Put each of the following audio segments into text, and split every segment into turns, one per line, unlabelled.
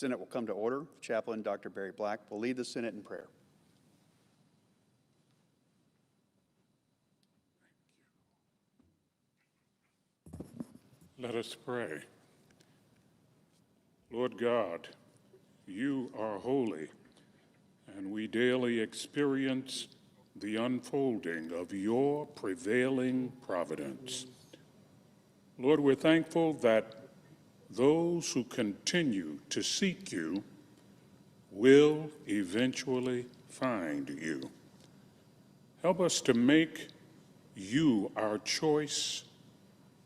Senate will come to order. Chaplain Dr. Barry Black will lead the Senate in prayer.
Let us pray. Lord God, you are holy, and we daily experience the unfolding of your prevailing providence. Lord, we're thankful that those who continue to seek you will eventually find you. Help us to make you our choice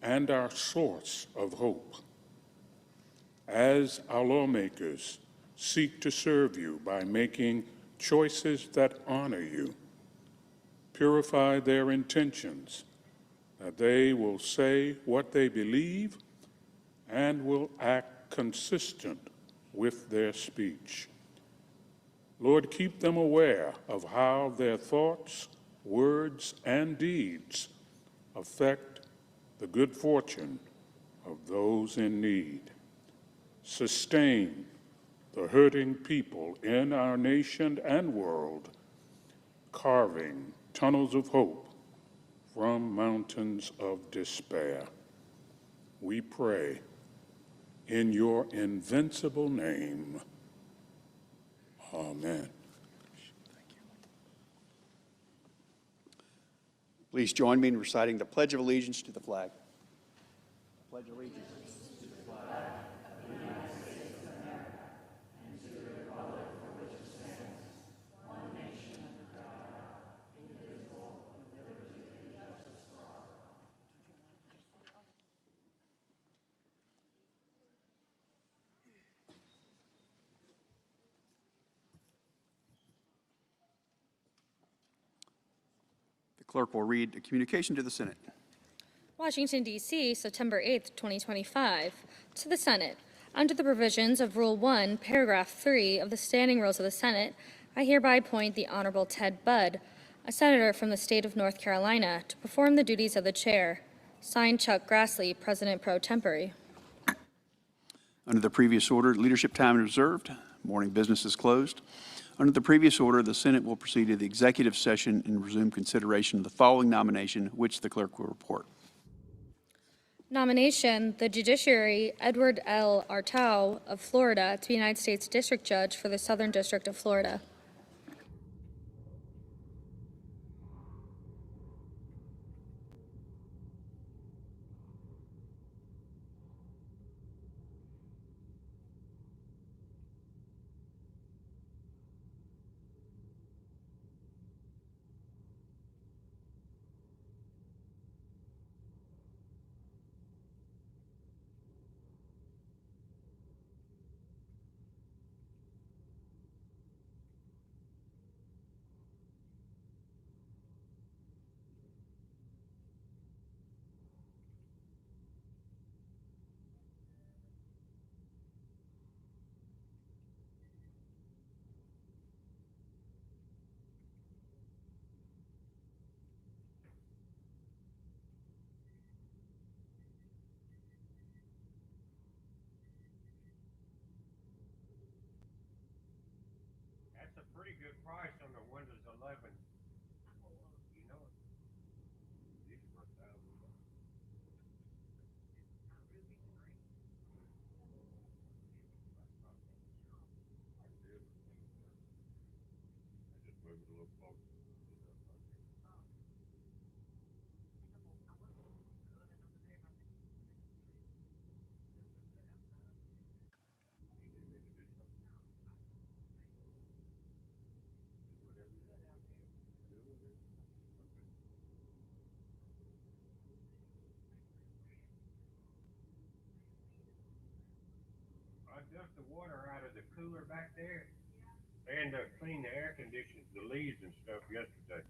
and our source of hope. As our lawmakers seek to serve you by making choices that honor you, purify their intentions, that they will say what they believe and will act consistent with their speech. Lord, keep them aware of how their thoughts, words, and deeds affect the good fortune of those in need. Sustain the hurting people in our nation and world, carving tunnels of hope from mountains of despair. We pray in your invincible name. Amen.
Please join me in reciting the Pledge of Allegiance to the flag. Pledge allegiance. The clerk will read a communication to the Senate.
Washington, D.C., September 8, 2025. To the Senate. Under the provisions of Rule 1, Paragraph 3 of the Standing Rules of the Senate, I hereby appoint the Honorable Ted Budd, a senator from the state of North Carolina, to perform the duties of the chair. Signed, Chuck Grassley, President pro tempore.
Under the previous order, leadership time is reserved. Morning business is closed. Under the previous order, the Senate will proceed to the executive session and resume consideration of the following nomination, which the clerk will report.
Nomination, the Judiciary, Edward L. Artau of Florida, to be United States District Judge for the Southern District of Florida.
That's a pretty good price on the Windows 11. You know it. These are worth $1,000. I did. I just moved it a little closer. I dumped the water out of the cooler back there and cleaned the air conditioners, the leaves and stuff yesterday.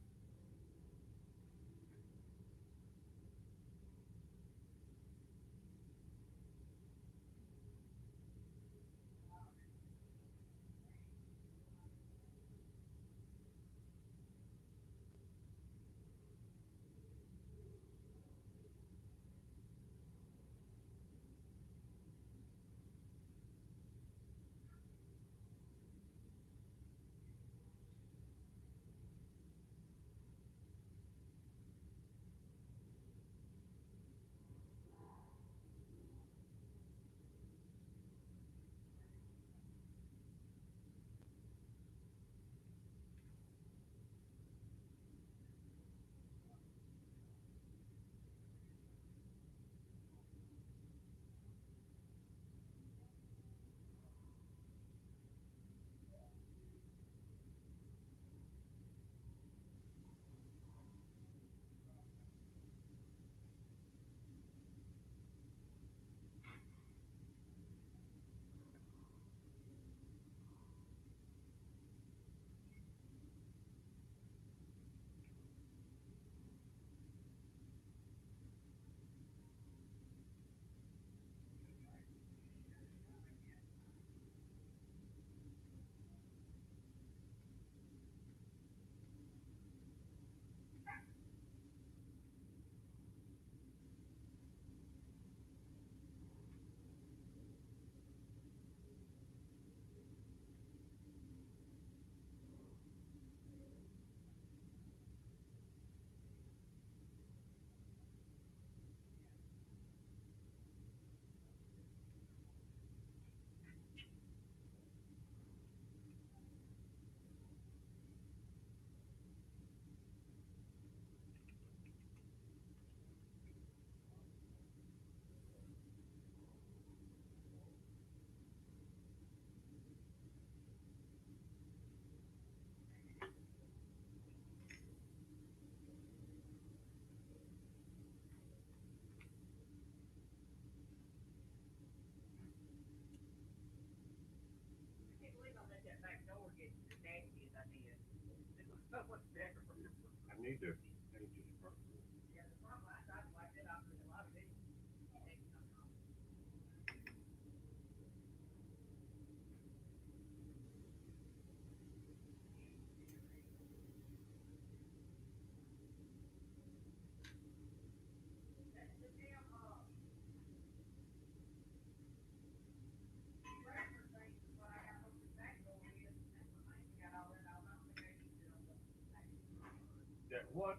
I need to change this properly. That what?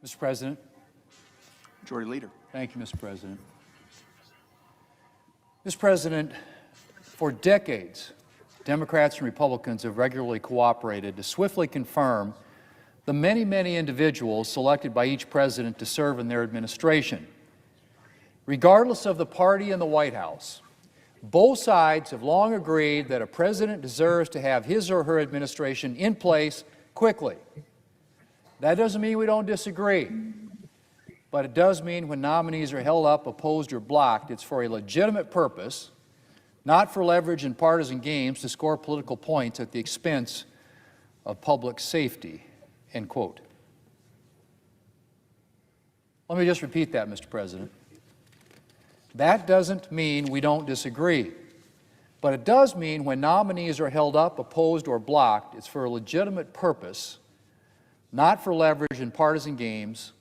Mr. President.
Majority Leader.
Thank you, Mr. President. Mr. President, for decades, Democrats and Republicans have regularly cooperated to swiftly confirm the many, many individuals selected by each president to serve in their administration. Regardless of the party in the White House, both sides have long agreed that a president deserves to have his or her administration in place quickly. That doesn't mean we don't disagree, but it does mean when nominees are held up, opposed, or blocked, it's for a legitimate purpose, not for leverage and partisan games to score political points at the expense of public safety, end quote. Let me just repeat that, Mr. President. That doesn't mean we don't disagree, but it does mean when nominees are held up, opposed, or blocked, it's for a legitimate purpose, not for leverage and partisan games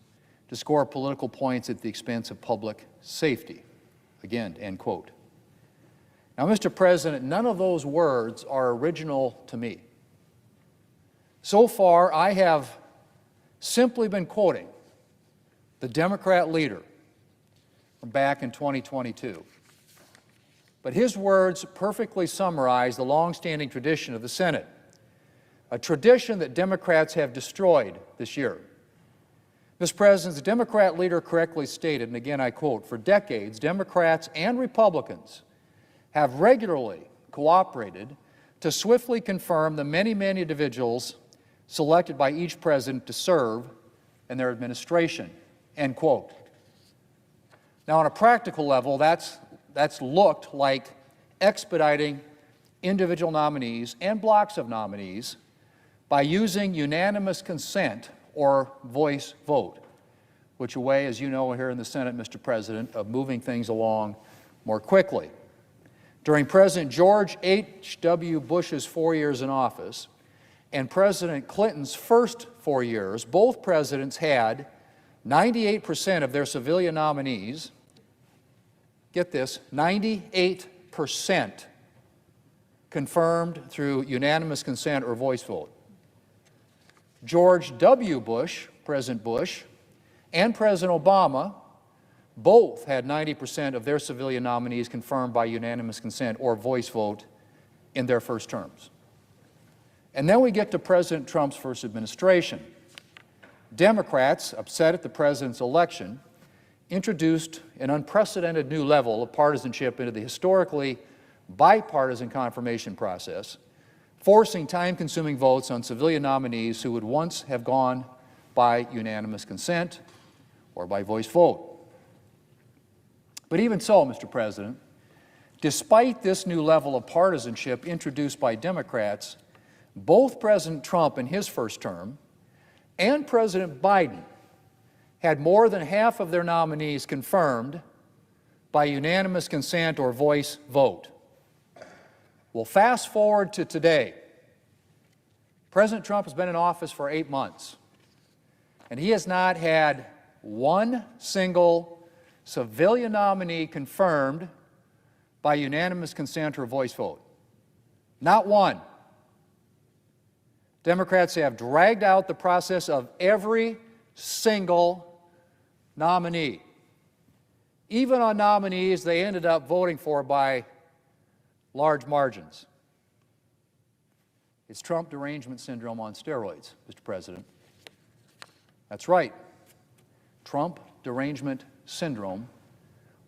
to score political points at the expense of public safety. Again, end quote. Now, Mr. President, none of those words are original to me. So far, I have simply been quoting the Democrat leader from back in 2022. But his words perfectly summarize the long-standing tradition of the Senate, a tradition that Democrats have destroyed this year. Mr. President, the Democrat leader correctly stated, and again I quote, "For decades, Democrats and Republicans have regularly cooperated to swiftly confirm the many, many individuals selected by each president to serve in their administration," end quote. Now, on a practical level, that's looked like expediting individual nominees and blocks of nominees by using unanimous consent or voice vote, which a way, as you know here in the Senate, Mr. President, of moving things along more quickly. During President George H.W. Bush's 4 years in office and President Clinton's first 4 years, both presidents had 98% of their civilian nominees, get this, 98% confirmed through unanimous consent or voice vote. George W. Bush, President Bush, and President Obama both had 90% of their civilian nominees confirmed by unanimous consent or voice vote in their first terms. And then we get to President Trump's first administration. Democrats, upset at the president's election, introduced an unprecedented new level of partisanship into the historically bipartisan confirmation process, forcing time-consuming votes on civilian nominees who would once have gone by unanimous consent or by voice vote. But even so, Mr. President, despite this new level of partisanship introduced by Democrats, both President Trump in his first term and President Biden had more than half of their nominees confirmed by unanimous consent or voice vote. Well, fast forward to today. President Trump has been in office for 8 months, and he has not had one single civilian nominee confirmed by unanimous consent or voice vote. Not one. Democrats have dragged out the process of every single nominee, even on nominees they ended up voting for by large margins. It's Trump derangement syndrome on steroids, Mr. President. That's right. Trump derangement syndrome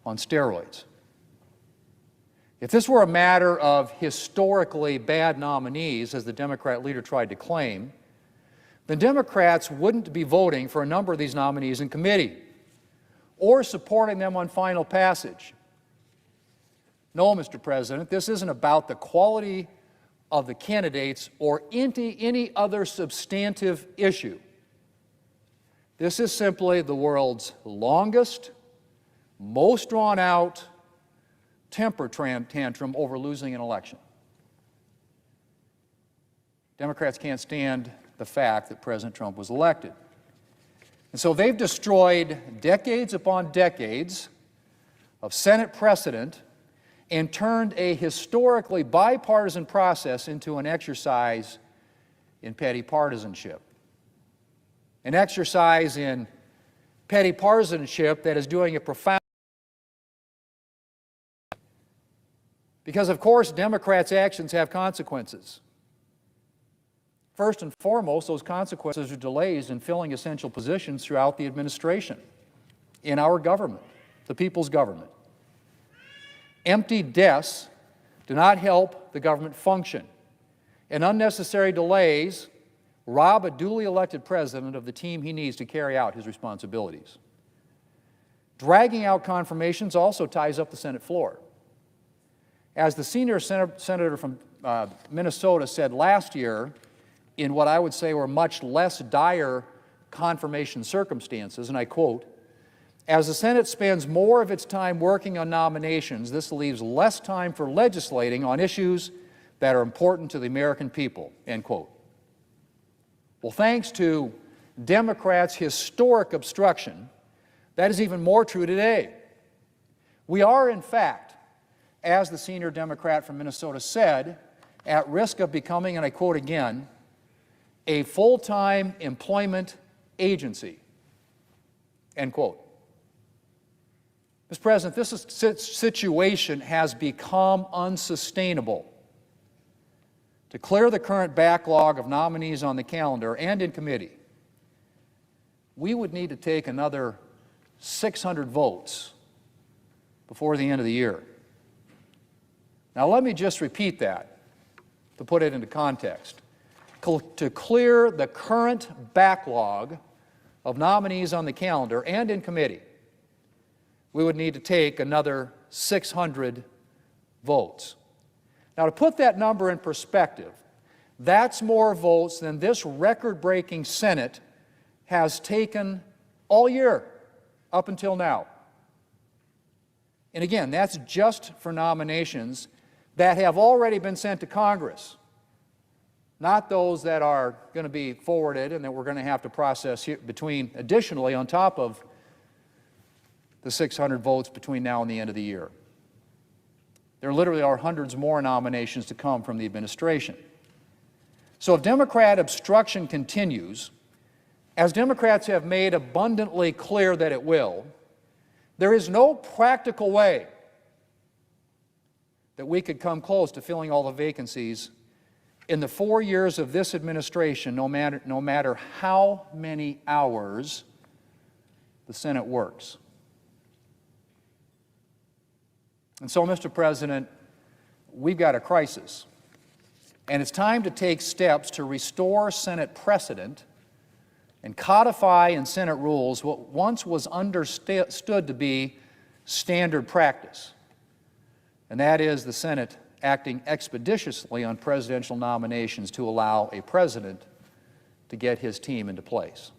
on steroids. If this were a matter of historically bad nominees, as the Democrat leader tried to claim, then Democrats wouldn't be voting for a number of these nominees in committee or supporting them on final passage. No, Mr. President, this isn't about the quality of the candidates or any other substantive issue. This is simply the world's longest, most drawn-out temper tantrum over losing an election. Democrats can't stand the fact that President Trump was elected. And so they've destroyed decades upon decades of Senate precedent and turned a historically bipartisan process into an exercise in petty partisanship, an exercise in petty partisanship that is doing a profound. Because, of course, Democrats' actions have consequences. First and foremost, those consequences are delays in filling essential positions throughout the administration, in our government, the people's government. Empty desks do not help the government function, and unnecessary delays rob a duly elected president of the team he needs to carry out his responsibilities. Dragging out confirmations also ties up the Senate floor. As the senior senator from Minnesota said last year, in what I would say were much less dire confirmation circumstances, and I quote, "As the Senate spends more of its time working on nominations, this leaves less time for legislating on issues that are important to the American people," end quote. Well, thanks to Democrats' historic obstruction, that is even more true today. We are, in fact, as the senior Democrat from Minnesota said, at risk of becoming, and I quote again, a full-time employment agency, end quote. Mr. President, this situation has become unsustainable. To clear the current backlog of nominees on the calendar and in committee, we would need to take another 600 votes before the end of the year. Now, let me just repeat that to put it into context. To clear the current backlog of nominees on the calendar and in committee, we would need to take another 600 votes. Now, to put that number in perspective, that's more votes than this record-breaking Senate has taken all year up until now. And again, that's just for nominations that have already been sent to Congress, not those that are going to be forwarded and that we're going to have to process here additionally on top of the 600 votes between now and the end of the year. There literally are hundreds more nominations to come from the administration. So if Democrat obstruction continues, as Democrats have made abundantly clear that it will, there is no practical way that we could come close to filling all the vacancies in the 4 years of this administration, no matter how many hours the Senate works. And so, Mr. President, we've got a crisis, and it's time to take steps to restore Senate precedent and codify in Senate rules what once was understood to be standard practice, and that is the Senate acting expeditiously on presidential nominations to allow a president to get his team into place.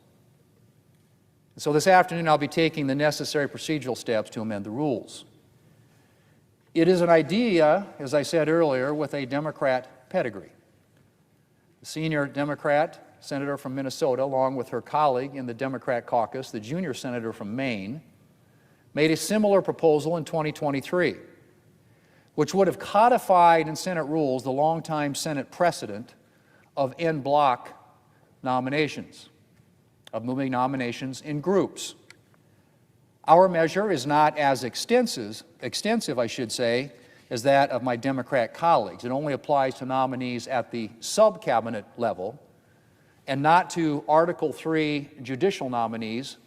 So this afternoon I'll be taking the necessary procedural steps to amend the rules. It is an idea, as I said earlier, with a Democrat pedigree. The senior Democrat senator from Minnesota, along with her colleague in the Democrat caucus, the junior senator from Maine, made a similar proposal in 2023, which would have codified in Senate rules the longtime Senate precedent of en bloc nominations, of moving nominations in groups. Our measure is not as extensive, I should say, as that of my Democrat colleagues. It only applies to nominees at the sub-cabinet level and not to Article III judicial nominees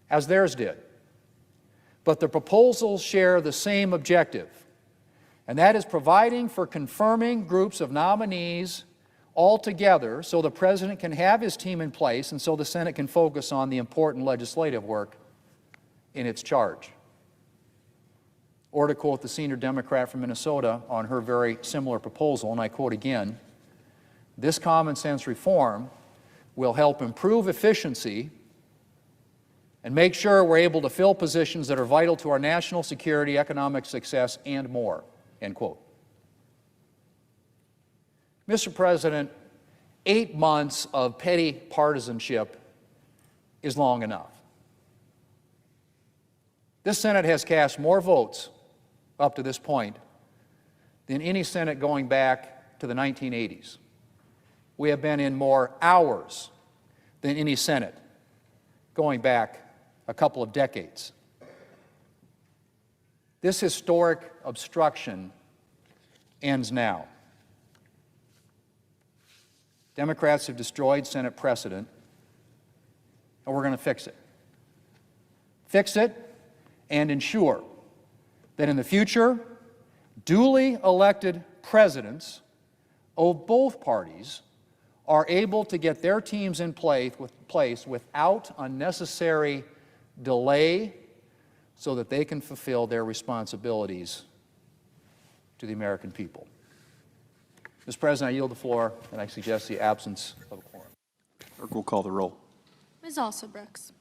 as theirs did. But the proposals share the same objective, and that is providing for confirming groups of nominees all together so the President can have his team in place and so the Senate can focus on the important legislative work in its charge. Or to quote the senior Democrat from Minnesota on her very similar proposal, and I quote again, "This common sense reform will help improve efficiency and make sure we're able to fill positions that are vital to our national security, economic success, and more," end quote. Mr. President, 8 months of petty partisanship is long enough. This Senate has cast more votes up to this point than any Senate going back to the 1980s. We have been in more hours than any Senate going back a couple of decades. This historic obstruction ends now. Democrats have destroyed Senate precedent, and we're going to fix it. Fix it and ensure that in the future, duly elected presidents of both parties are able to get their teams in place without unnecessary delay so that they can fulfill their responsibilities to the American people. Mr. President, I yield the floor, and I suggest the absence of a quorum.
Clerk will call the roll.
Ms. Alsobrooks.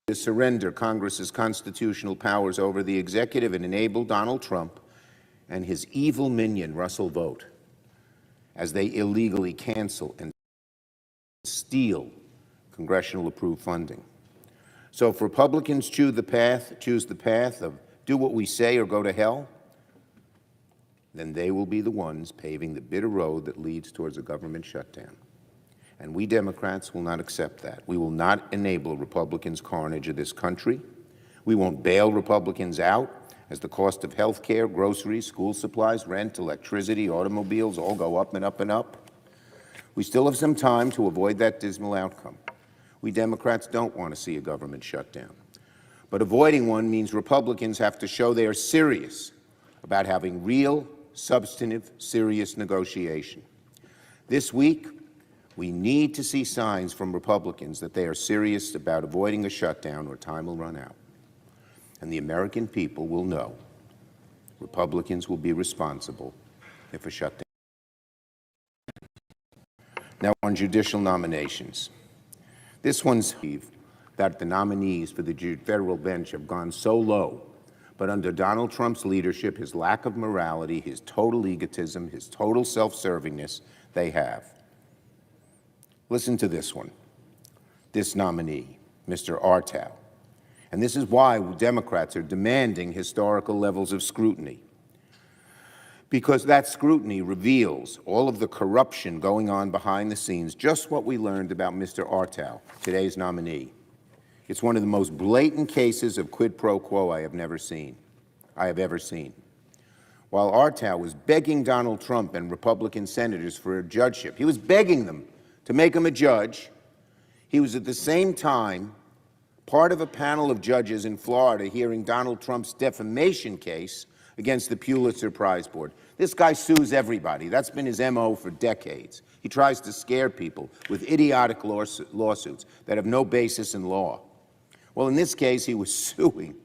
to surrender Congress's constitutional powers over the executive and enable Donald Trump and his evil minion, Russell Vogt, as they illegally cancel and steal congressional-approved funding. So if Republicans choose the path of do what we say or go to hell, then they will be the ones paving the bitter road that leads towards a government shutdown. And we Democrats will not accept that. We will not enable Republicans' carnage of this country. We won't bail Republicans out as the cost of health care, groceries, school supplies, rent, electricity, automobiles all go up and up and up. We still have some time to avoid that dismal outcome. We Democrats don't want to see a government shutdown. But avoiding one means Republicans have to show they are serious about having real, substantive, serious negotiation. This week, we need to see signs from Republicans that they are serious about avoiding a shutdown or time will run out. And the American people will know Republicans will be responsible if a shutdown. Now on judicial nominations. This one's that the nominees for the federal bench have gone so low, but under Donald Trump's leadership, his lack of morality, his total egotism, his total self-servingness, they have. Listen to this one, this nominee, Mr. Artow. And this is why Democrats are demanding historical levels of scrutiny. Because that scrutiny reveals all of the corruption going on behind the scenes, just what we learned about Mr. Artow, today's nominee. It's one of the most blatant cases of quid pro quo I have ever seen. While Artow was begging Donald Trump and Republican senators for a judgeship, he was begging them to make him a judge. He was at the same time part of a panel of judges in Florida hearing Donald Trump's defamation case against the Pulitzer Prize Board. This guy sues everybody. That's been his MO for decades. He tries to scare people with idiotic lawsuits that have no basis in law. Well, in this case, he was suing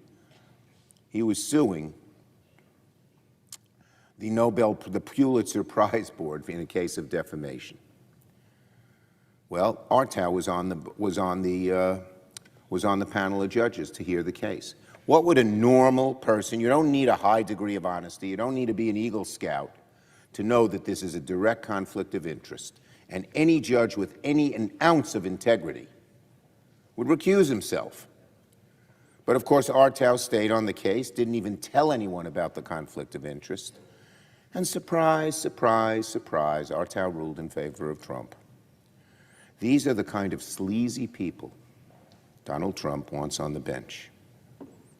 the Pulitzer Prize Board in a case of defamation. Well, Artow was on the panel of judges to hear the case. What would a normal person, you don't need a high degree of honesty, you don't need to be an Eagle Scout to know that this is a direct conflict of interest. And any judge with an ounce of integrity would recuse himself. But of course, Artow stayed on the case, didn't even tell anyone about the conflict of interest. And surprise, surprise, surprise, Artow ruled in favor of Trump. These are the kind of sleazy people Donald Trump wants on the bench.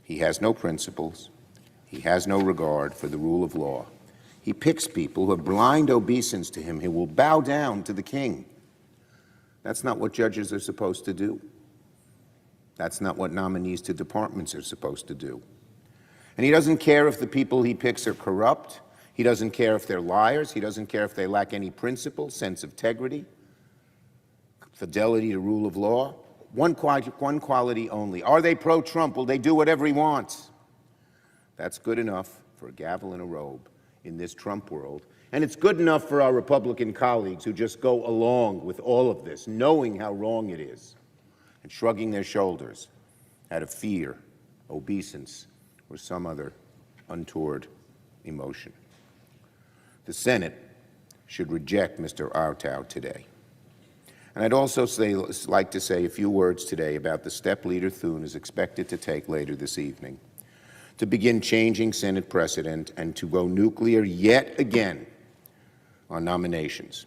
He has no principles. He has no regard for the rule of law. He picks people who have blind obeisance to him. He will bow down to the king. That's not what judges are supposed to do. That's not what nominees to departments are supposed to do. And he doesn't care if the people he picks are corrupt. He doesn't care if they're liars. He doesn't care if they lack any principle, sense of integrity, fidelity to rule of law. One quality only. Are they pro-Trump? Will they do whatever he wants? That's good enough for a gavel and a robe in this Trump world. And it's good enough for our Republican colleagues who just go along with all of this, knowing how wrong it is, and shrugging their shoulders out of fear, obeisance, or some other untoward emotion. The Senate should reject Mr. Artow today. And I'd also like to say a few words today about the step Leader Thune is expected to take later this evening to begin changing Senate precedent and to go nuclear yet again on nominations.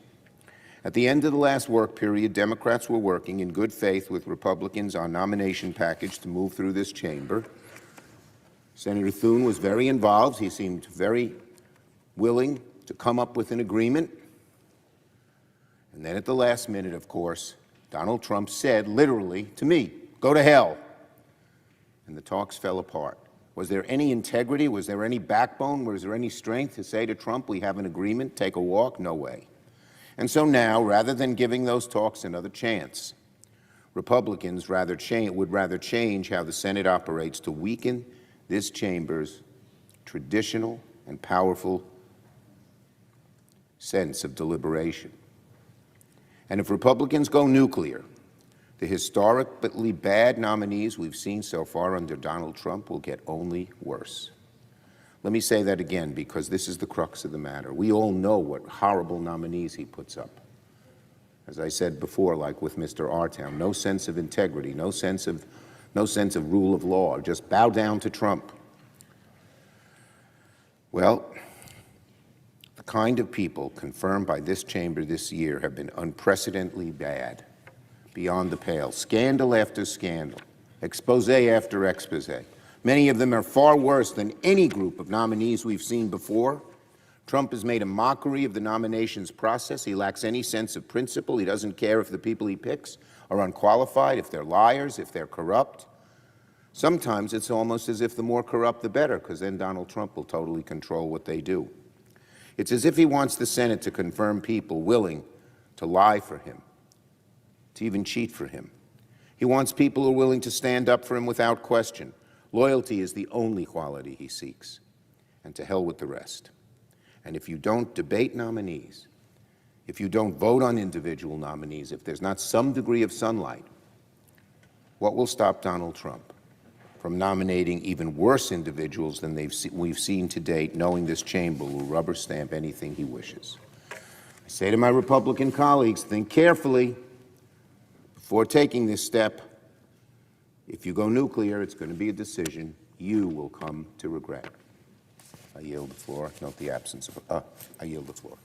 At the end of the last work period, Democrats were working in good faith with Republicans on nomination package to move through this chamber. Senator Thune was very involved. He seemed very willing to come up with an agreement. And then at the last minute, of course, Donald Trump said, literally, to me, go to hell. And the talks fell apart. Was there any integrity? Was there any backbone? Was there any strength to say to Trump, we have an agreement, take a walk? No way. And so now, rather than giving those talks another chance, Republicans would rather change how the Senate operates to weaken this chamber's traditional and powerful sense of deliberation. And if Republicans go nuclear, The historically bad nominees we've seen so far under Donald Trump will get only worse. Let me say that again, because this is the crux of the matter. We all know what horrible nominees he puts up. As I said before, like with Mr. Artown, no sense of integrity, no sense of rule of law, just bow down to Trump. Well, the kind of people confirmed by this chamber this year have been unprecedentedly bad, beyond the pale. Scandal after scandal, expose after expose. Many of them are far worse than any group of nominees we've seen before. Trump has made a mockery of the nominations process. He lacks any sense of principle. He doesn't care if the people he picks are unqualified, if they're liars, if they're corrupt. Sometimes it's almost as if the more corrupt, the better, because then Donald Trump will totally control what they do. It's as if he wants the Senate to confirm people willing to lie for him, to even cheat for him. He wants people who are willing to stand up for him without question. Loyalty is the only quality he seeks, and to hell with the rest. And if you don't debate nominees, if you don't vote on individual nominees, if there's not some degree of sunlight, what will stop Donald Trump from nominating even worse individuals than we've seen to date, knowing this chamber will rubber stamp anything he wishes? I say to my Republican colleagues, think carefully before taking this step. If you go nuclear, it's going to be a decision you will come to regret. I yield the floor. Note the absence of I yield the floor.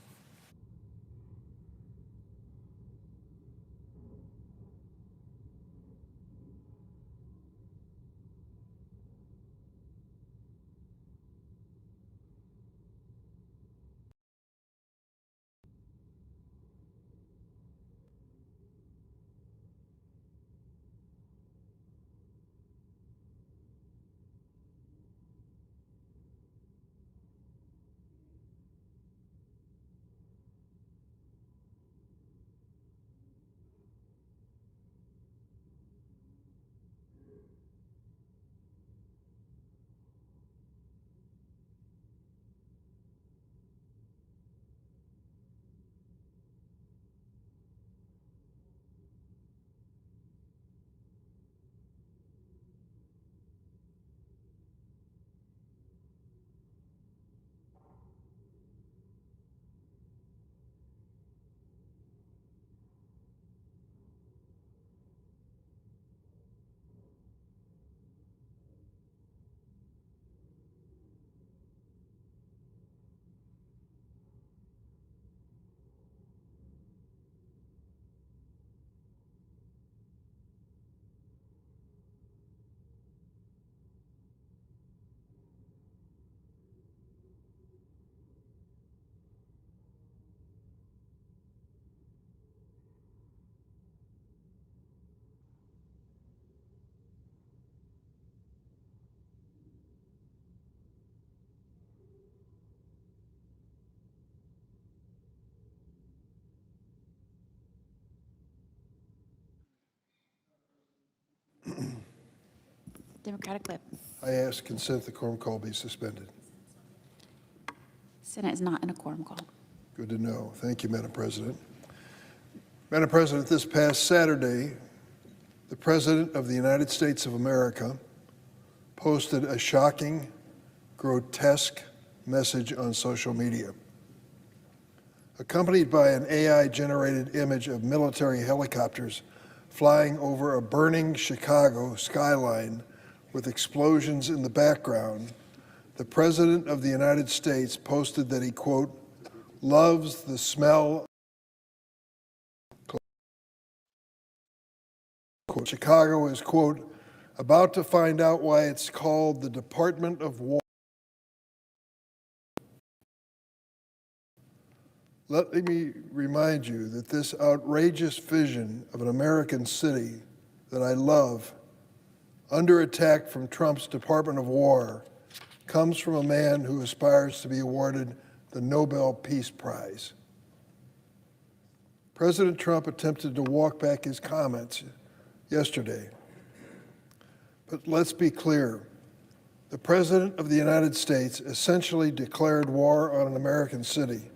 Democratic Whip.
I ask consent the quorum call be suspended.
Senate is not in a quorum call.
Good to know. Thank you, Madam President. Madam President, this past Saturday, the President of the United States of America posted a shocking, grotesque message on social media. Accompanied by an AI-generated image of military helicopters flying over a burning Chicago skyline with explosions in the background, the President of the United States posted that he, quote, loves the smell quote, Chicago is, quote, about to find out why it's called the Department of War. Let me remind you that this outrageous vision of an American city that I love under attack from Trump's Department of War comes from a man who aspires to be awarded the Nobel Peace Prize. President Trump attempted to walk back his comments yesterday. But let's be clear. The President of the United States essentially declared war on an American city,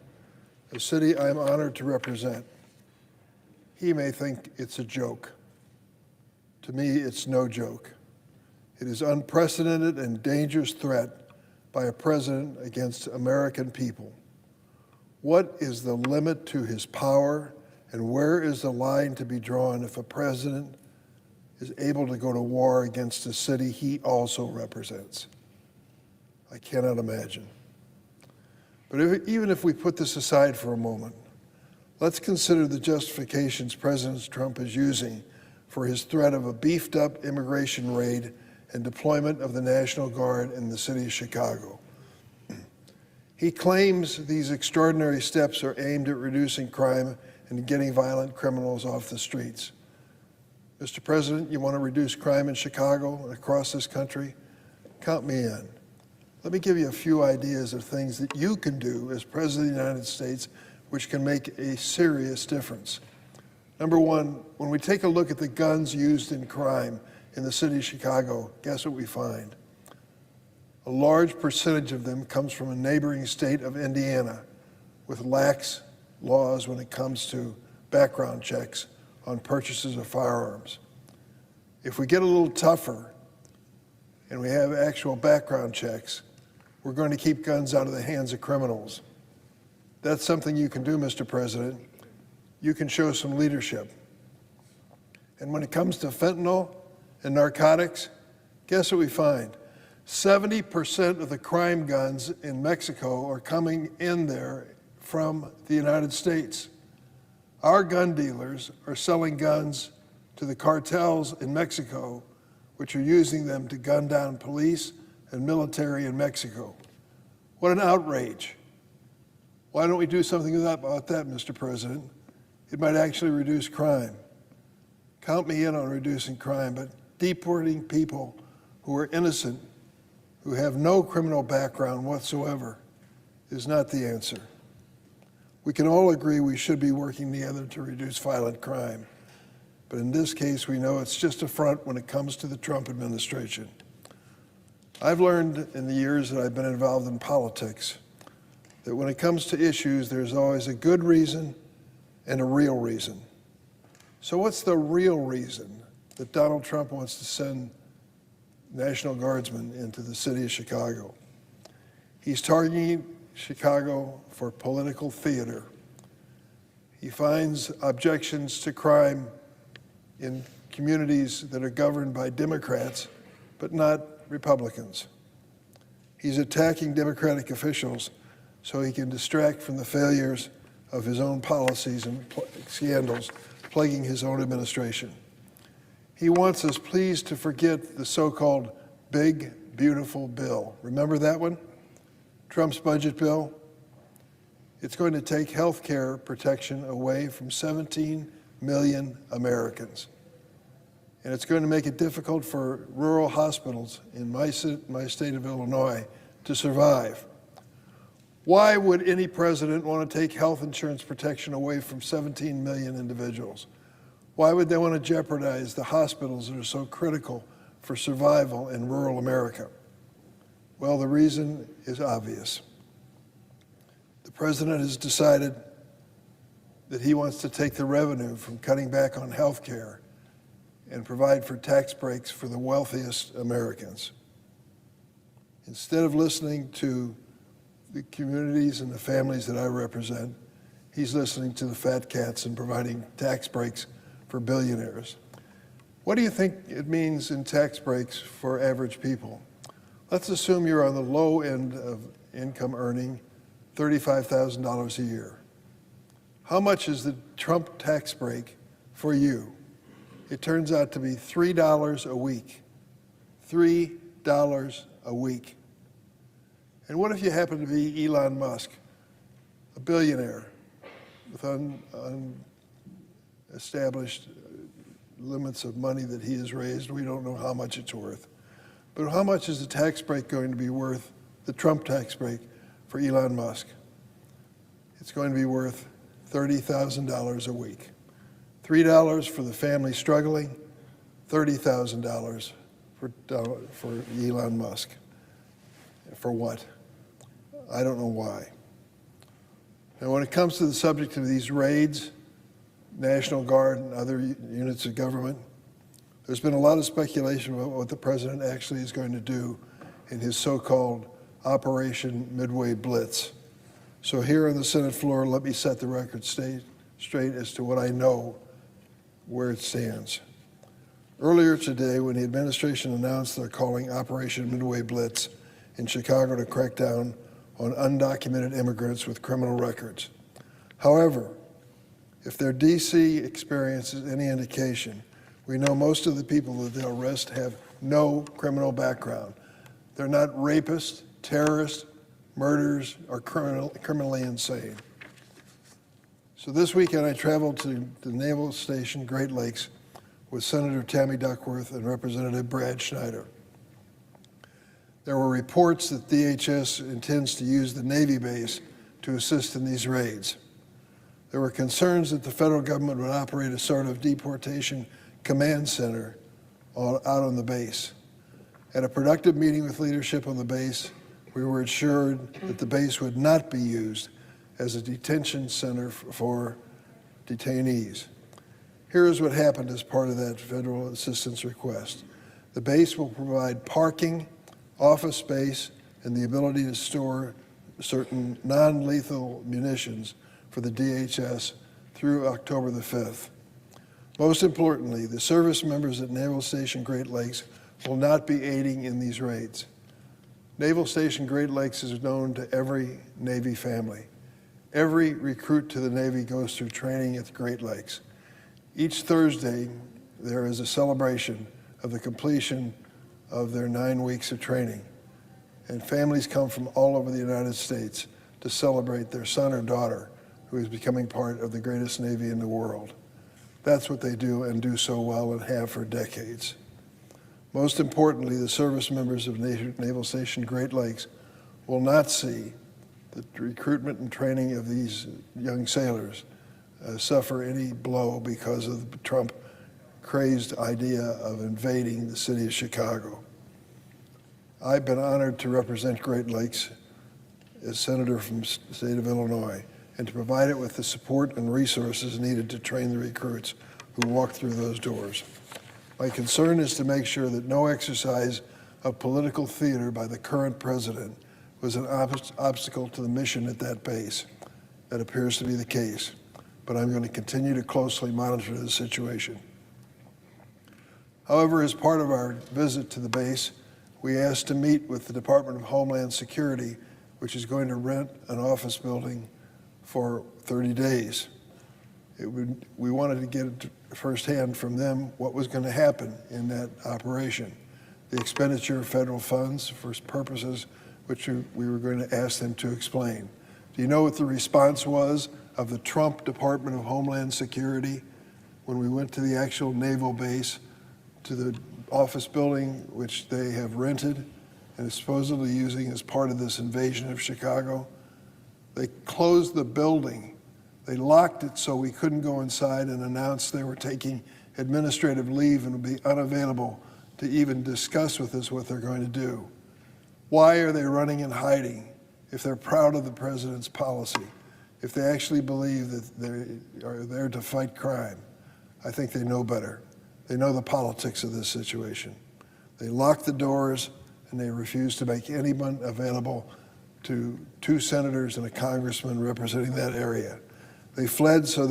a city I'm honored to represent. He may think it's a joke. To me, it's no joke. It is unprecedented and dangerous threat by a president against American people. What is the limit to his power, and where is the line to be drawn if a president is able to go to war against a city he also represents? I cannot imagine. But even if we put this aside for a moment, let's consider the justifications President Trump is using for his threat of a beefed-up immigration raid and deployment of the National Guard in the city of Chicago. He claims these extraordinary steps are aimed at reducing crime and getting violent criminals off the streets. Mr. President, you want to reduce crime in Chicago and across this country? Count me in. Let me give you a few ideas of things that you can do as President of the United States which can make a serious difference. Number one, when we take a look at the guns used in crime in the city of Chicago, guess what we find? A large percentage of them comes from a neighboring state of Indiana with lax laws when it comes to background checks on purchases of firearms. If we get a little tougher and we have actual background checks, we're going to keep guns out of the hands of criminals. That's something you can do, Mr. President. You can show some leadership. And when it comes to fentanyl and narcotics, guess what we find? 70% of the crime guns in Mexico are coming in there from the United States. Our gun dealers are selling guns to the cartels in Mexico, which are using them to gun down police and military in Mexico. What an outrage. Why don't we do something about that, Mr. President? It might actually reduce crime. Count me in on reducing crime, but deporting people who are innocent, who have no criminal background whatsoever, is not the answer. We can all agree we should be working together to reduce violent crime, but in this case, we know it's just a front when it comes to the Trump administration. I've learned in the years that I've been involved in politics that when it comes to issues, there's always a good reason and a real reason. So what's the real reason that Donald Trump wants to send National Guardsmen into the city of Chicago? He's targeting Chicago for political theater. He finds objections to crime in communities that are governed by Democrats, but not Republicans. He's attacking Democratic officials so he can distract from the failures of his own policies and scandals plaguing his own administration. He wants us, please, to forget the so-called big, beautiful bill. Remember that one? Trump's budget bill? It's going to take health care protection away from 17 million Americans. And it's going to make it difficult for rural hospitals in my state of Illinois to survive. Why would any president want to take health insurance protection away from 17 million individuals? Why would they want to jeopardize the hospitals that are so critical for survival in rural America? Well, the reason is obvious. The president has decided that he wants to take the revenue from cutting back on health care and provide for tax breaks for the wealthiest Americans. Instead of listening to the communities and the families that I represent, he's listening to the fat cats and providing tax breaks for billionaires. What do you think it means in tax breaks for average people? Let's assume you're on the low end of income earning $35,000 a year. How much is the Trump tax break for you? It turns out to be $3 a week. $3 a week. And what if you happen to be Elon Musk, a billionaire with unestablished limits of money that he has raised? We don't know how much it's worth. But how much is the tax break going to be worth, the Trump tax break for Elon Musk? It's going to be worth $30,000 a week. $3 for the family struggling, $30,000 for Elon Musk. For what? I don't know why. Now, when it comes to the subject of these raids, National Guard and other units of government, There's been a lot of speculation about what the president actually is going to do in his so-called Operation Midway Blitz. So here on the Senate floor, let me set the record straight as to what I know, where it stands. Earlier today, when the administration announced they're calling Operation Midway Blitz in Chicago to crack down on undocumented immigrants with criminal records. However, if their DC experience is any indication, we know most of the people that they'll arrest have no criminal background. They're not rapists, terrorists, murderers, or criminally insane. So this weekend I traveled to the Naval Station, Great Lakes, with Senator Tammy Duckworth and Representative Brad Schneider. There were reports that DHS intends to use the Navy base to assist in these raids. There were concerns that the federal government would operate a sort of deportation command center out on the base. At a productive meeting with leadership on the base, we were assured that the base would not be used as a detention center for detainees. Here is what happened as part of that federal assistance request. The base will provide parking, office space, and the ability to store certain non-lethal munitions for the DHS through October the 5th. Most importantly, the service members at Naval Station Great Lakes will not be aiding in these raids. Naval Station Great Lakes is known to every Navy family. Every recruit to the Navy goes through training at the Great Lakes. Each Thursday, there is a celebration of the completion of their 9 weeks of training. And families come from all over the United States to celebrate their son or daughter who is becoming part of the greatest Navy in the world. That's what they do and do so well and have for decades. Most importantly, the service members of Naval Station Great Lakes will not see the recruitment and training of these young sailors suffer any blow because of the Trump crazed idea of invading the city of Chicago. I've been honored to represent Great Lakes as senator from the state of Illinois and to provide it with the support and resources needed to train the recruits who walk through those doors. My concern is to make sure that no exercise of political theater by the current president was an obstacle to the mission at that base. That appears to be the case, but I'm going to continue to closely monitor the situation. However, as part of our visit to the base, we asked to meet with the Department of Homeland Security, which is going to rent an office building for 30 days. We wanted to get firsthand from them what was going to happen in that operation. The expenditure of federal funds for purposes which we were going to ask them to explain. Do you know what the response was of the Trump Department of Homeland Security when we went to the actual naval base, to the office building which they have rented and is supposedly using as part of this invasion of Chicago? They closed the building. They locked it so we couldn't go inside and announce they were taking administrative leave and would be unavailable to even discuss with us what they're going to do. Why are they running and hiding if they're proud of the president's policy, if they actually believe that they are there to fight crime? I think they know better. They know the politics of this situation. They locked the doors and they refused to make anyone available to 2 senators and a congressman representing that area. They fled so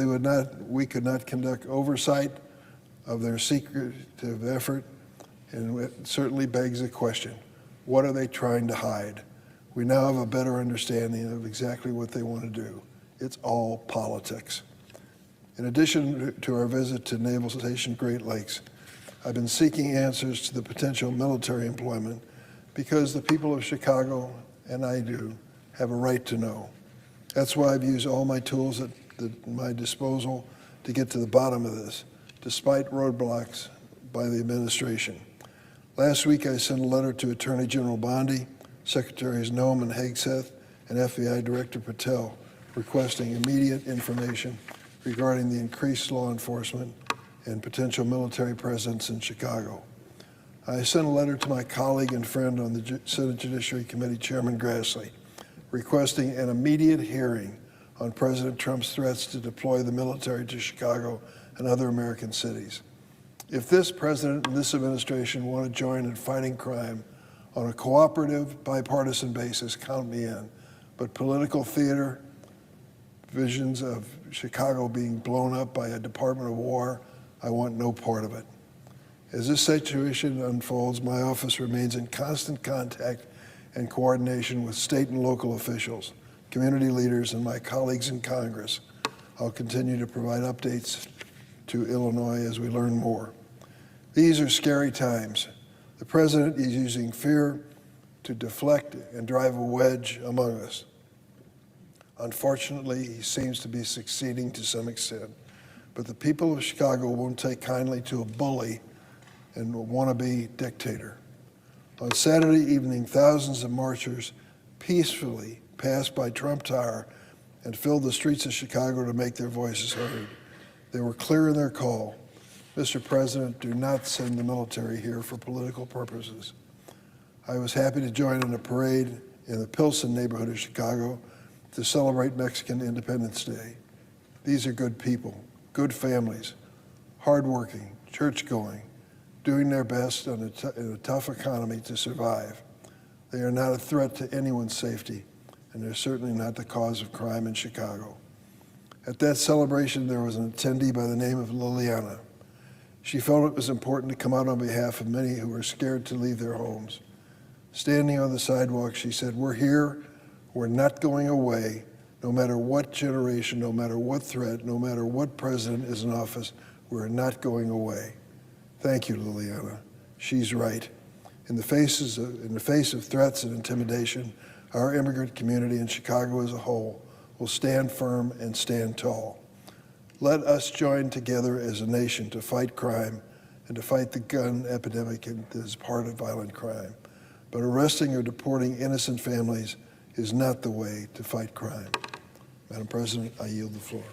we could not conduct oversight of their secretive effort, and it certainly begs the question, what are they trying to hide? We now have a better understanding of exactly what they want to do. It's all politics. In addition to our visit to Naval Station Great Lakes, I've been seeking answers to the potential military employment because the people of Chicago, and I do, have a right to know. That's why I've used all my tools at my disposal to get to the bottom of this, despite roadblocks by the administration. Last week, I sent a letter to Attorney General Bondi, Secretaries Noem and Hegseth, and FBI Director Patel, requesting immediate information regarding the increased law enforcement and potential military presence in Chicago. I sent a letter to my colleague and friend on the Senate Judiciary Committee, Chairman Grassley, requesting an immediate hearing on President Trump's threats to deploy the military to Chicago and other American cities. If this president and this administration want to join in fighting crime on a cooperative, bipartisan basis, count me in. But political theater, visions of Chicago being blown up by a Department of War, I want no part of it. As this situation unfolds, my office remains in constant contact and coordination with state and local officials, community leaders, and my colleagues in Congress. I'll continue to provide updates to Illinois as we learn more. These are scary times. The president is using fear to deflect and drive a wedge among us. Unfortunately, he seems to be succeeding to some extent. But the people of Chicago won't take kindly to a bully and a wannabe dictator. On Saturday evening, thousands of marchers peacefully passed by Trump Tower and filled the streets of Chicago to make their voices heard. They were clear in their call. Mr. President, do not send the military here for political purposes. I was happy to join in a parade in the Pilsen neighborhood of Chicago to celebrate Mexican Independence Day. These are good people, good families, hardworking, church-going, doing their best in a tough economy to survive. They are not a threat to anyone's safety, and they're certainly not the cause of crime in Chicago. At that celebration, there was an attendee by the name of Liliana. She felt it was important to come out on behalf of many who were scared to leave their homes. Standing on the sidewalk, she said, "We're here, we're not going away, no matter what generation, no matter what threat, no matter what president is in office, we're not going away." Thank you, Liliana. She's right. In the face of threats and intimidation, our immigrant community in Chicago as a whole will stand firm and stand tall. Let us join together as a nation to fight crime and to fight the gun epidemic that is part of violent crime. But arresting or deporting innocent families is not the way to fight crime. Madam President, I yield the floor.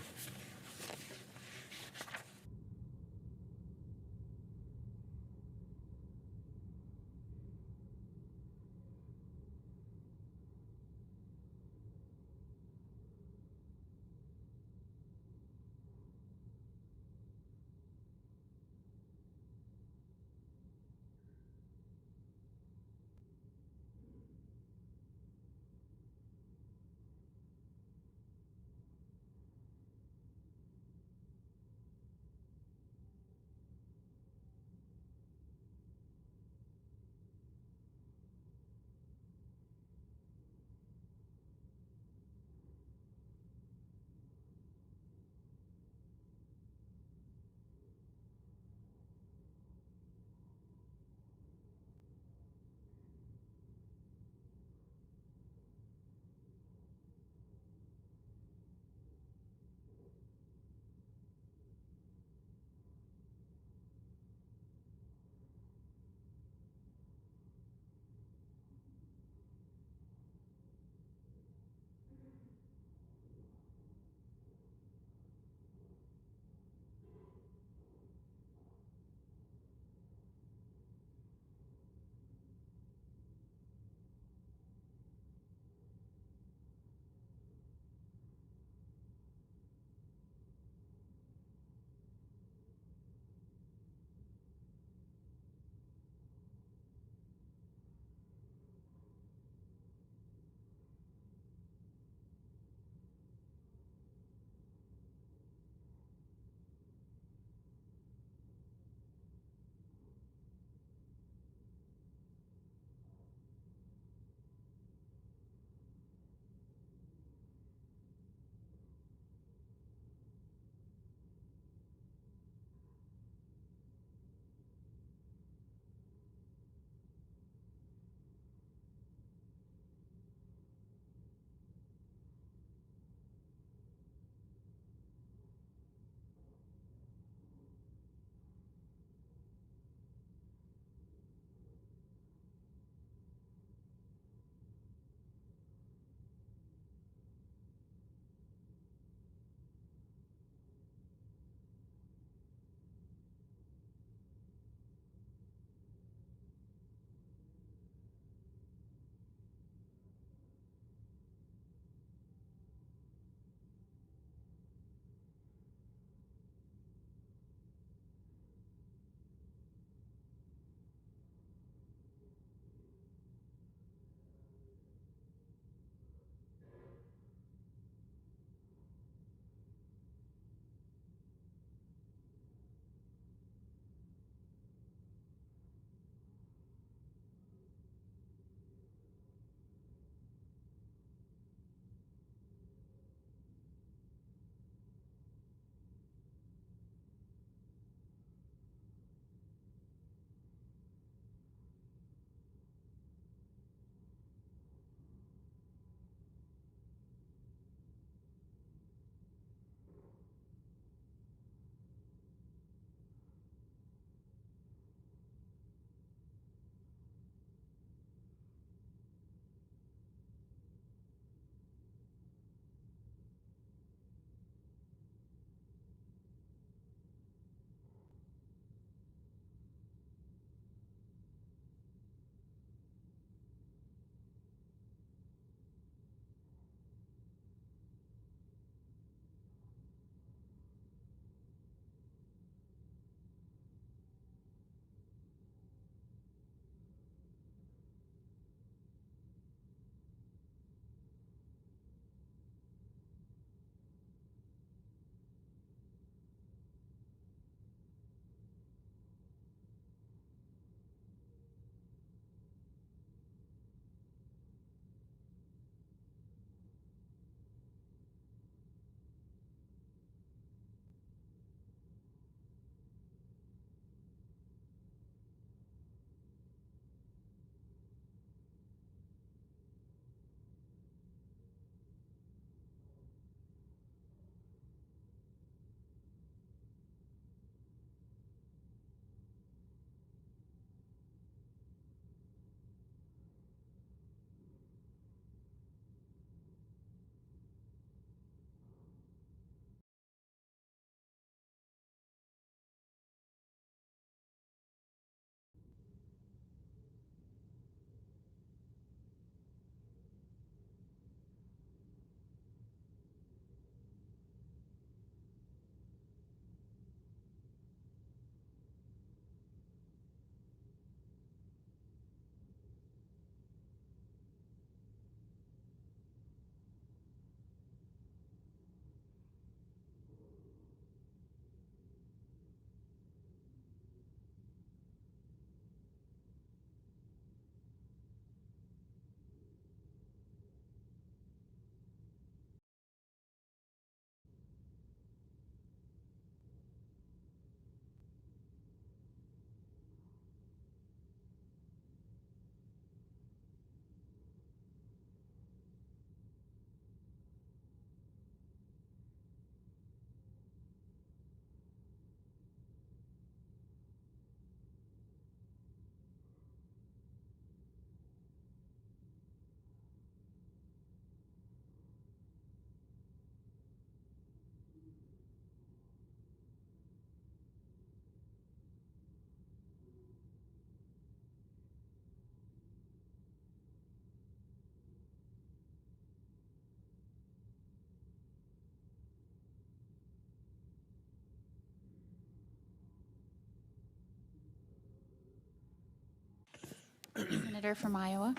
Senator from Iowa.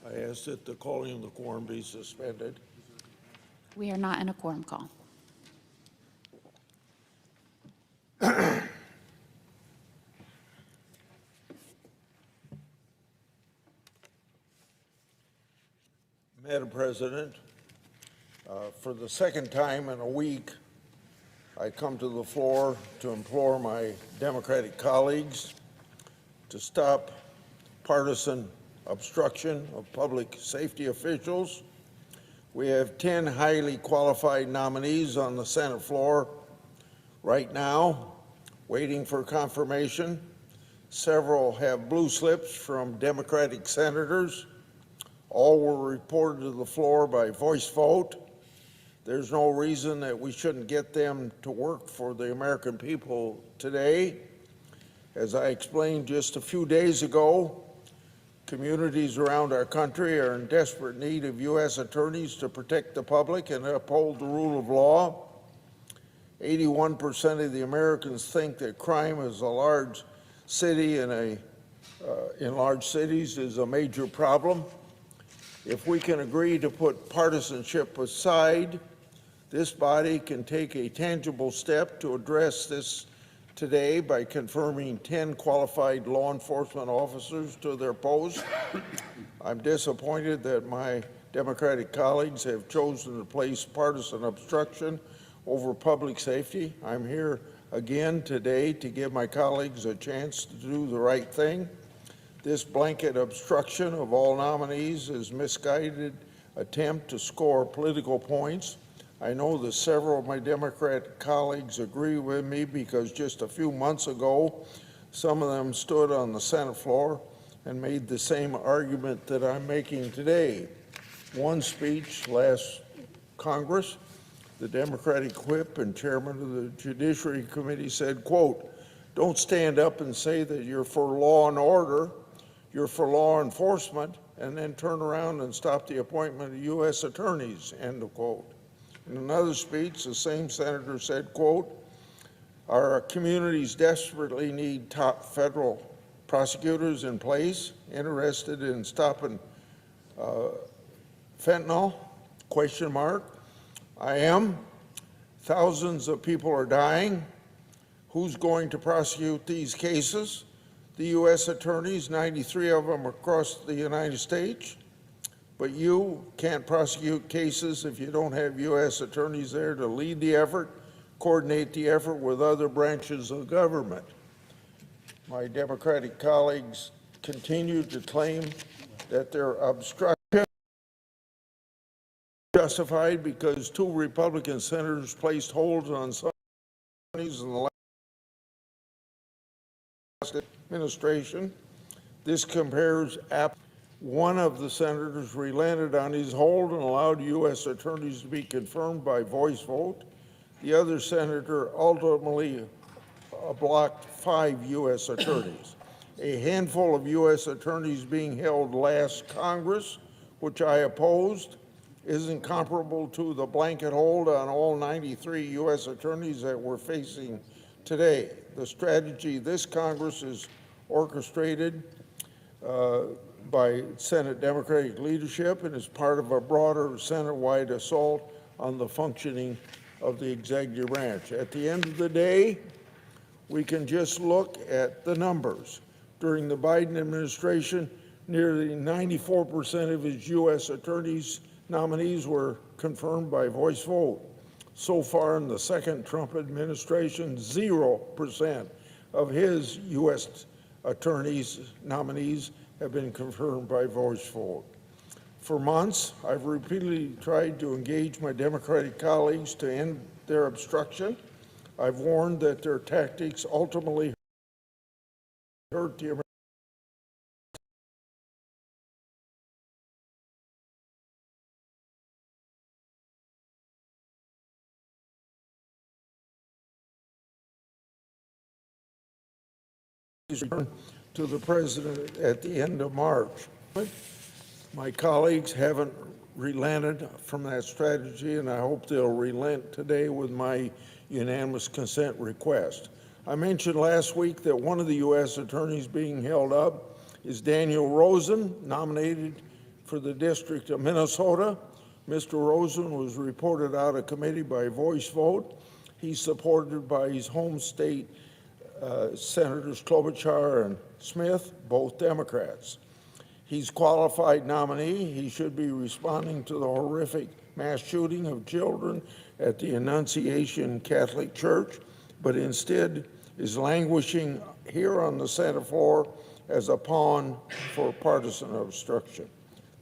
I ask that the calling of the quorum be suspended.
We are not in a quorum call.
Madam President, for the second time in a week, I come to the floor to implore my Democratic colleagues to stop partisan obstruction of public safety officials. We have 10 highly qualified nominees on the Senate floor right now, waiting for confirmation. Several have blue slips from Democratic senators. All were reported to the floor by voice vote. There's no reason that we shouldn't get them to work for the American people today. As I explained just a few days ago, communities around our country are in desperate need of U.S. attorneys to protect the public and uphold the rule of law. 81% of the Americans think that crime is a large city in large cities is a major problem. If we can agree to put partisanship aside, this body can take a tangible step to address this today by confirming 10 qualified law enforcement officers to their posts. I'm disappointed that my Democratic colleagues have chosen to place partisan obstruction over public safety. I'm here again today to give my colleagues a chance to do the right thing. This blanket obstruction of all nominees is a misguided attempt to score political points. I know that several of my Democrat colleagues agree with me because just a few months ago, some of them stood on the Senate floor and made the same argument that I'm making today. One speech last Congress, the Democratic whip and chairman of the Judiciary Committee said, quote, "Don't stand up and say that you're for law and order, you're for law enforcement, and then turn around and stop the appointment of U.S. attorneys," end of quote. In another speech, the same senator said, quote, "Our communities desperately need top federal prosecutors in place, interested in stopping fentanyl, question mark. I am. Thousands of people are dying. Who's going to prosecute these cases? The U.S. attorneys, 93 of them across the United States. But you can't prosecute cases if you don't have U.S. attorneys there to lead the effort, coordinate the effort with other branches of government." My Democratic colleagues continue to claim that their obstruction is justified because 2 Republican senators placed holds on some attorneys in the last administration. This compares one of the senators relented on his hold and allowed U.S. attorneys to be confirmed by voice vote. The other senator ultimately blocked 5 U.S. attorneys. A handful of U.S. attorneys being held last Congress, which I opposed, isn't comparable to the blanket hold on all 93 U.S. attorneys that we're facing today. The strategy this Congress is orchestrated by Senate Democratic leadership and is part of a broader Senate-wide assault on the functioning of the executive branch. At the end of the day, we can just look at the numbers. During the Biden administration, nearly 94% of his U.S. attorneys nominees were confirmed by voice vote. So far in the second Trump administration, 0% of his U.S. attorneys nominees have been confirmed by voice vote. For months, I've repeatedly tried to engage my Democratic colleagues to end their obstruction. I've warned that their tactics ultimately hurt the American return to the president at the end of March. My colleagues haven't relented from that strategy, and I hope they'll relent today with my unanimous consent request. I mentioned last week that one of the U.S. attorneys being held up is Daniel Rosen, nominated for the District of Minnesota. Mr. Rosen was reported out of committee by voice vote. He's supported by his home state Senators Klobuchar and Smith, both Democrats. He's a qualified nominee. He should be responding to the horrific mass shooting of children at the Annunciation Catholic Church, but instead is languishing here on the Senate floor as a pawn for partisan obstruction.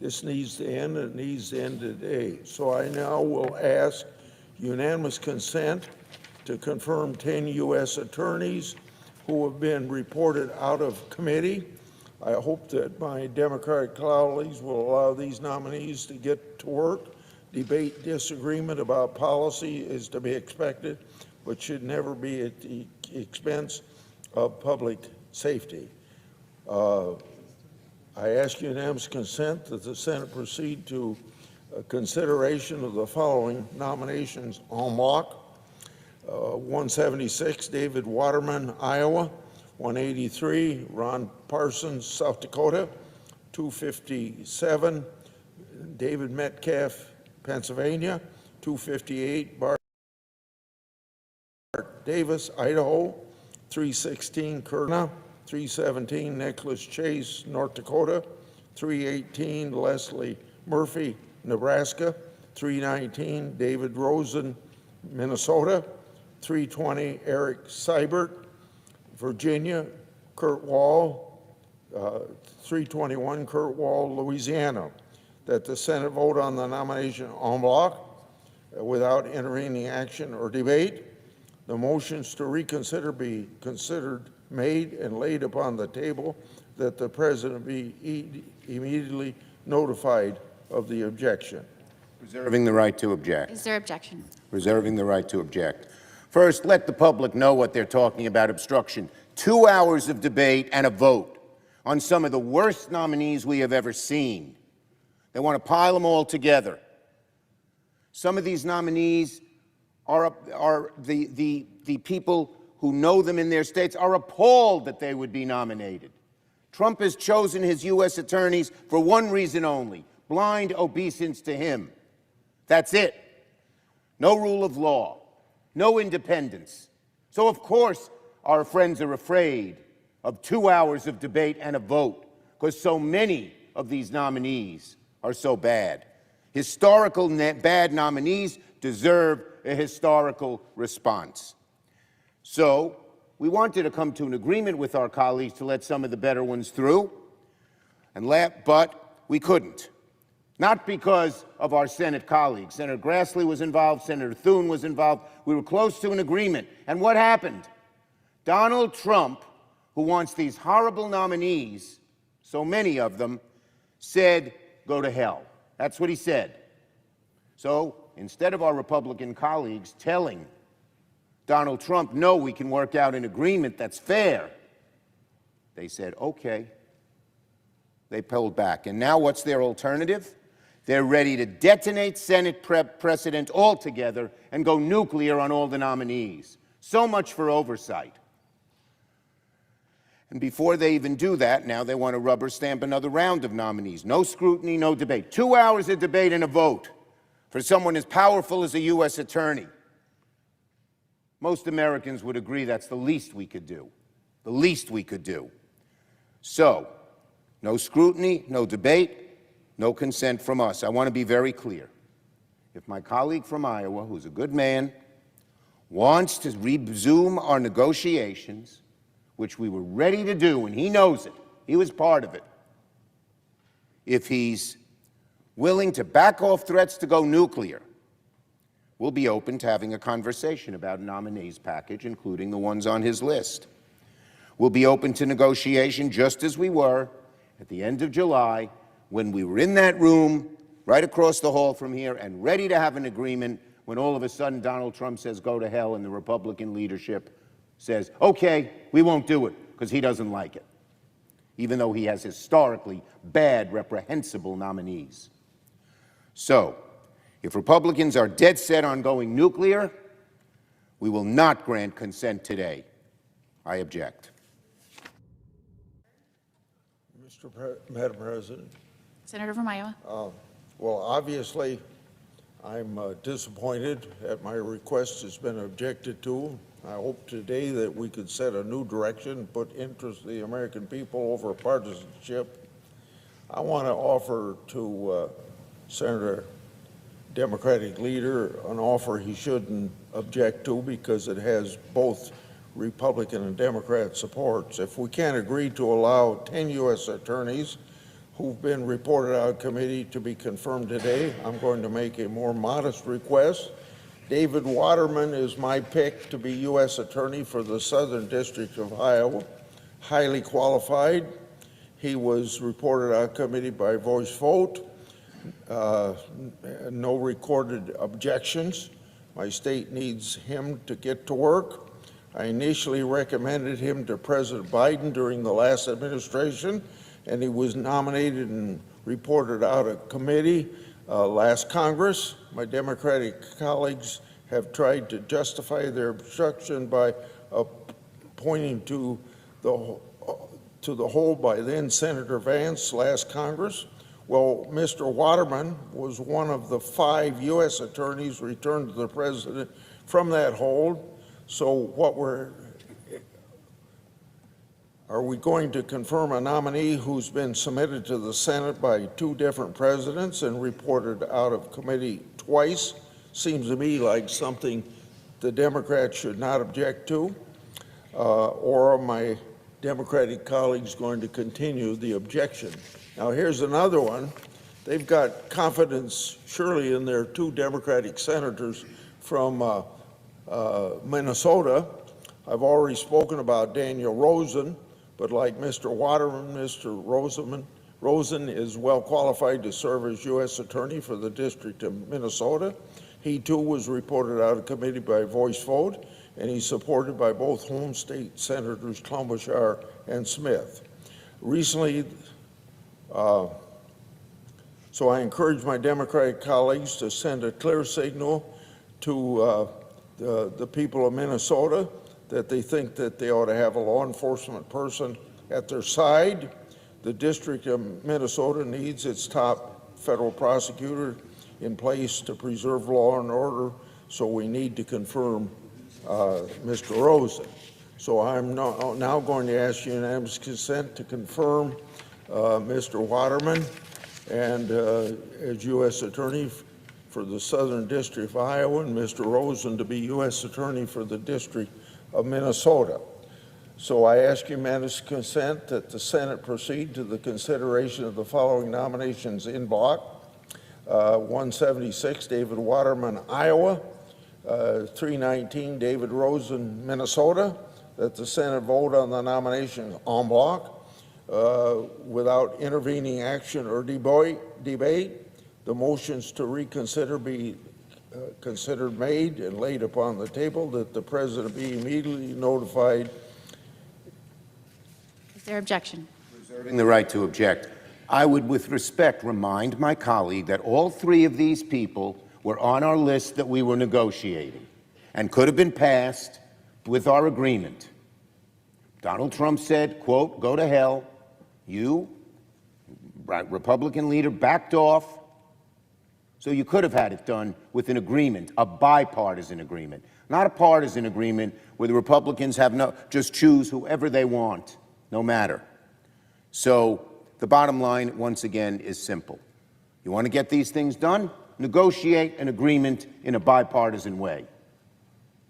This needs to end, and it needs to end today. So I now will ask unanimous consent to confirm 10 U.S. attorneys who have been reported out of committee. I hope that my Democratic colleagues will allow these nominees to get to work. Debate, disagreement about policy is to be expected, but should never be at the expense of public safety. I ask unanimous consent that the Senate proceed to consideration of the following nominations en bloc. 176, David Waterman, Iowa. 183, Ron Parsons, South Dakota. 257, David Metcalf, Pennsylvania. 258, Bart Davis, Idaho. 316, Kurna. 317, Nicholas Chase, North Dakota. 318, Leslie Murphy, Nebraska. 319, David Rosen, Minnesota. 320, Eric Seibert, Virginia. Kurt Wall, 321, Kurt Wall, Louisiana. That the Senate vote on the nomination en bloc without intervening action or debate. The motions to reconsider be considered made and laid upon the table, that the President be immediately notified of the objection.
Reserving the right to object.
Is there objection?
Reserving the right to object. First, let the public know what they're talking about obstruction. 2 hours of debate and a vote on some of the worst nominees we have ever seen. They want to pile them all together. Some of these nominees are the people who know them in their states are appalled that they would be nominated. Trump has chosen his U.S. attorneys for one reason only: blind obeisance to him. That's it. No rule of law, no independence. So of course our friends are afraid of 2 hours of debate and a vote, because so many of these nominees are so bad. Historical bad nominees deserve a historical response. So we wanted to come to an agreement with our colleagues to let some of the better ones through, but we couldn't. Not because of our Senate colleagues. Senator Grassley was involved, Senator Thune was involved. We were close to an agreement. And what happened? Donald Trump, who wants these horrible nominees, so many of them, said, "Go to hell." That's what he said. So instead of our Republican colleagues telling Donald Trump, "No, we can work out an agreement that's fair," they said, "Okay." They pulled back. And now what's their alternative? They're ready to detonate Senate precedent altogether and go nuclear on all the nominees. So much for oversight. And before they even do that, now they want to rubber stamp another round of nominees. No scrutiny, no debate. 2 hours of debate and a vote for someone as powerful as a U.S. attorney. Most Americans would agree that's the least we could do. The least we could do. So, no scrutiny, no debate, no consent from us. I want to be very clear. If my colleague from Iowa, who's a good man, wants to resume our negotiations, which we were ready to do, and he knows it, he was part of it, if he's willing to back off threats to go nuclear, we'll be open to having a conversation about a nominees package, including the ones on his list. We'll be open to negotiation just as we were at the end of July, when we were in that room right across the hall from here and ready to have an agreement, when all of a sudden Donald Trump says go to hell and the Republican leadership says, okay, we won't do it because he doesn't like it, even though he has historically bad, reprehensible nominees. So, if Republicans are dead set on going nuclear, we will not grant consent today. I object.
Madam President.
Senator from Iowa.
Well, obviously, I'm disappointed that my request has been objected to. I hope today that we could set a new direction and put interest of the American people over partisanship. I want to offer to Senator Democratic leader an offer he shouldn't object to because it has both Republican and Democrat supports. If we can't agree to allow 10 U.S. attorneys who've been reported out of committee to be confirmed today, I'm going to make a more modest request. David Waterman is my pick to be U.S. Attorney for the Southern District of Iowa, highly qualified. He was reported out of committee by voice vote. No recorded objections. My state needs him to get to work. I initially recommended him to President Biden during the last administration, and he was nominated and reported out of committee last Congress. My Democratic colleagues have tried to justify their obstruction by pointing to the hold by then Senator Vance last Congress. Well, Mr. Waterman was one of the 5 U.S. attorneys returned to the president from that hold. So are we going to confirm a nominee who's been submitted to the Senate by 2 different presidents and reported out of committee twice? Seems to me like something the Democrats should not object to. Or are my Democratic colleagues going to continue the objection? Now, here's another one. They've got confidence, surely, in their 2 Democratic senators from Minnesota. I've already spoken about Daniel Rosen, but like Mr. Waterman, Mr. Rosen is well qualified to serve as U.S. Attorney for the District of Minnesota. He, too, was reported out of committee by voice vote, and he's supported by both home state Senators Klobuchar and Smith. Recently, so I encourage my Democratic colleagues to send a clear signal to the people of Minnesota that they think that they ought to have a law enforcement person at their side. The District of Minnesota needs its top federal prosecutor in place to preserve law and order, so we need to confirm Mr. Rosen. So I'm now going to ask unanimous consent to confirm Mr. Waterman and as U.S. Attorney for the Southern District of Iowa, and Mr. Rosen to be U.S. Attorney for the District of Minnesota. So I ask unanimous consent that the Senate proceed to the consideration of the following nominations in block. 176, David Waterman, Iowa. 319, David Rosen, Minnesota. That the Senate vote on the nominations en bloc without intervening action or debate. The motions to reconsider be considered made and laid upon the table, that the President be immediately notified.
Is there objection?
Reserving the right to object. I would, with respect, remind my colleague that all 3 of these people were on our list that we were negotiating and could have been passed with our agreement. Donald Trump said, quote, "Go to hell." You, Republican leader, backed off. So you could have had it done with an agreement, a bipartisan agreement, not a partisan agreement where the Republicans just choose whoever they want, no matter. So the bottom line, once again, is simple. You want to get these things done? Negotiate an agreement in a bipartisan way.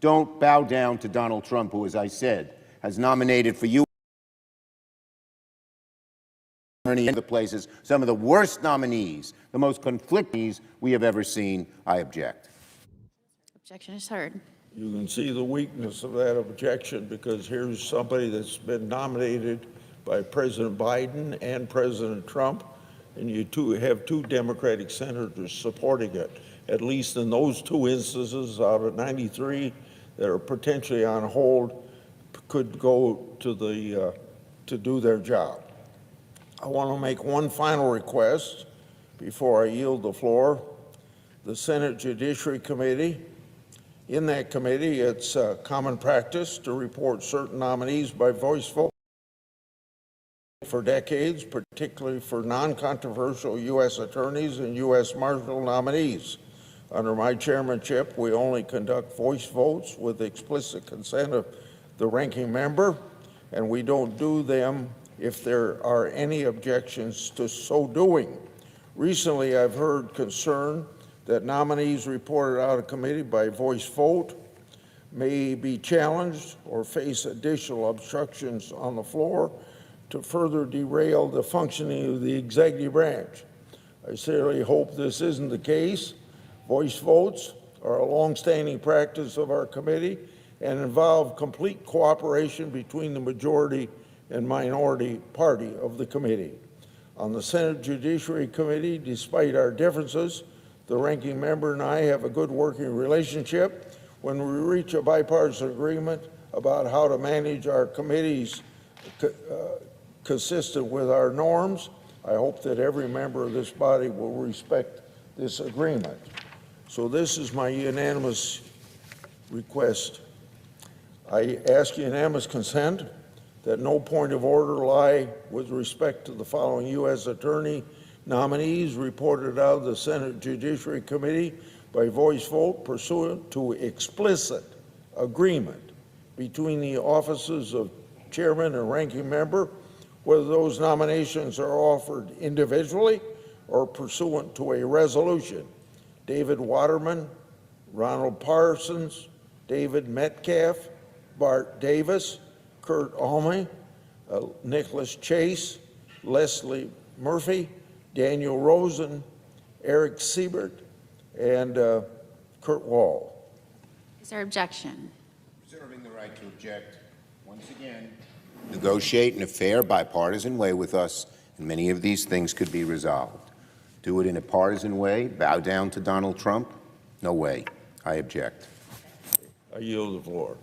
Don't bow down to Donald Trump, who, as I said, has nominated for you the places, some of the worst nominees, the most conflicting we have ever seen. I object.
Objection is heard.
You can see the weakness of that objection, because here's somebody that's been nominated by President Biden and President Trump, and you have 2 Democratic senators supporting it. At least in those 2 instances out of 93 that are potentially on hold could go to do their job. I want to make one final request before I yield the floor. The Senate Judiciary Committee, in that committee, it's common practice to report certain nominees by voice for decades, particularly for non-controversial U.S. attorneys and U.S. Marshal nominees. Under my chairmanship, we only conduct voice votes with explicit consent of the ranking member, and we don't do them if there are any objections to so doing. Recently, I've heard concern that nominees reported out of committee by voice vote may be challenged or face additional obstructions on the floor to further derail the functioning of the executive branch. I sincerely hope this isn't the case. Voice votes are a long-standing practice of our committee and involve complete cooperation between the majority and minority party of the committee. On the Senate Judiciary Committee, despite our differences, the ranking member and I have a good working relationship. When we reach a bipartisan agreement about how to manage our committees consistent with our norms, I hope that every member of this body will respect this agreement. So this is my unanimous request. I ask unanimous consent that no point of order lie with respect to the following U.S. Attorney nominees reported out of the Senate Judiciary Committee by voice vote pursuant to explicit agreement between the offices of chairman and ranking member, whether those nominations are offered individually or pursuant to a resolution. David Waterman, Ronald Parsons, David Metcalf, Bart Davis, Kurt Alme, Nicholas Chase, Leslie Murphy, Daniel Rosen, Eric Siebert, and Kurt Wall.
Is there objection?
Reserving the right to object. Once again, negotiate in a fair, bipartisan way with us, and many of these things could be resolved. Do it in a partisan way, bow down to Donald Trump? No way. I object.
I yield the floor.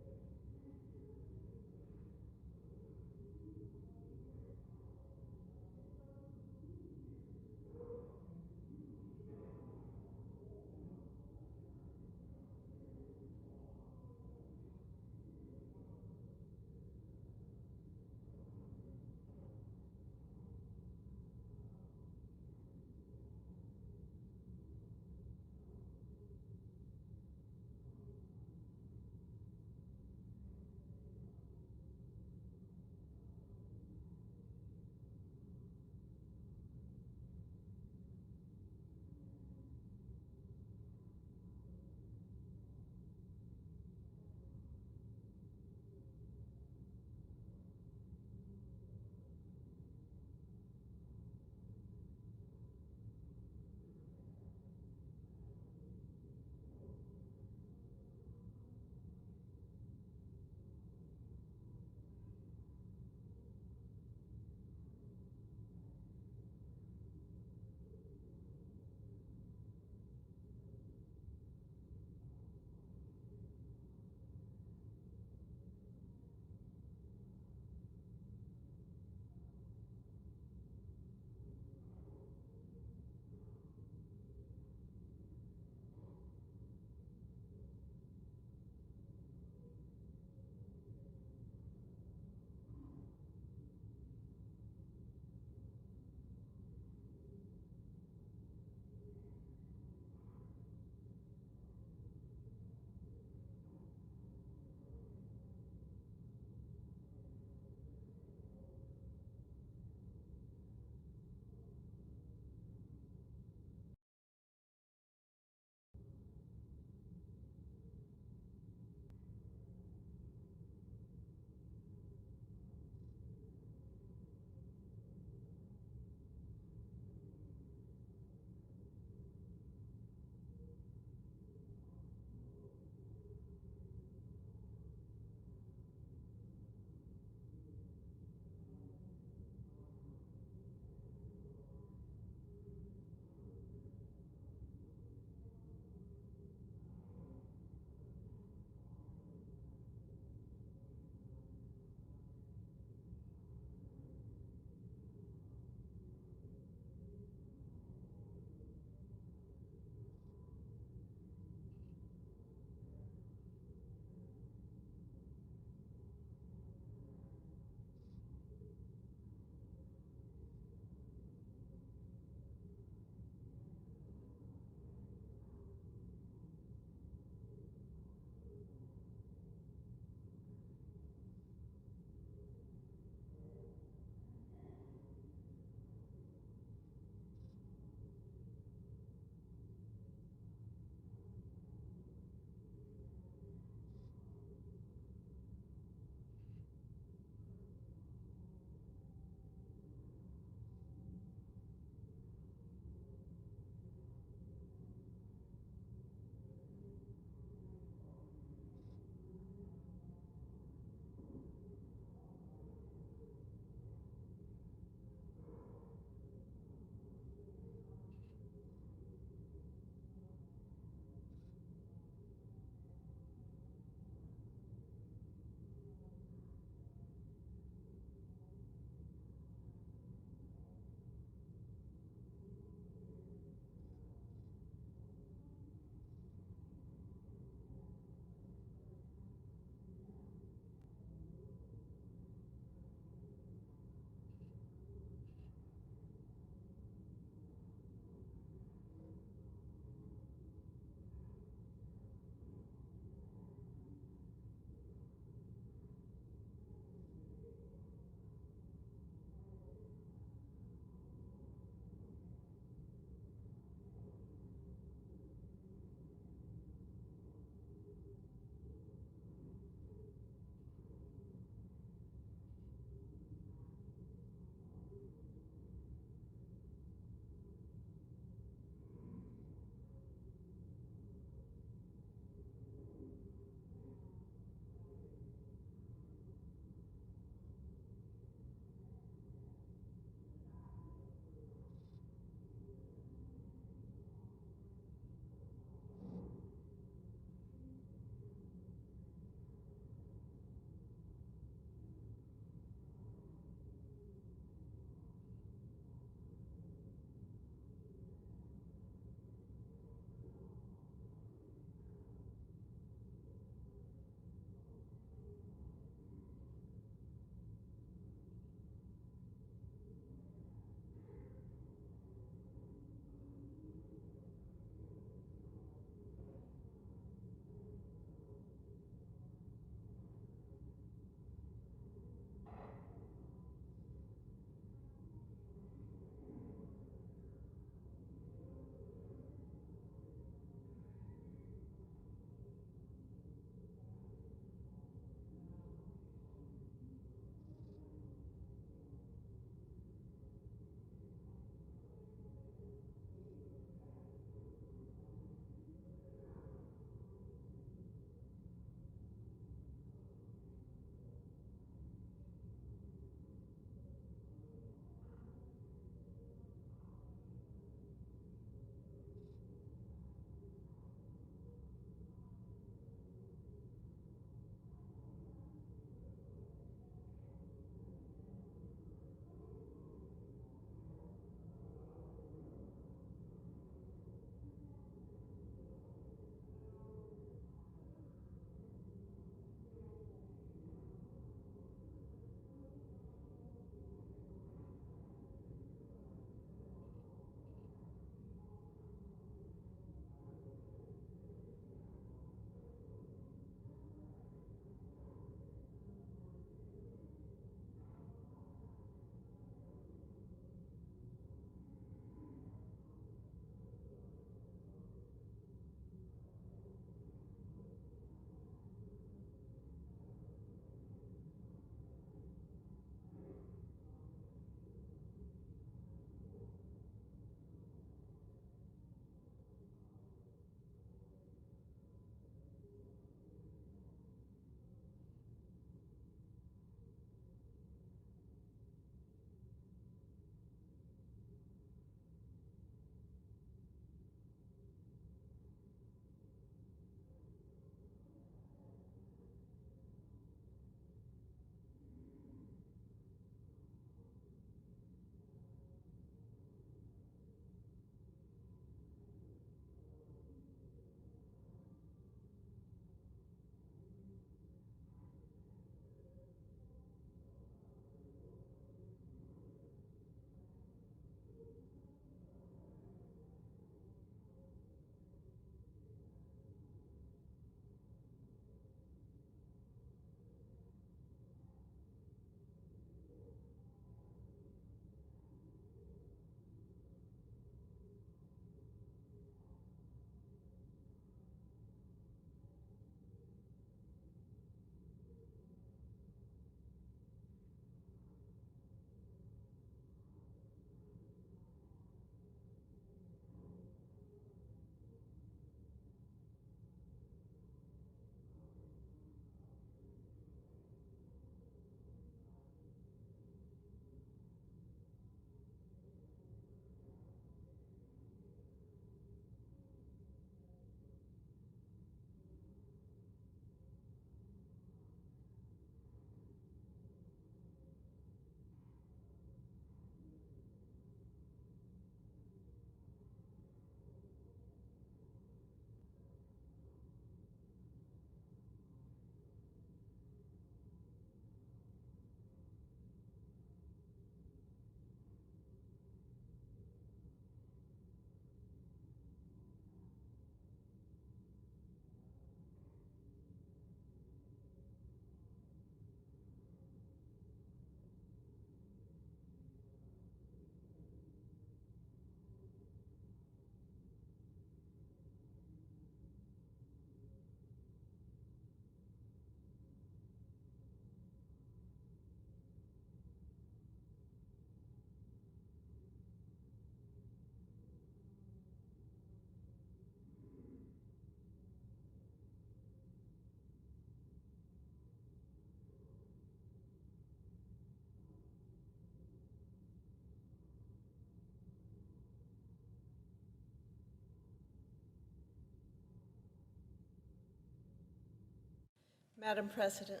Madam President.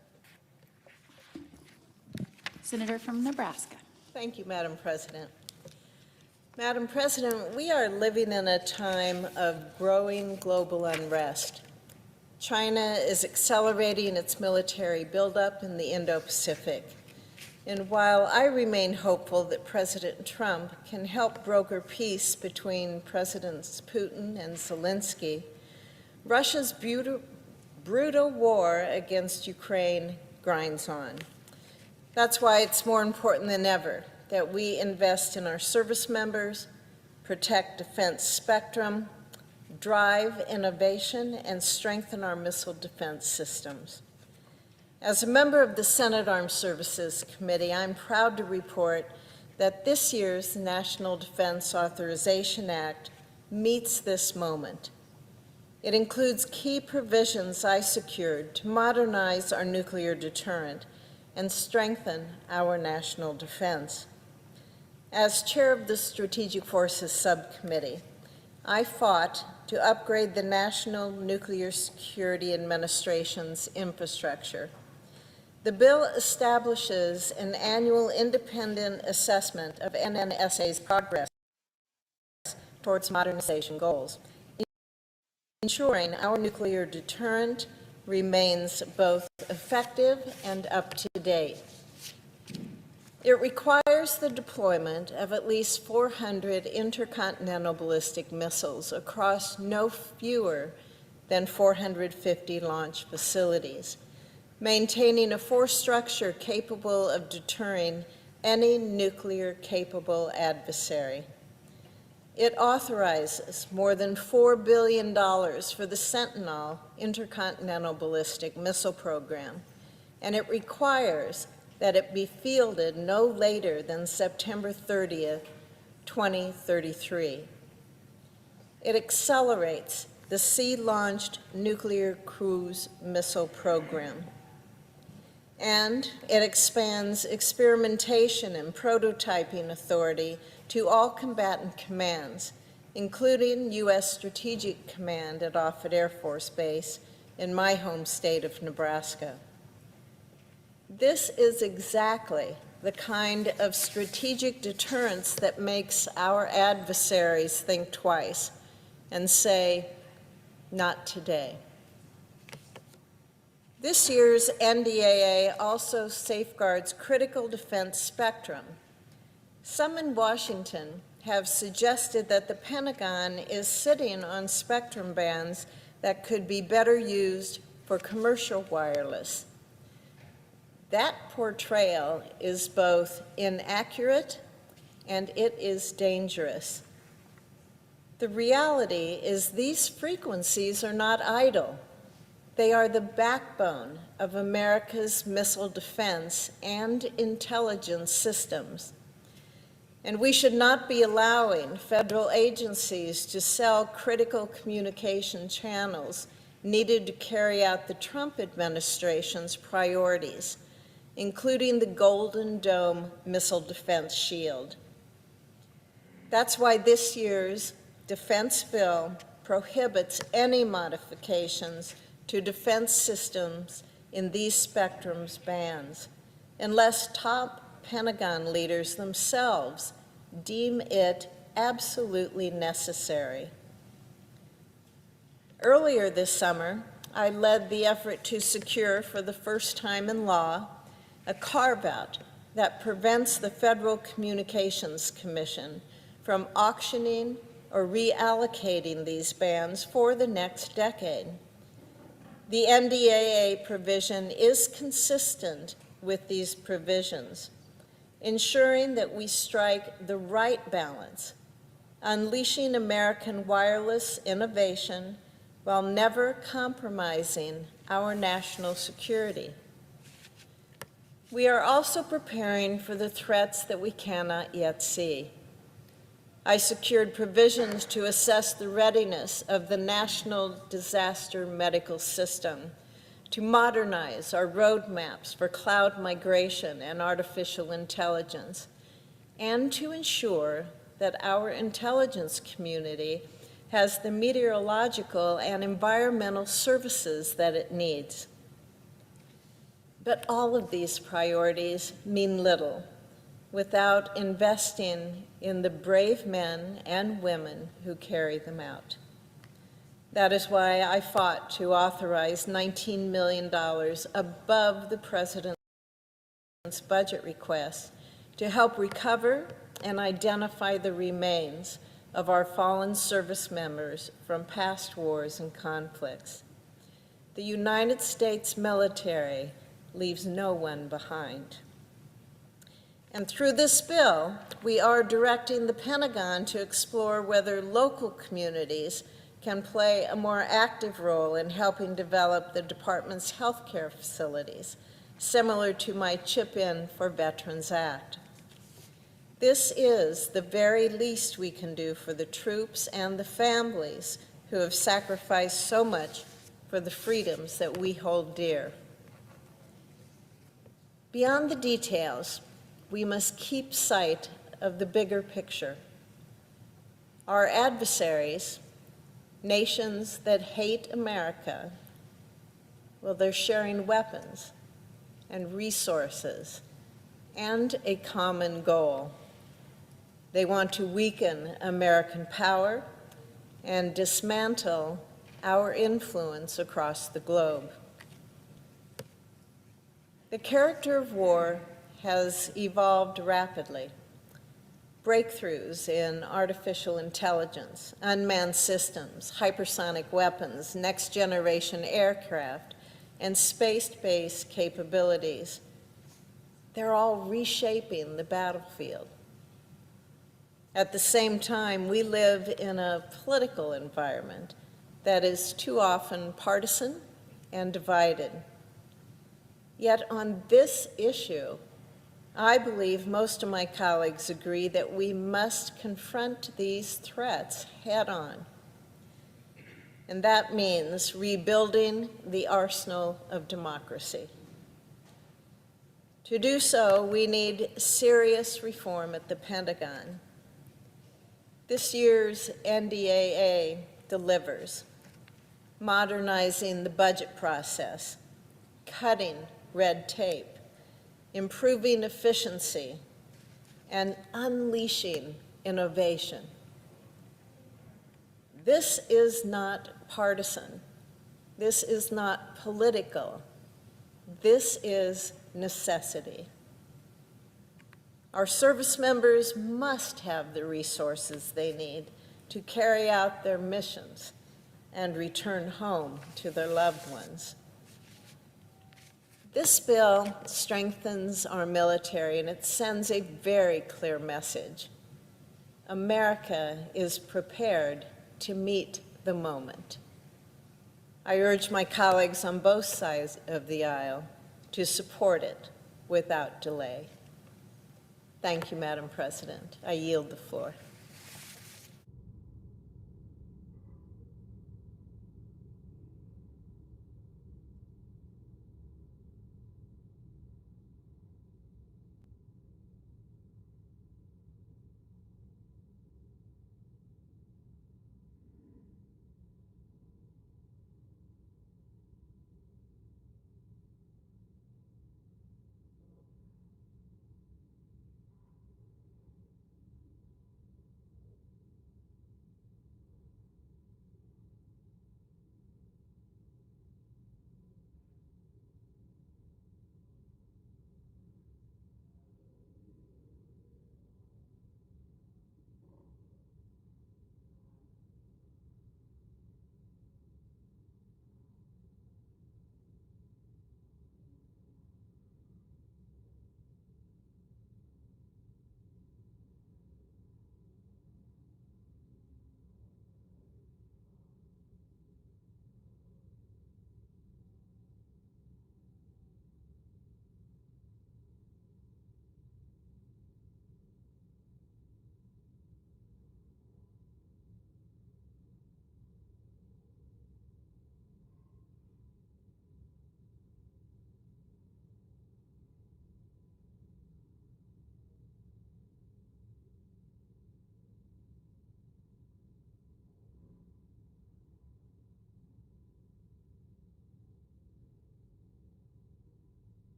Senator from Nebraska.
Thank you, Madam President. Madam President, we are living in a time of growing global unrest. China is accelerating its military buildup in the Indo-Pacific. And while I remain hopeful that President Trump can help broker peace between Presidents Putin and Zelensky, Russia's brutal war against Ukraine grinds on. That's why it's more important than ever that we invest in our service members, protect defense spectrum, drive innovation, and strengthen our missile defense systems. As a member of the Senate Armed Services Committee, I'm proud to report that this year's National Defense Authorization Act meets this moment. It includes key provisions I secured to modernize our nuclear deterrent and strengthen our national defense. As chair of the Strategic Forces Subcommittee, I fought to upgrade the National Nuclear Security Administration's infrastructure. The bill establishes an annual independent assessment of NNSA's progress towards modernization goals, ensuring our nuclear deterrent remains both effective and up to date. It requires the deployment of at least 400 intercontinental ballistic missiles across no fewer than 450 launch facilities, maintaining a force structure capable of deterring any nuclear-capable adversary. It authorizes more than $4 billion for the Sentinel Intercontinental Ballistic Missile Program, and it requires that it be fielded no later than September 30th, 2033. It accelerates the Sea-Launched Nuclear Cruise Missile Program, and it expands experimentation and prototyping authority to all combatant commands, including U.S. Strategic Command at Offutt Air Force Base in my home state of Nebraska. This is exactly the kind of strategic deterrence that makes our adversaries think twice and say, not today. This year's NDAA also safeguards critical defense spectrum. Some in Washington have suggested that the Pentagon is sitting on spectrum bands that could be better used for commercial wireless. That portrayal is both inaccurate and it is dangerous. The reality is these frequencies are not idle. They are the backbone of America's missile defense and intelligence systems. And we should not be allowing federal agencies to sell critical communication channels needed to carry out the Trump administration's priorities, including the Golden Dome Missile Defense Shield. That's why this year's defense bill prohibits any modifications to defense systems in these spectrum's bands, unless top Pentagon leaders themselves deem it absolutely necessary. Earlier this summer, I led the effort to secure, for the first time in law, a carve-out that prevents the Federal Communications Commission from auctioning or reallocating these bands for the next decade. The NDAA provision is consistent with these provisions, ensuring that we strike the right balance, unleashing American wireless innovation while never compromising our national security. We are also preparing for the threats that we cannot yet see. I secured provisions to assess the readiness of the National Disaster Medical System, to modernize our roadmaps for cloud migration and artificial intelligence, and to ensure that our intelligence community has the meteorological and environmental services that it needs. But all of these priorities mean little without investing in the brave men and women who carry them out. That is why I fought to authorize $19 million above the President's budget request to help recover and identify the remains of our fallen service members from past wars and conflicts. The United States military leaves no one behind. And through this bill, we are directing the Pentagon to explore whether local communities can play a more active role in helping develop the department's healthcare facilities, similar to my Chip In for Veterans Act. This is the very least we can do for the troops and the families who have sacrificed so much for the freedoms that we hold dear. Beyond the details, we must keep sight of the bigger picture. Our adversaries, nations that hate America, well, they're sharing weapons and resources and a common goal. They want to weaken American power and dismantle our influence across the globe. The character of war has evolved rapidly. Breakthroughs in artificial intelligence, unmanned systems, hypersonic weapons, next-generation aircraft, and space-based capabilities, they're all reshaping the battlefield. At the same time, we live in a political environment that is too often partisan and divided. Yet on this issue, I believe most of my colleagues agree that we must confront these threats head-on. And that means rebuilding the arsenal of democracy. To do so, we need serious reform at the Pentagon. This year's NDAA delivers, modernizing the budget process, cutting red tape, improving efficiency, and unleashing innovation. This is not partisan. This is not political. This is necessity. Our service members must have the resources they need to carry out their missions and return home to their loved ones. This bill strengthens our military, and it sends a very clear message. America is prepared to meet the moment. I urge my colleagues on both sides of the aisle to support it without delay. Thank you, Madam President. I yield the floor.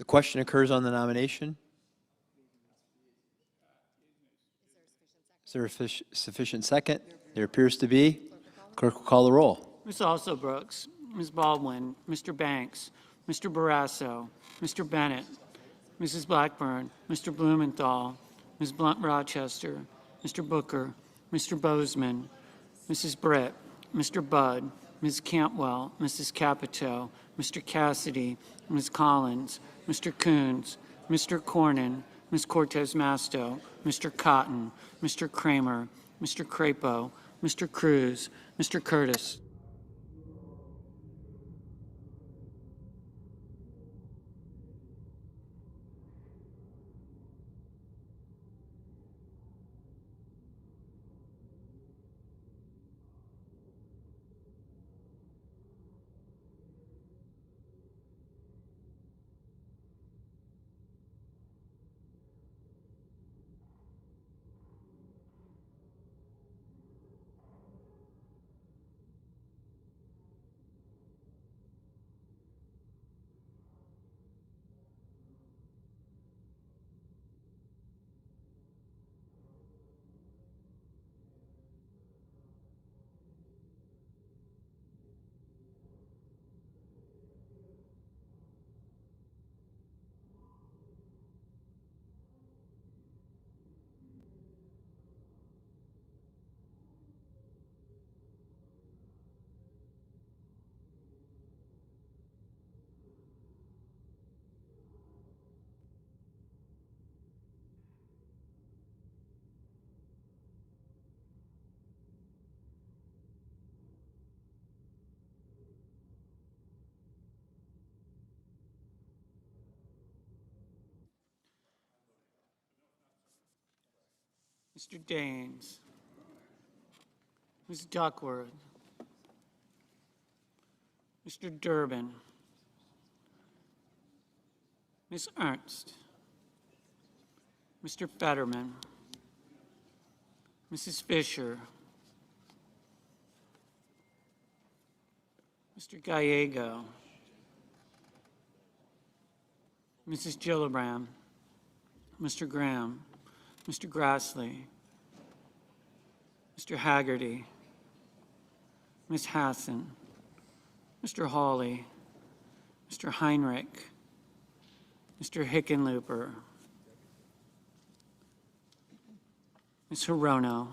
The question occurs on the nomination. Is there a sufficient second? There appears to be. Clerk will call the roll.
Ms. Also Brooks, Ms. Baldwin, Mr. Banks, Mr. Barrasso, Mr. Bennett, Mrs. Blackburn, Mr. Blumenthal, Ms. Blunt Rochester, Mr. Booker, Mr. Bozeman, Mrs. Britt, Mr. Budd, Ms. Cantwell, Mrs. Capito, Mr. Cassidy, Ms. Collins, Mr. Coons, Mr. Cornyn, Ms. Cortez Masto, Mr. Cotton, Mr. Kramer, Mr. Crapo, Mr. Cruz, Mr. Curtis. Mr. Daines, Ms. Duckworth, Mr. Durbin, Ms. Ernst, Mr. Fetterman, Mrs. Fisher, Mr. Gallego, Mrs. Gillibrand, Mr. Graham, Mr. Grassley, Mr. Haggerty, Ms. Hassan, Mr. Hawley, Mr. Heinrich, Mr. Hickenlooper, Ms. Hirono,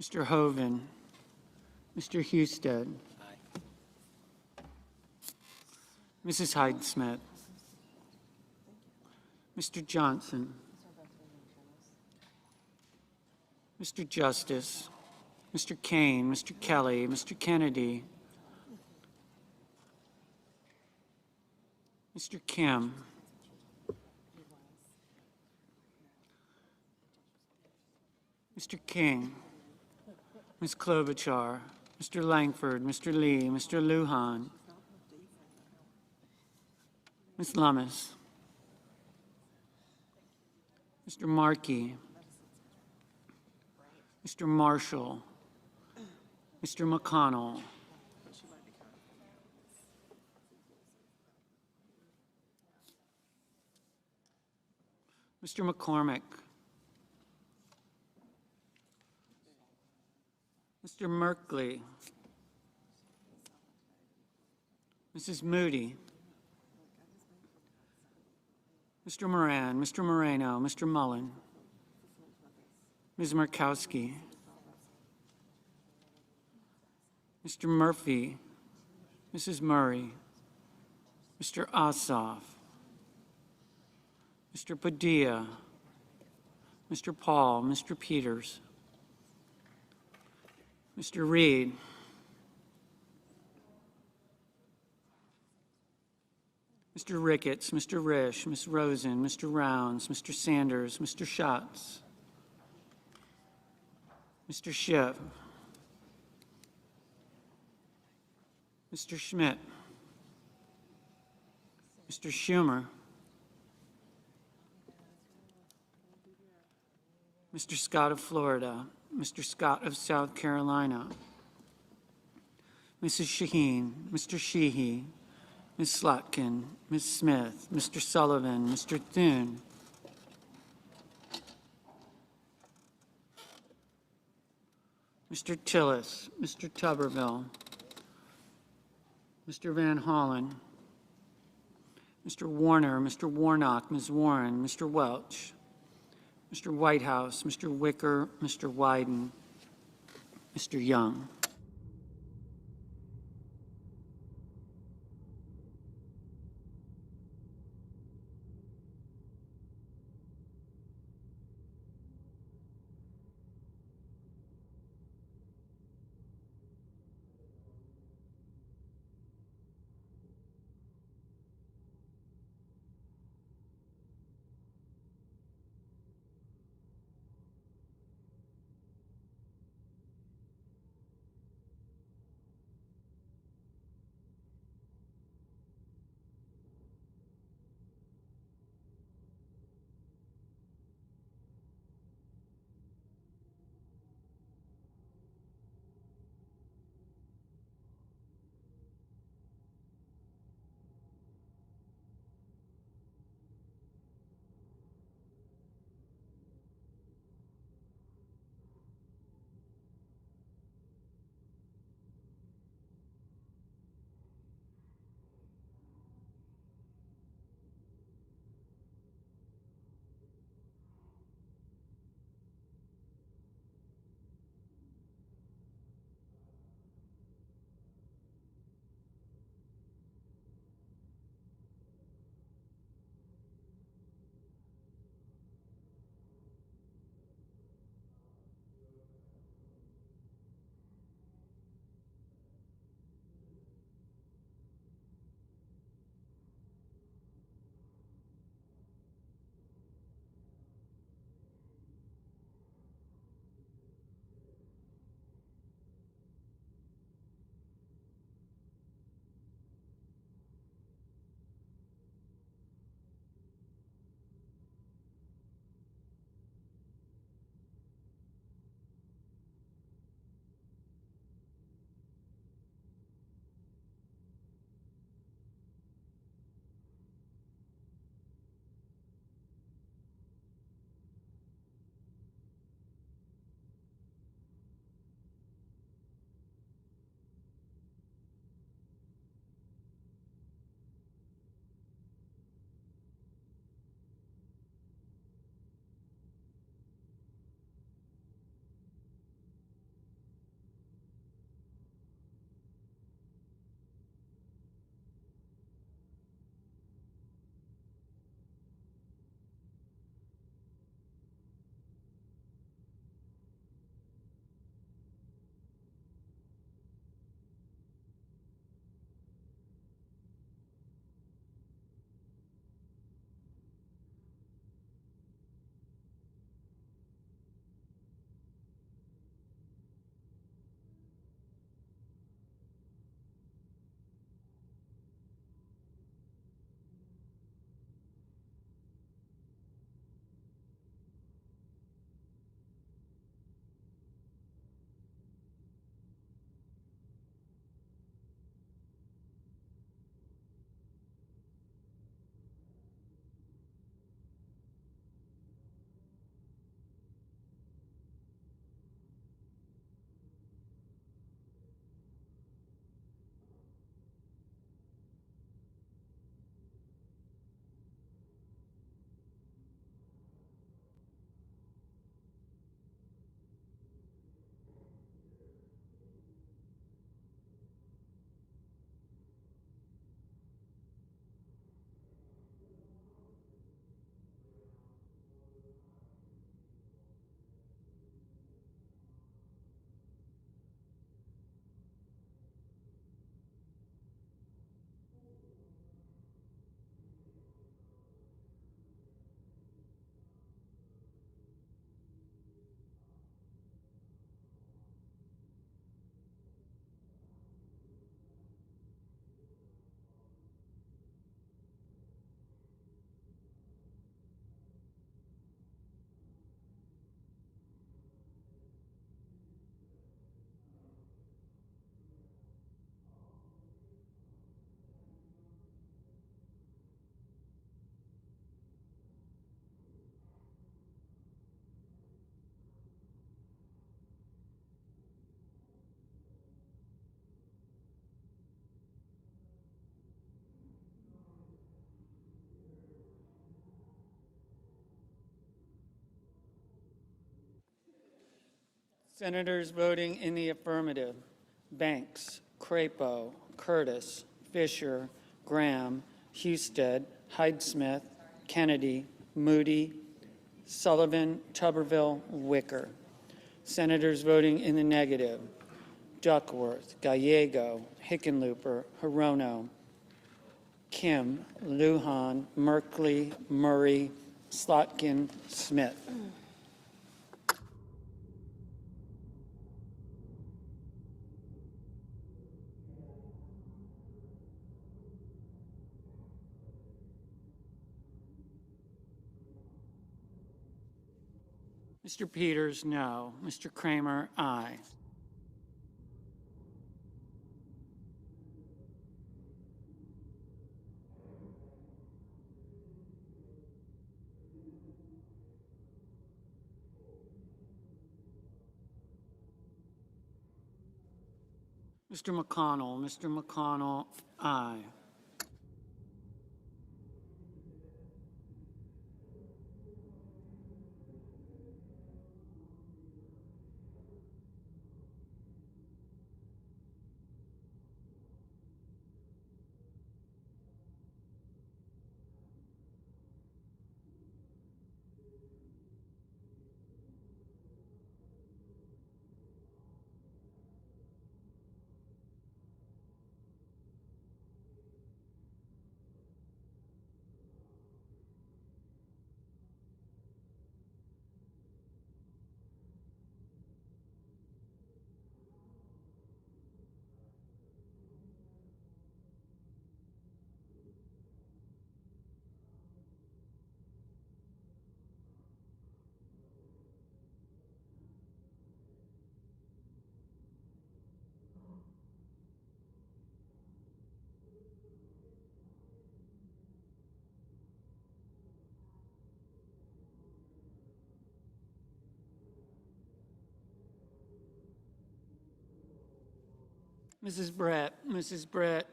Mr. Hoven, Mr. Husted, Mrs. Hyde-Smith, Mr. Johnson, Mr. Justice, Mr. Kane, Mr. Kelly, Mr. Kennedy, Mr. Kim, Mr. King, Ms. Klobuchar, Mr. Langford, Mr. Lee, Mr. Lujan, Ms. Lummis, Mr. Markey, Mr. Marshall, Mr. McConnell, Mr. McCormick, Mr. Merkley, Mrs. Moody, Mr. Moran, Mr. Moreno, Mr. Mullen, Ms. Murkowski, Mr. Murphy, Mrs. Murray, Mr. Ossoff, Mr. Padilla, Mr. Paul, Mr. Peters, Mr. Reed, Mr. Ricketts, Mr. Risch, Ms. Rosen, Mr. Rounds, Mr. Sanders, Mr. Schatz, Mr. Schiff, Mr. Schmidt, Mr. Schumer, Mr. Scott of Florida, Mr. Scott of South Carolina, Mrs. Shaheen, Mr. Sheehy, Ms. Slotkin, Ms. Smith, Mr. Sullivan, Mr. Thune, Mr. Tillis, Mr. Tuberville, Mr. Van Hollen, Mr. Warner, Mr. Warnock, Ms. Warren, Mr. Welch, Mr. Whitehouse, Mr. Wicker, Mr. Wyden, Mr. Young. Senators voting in the affirmative: Banks, Crapo, Curtis, Fisher, Graham, Husted, Hyde-Smith, Kennedy, Moody, Sullivan, Tuberville, Wicker. Senators voting in the negative: Duckworth, Gallego, Hickenlooper, Hirono, Kim, Lujan, Merkley, Murray, Slotkin, Smith. Mr. Peters, no. Mr. Kramer, aye. Mr. McConnell, aye. Mrs. Brett,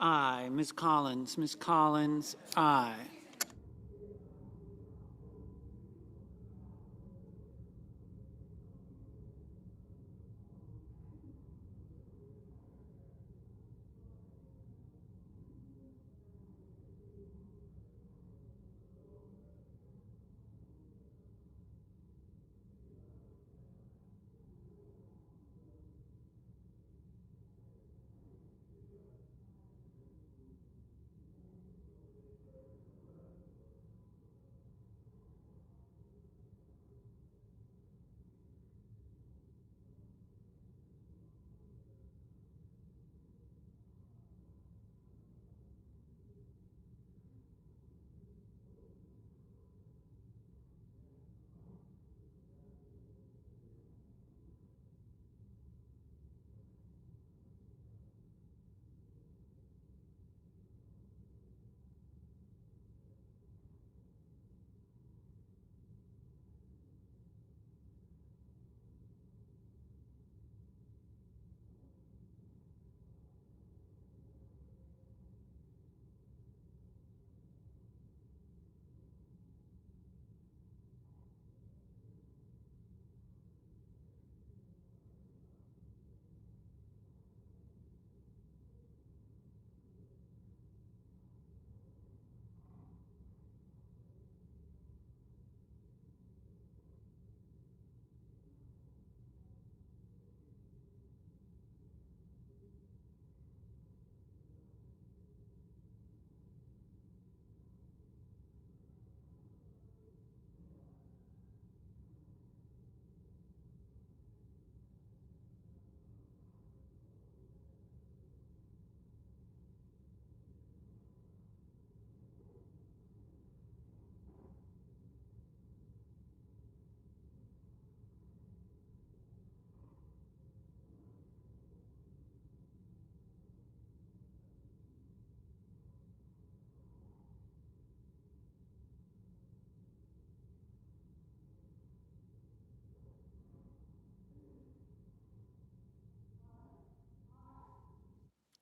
aye. Ms. Collins, aye.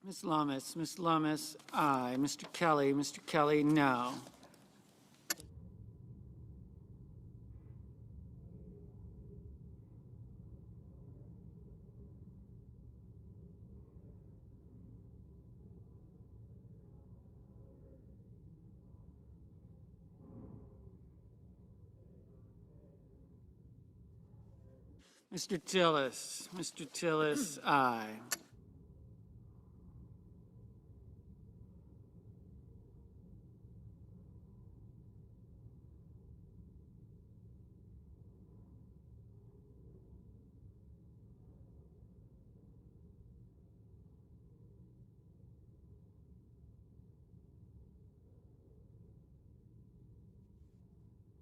Ms. Lummis, aye. Mr. Kelly, no. Mr. Tillis. Mr. Tillis, aye.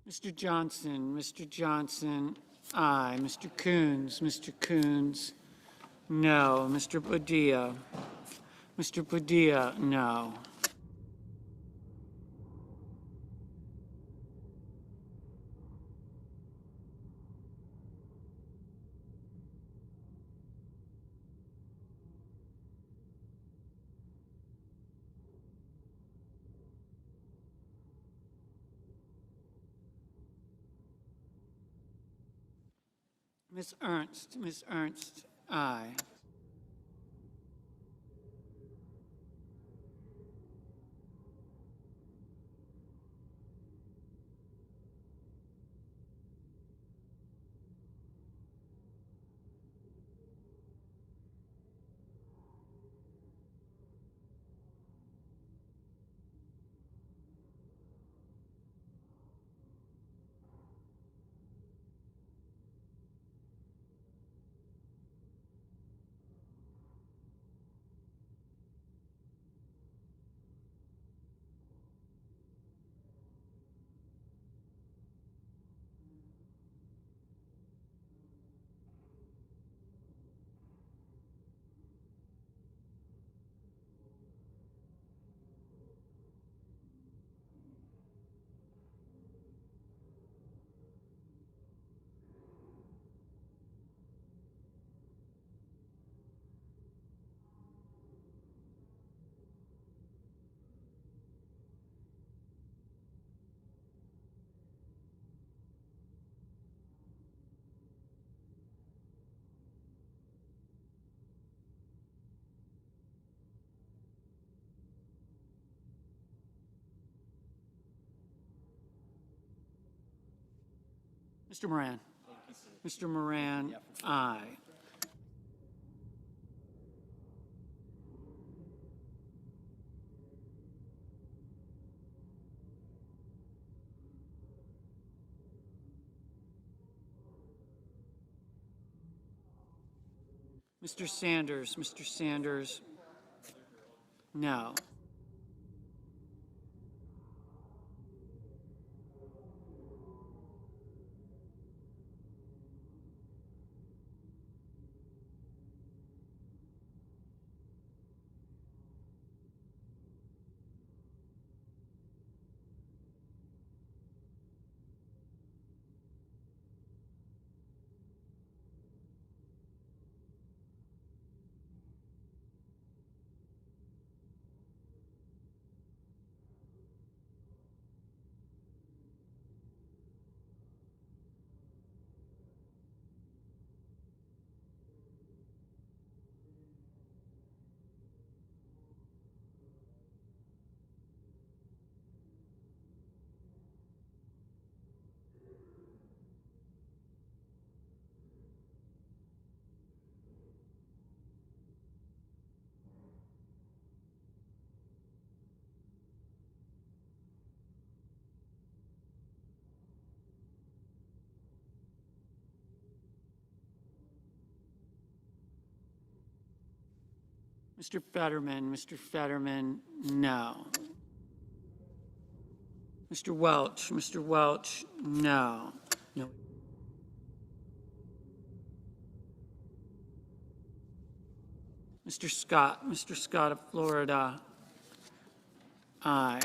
Mr. Johnson, aye. Mr. Coons, no. Mr. Padilla, no. Ms. Ernst, aye. Mr. Moran. Mr. Moran, aye. Mr. Sanders, no. Mr. Fetterman, no. Mr. Welch, no. No. Mr. Scott of Florida, aye.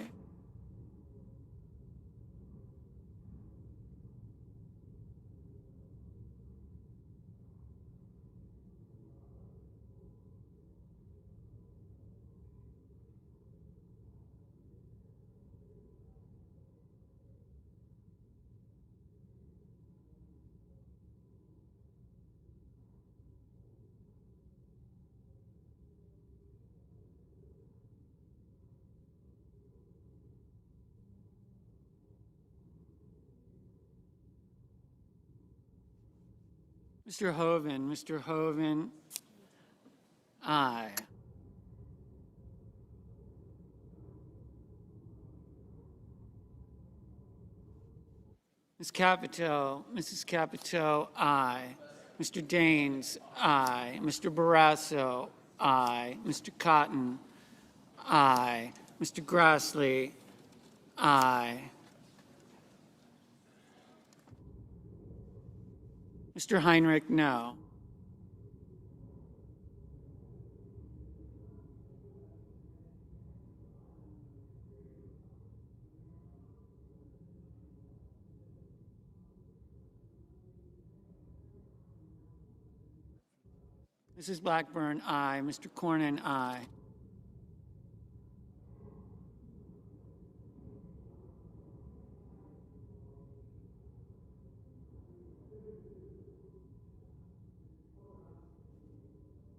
Mr. Hoven, aye. Mrs. Capito, aye. Mr. Daines, aye. Mr. Barrasso, aye. Mr. Cotton, aye. Mr. Grassley, aye. Mr. Heinrich, no. Mrs. Blackburn, aye. Mr. Cornyn, aye.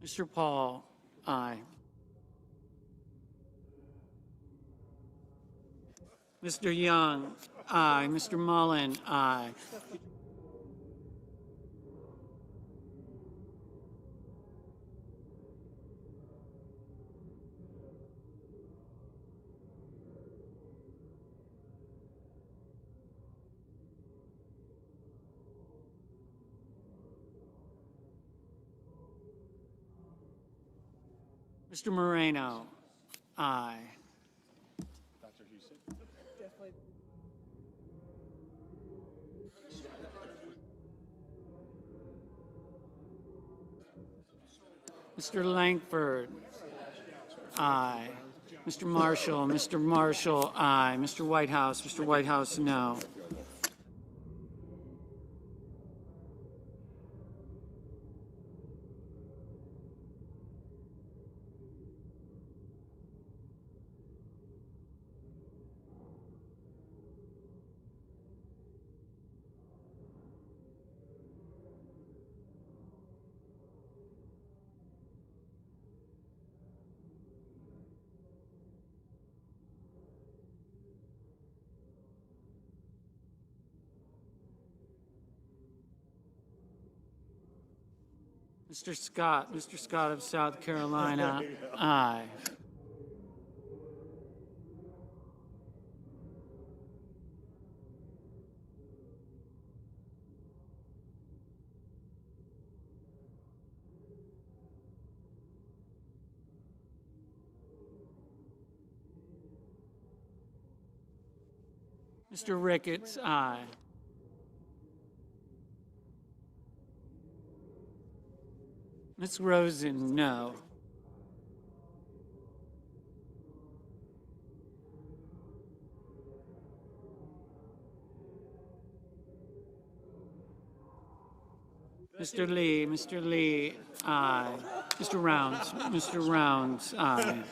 Mr. Paul, aye. Mr. Young, aye. Mr. Mullen, aye. Mr. Moreno, aye. Mr. Langford, aye. Mr. Marshall, aye. Mr. Whitehouse, no. Mr. Scott of South Carolina, aye. Mr. Ricketts, aye. Ms. Rosen, no. Mr. Lee, aye. Mr. Rounds, aye.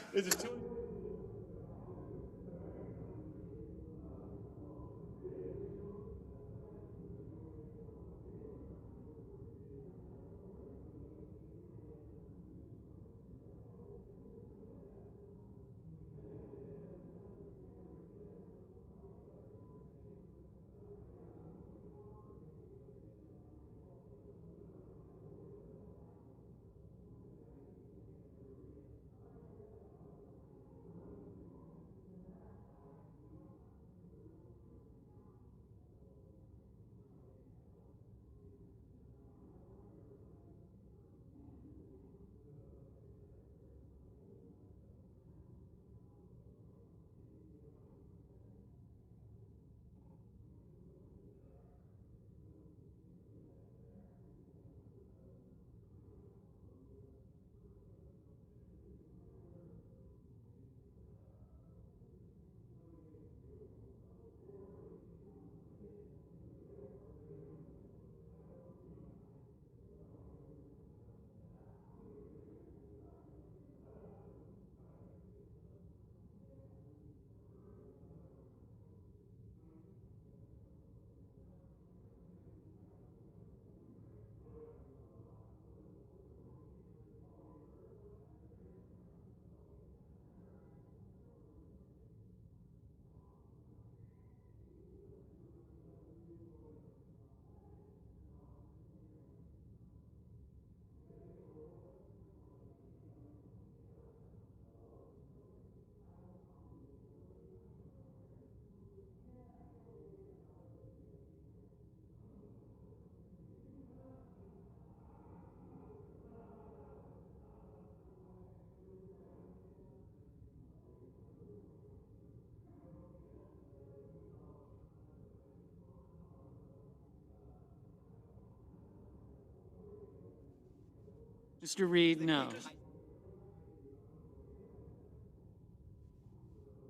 Mr. Reed, no.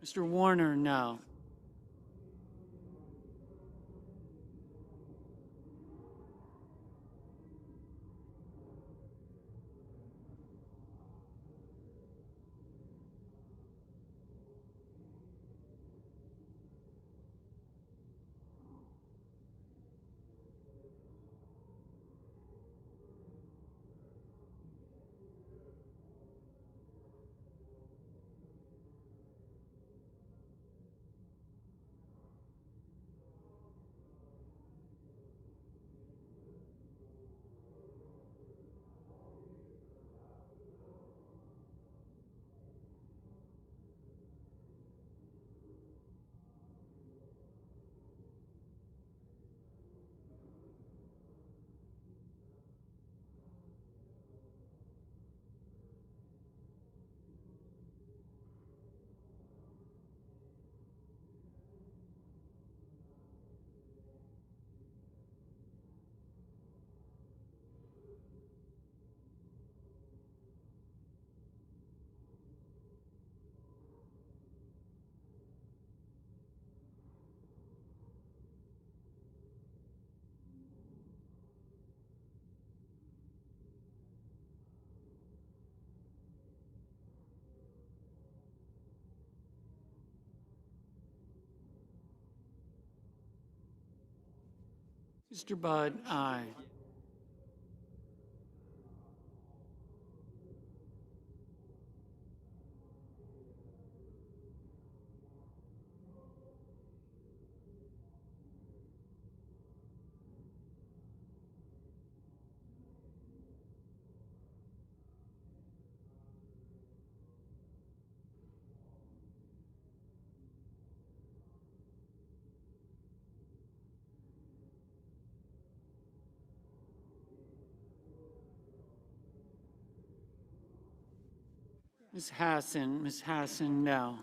Mr. Warner, no. Mr. Budd, aye. Ms. Hassan, no.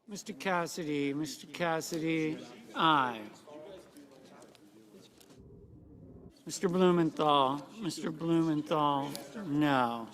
Mr. Cassidy, aye. Mr. Blumenthal, no.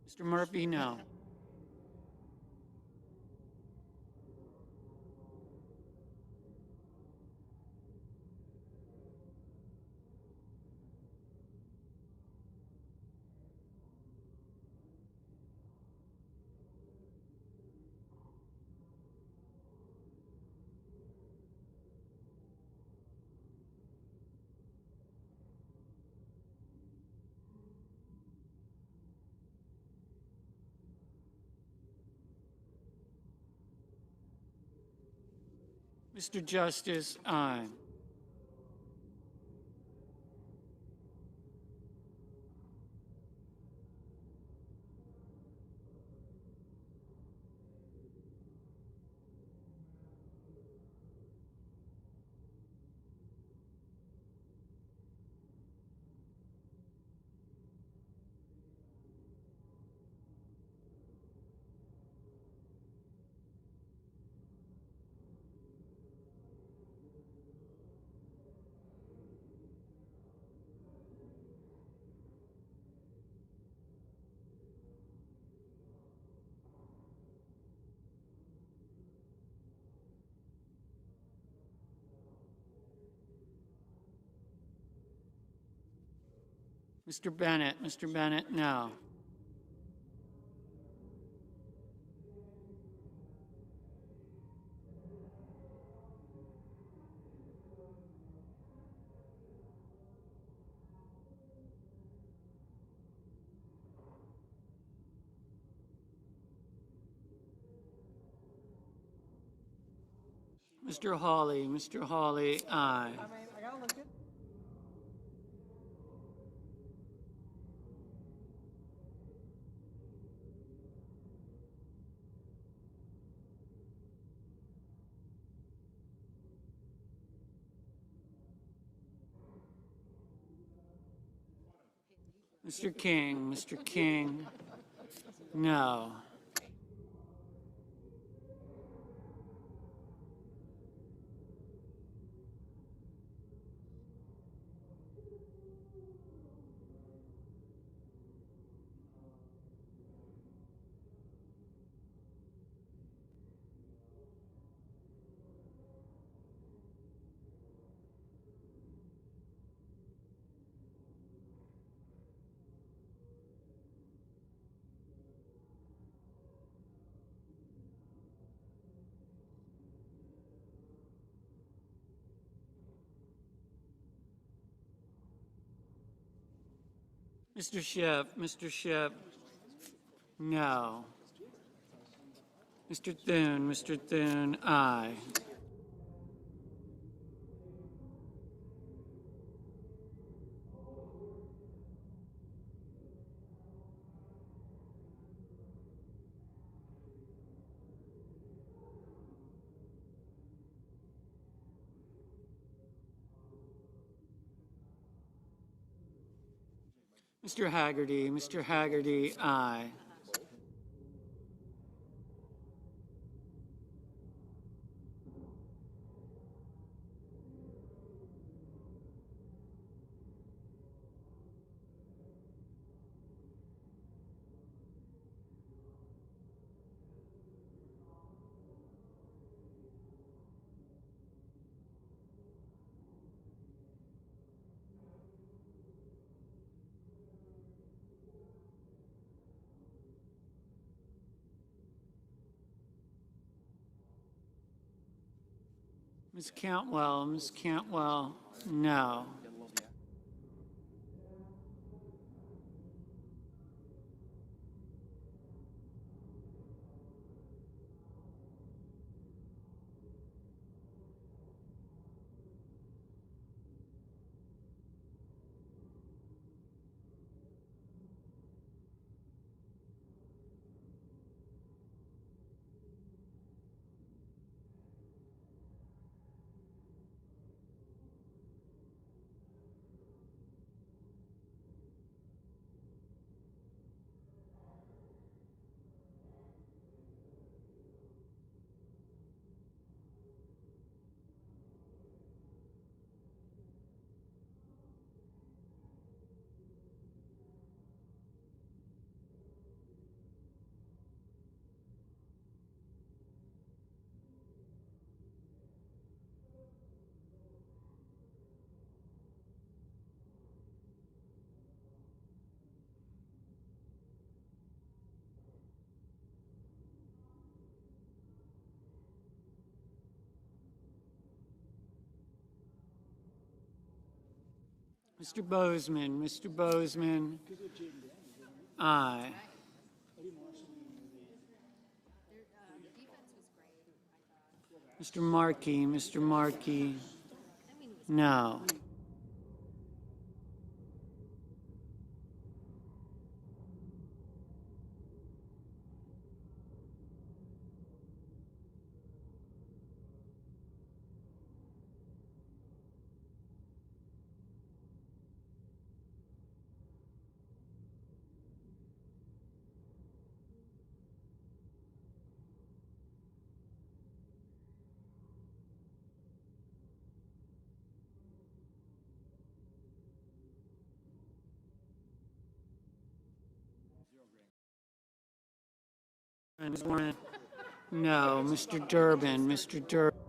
Mr. Murphy, no. Mr. Justice, aye. Mr. Bennett, no. Mr. Hawley, aye. Mr. King, no. Mr. Schiff, no. Mr. Thune, aye. Mr. Haggerty, aye. Ms. Cantwell, no. Mr. Bozeman, Mr. Bozeman, aye. Mr. Markey, no. Ms. Warren, no. Mr. Durbin, Mr. Durbin.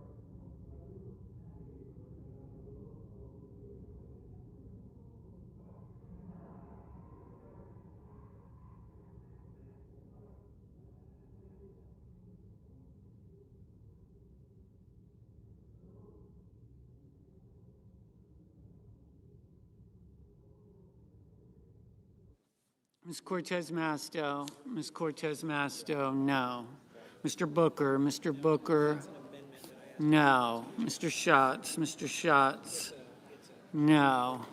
Ms. Cortez Masto, Ms. Cortez Masto, no. Mr. Booker, no. Mr. Schatz, no.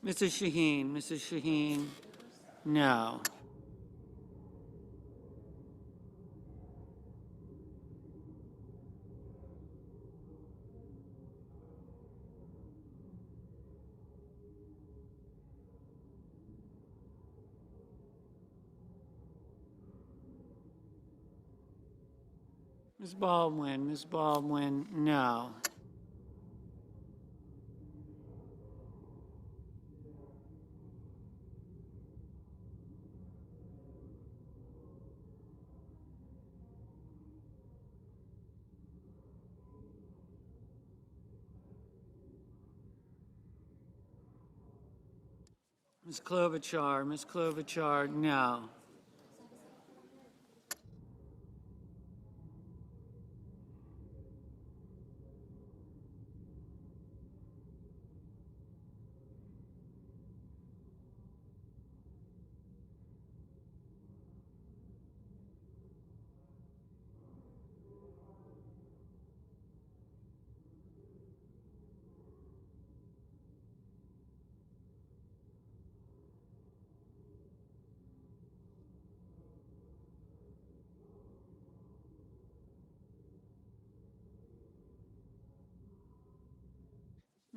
Mrs. Shaheen, no. Ms. Baldwin, no. Ms. Klobuchar, no.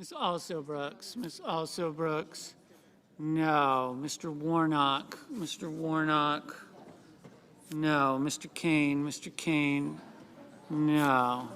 Ms. Brooks, no. Mr. Warnock, no. Mr. Kane, no.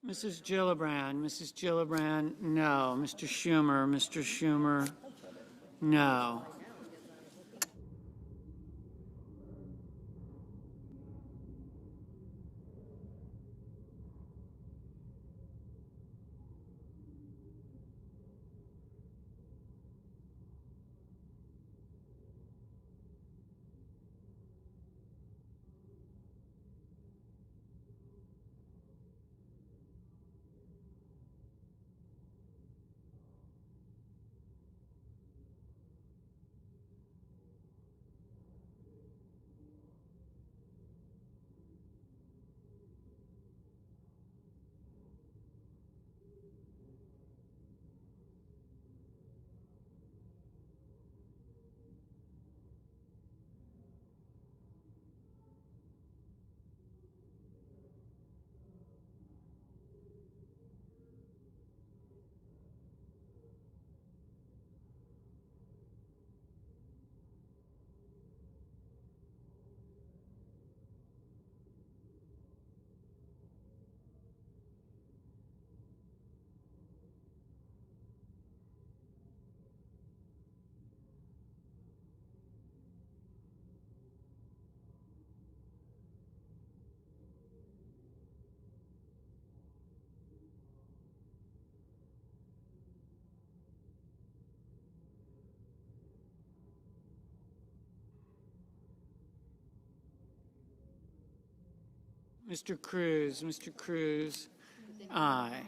Mrs. Gillibrand, no. Mr. Schumer, no. Mr. Cruz, aye.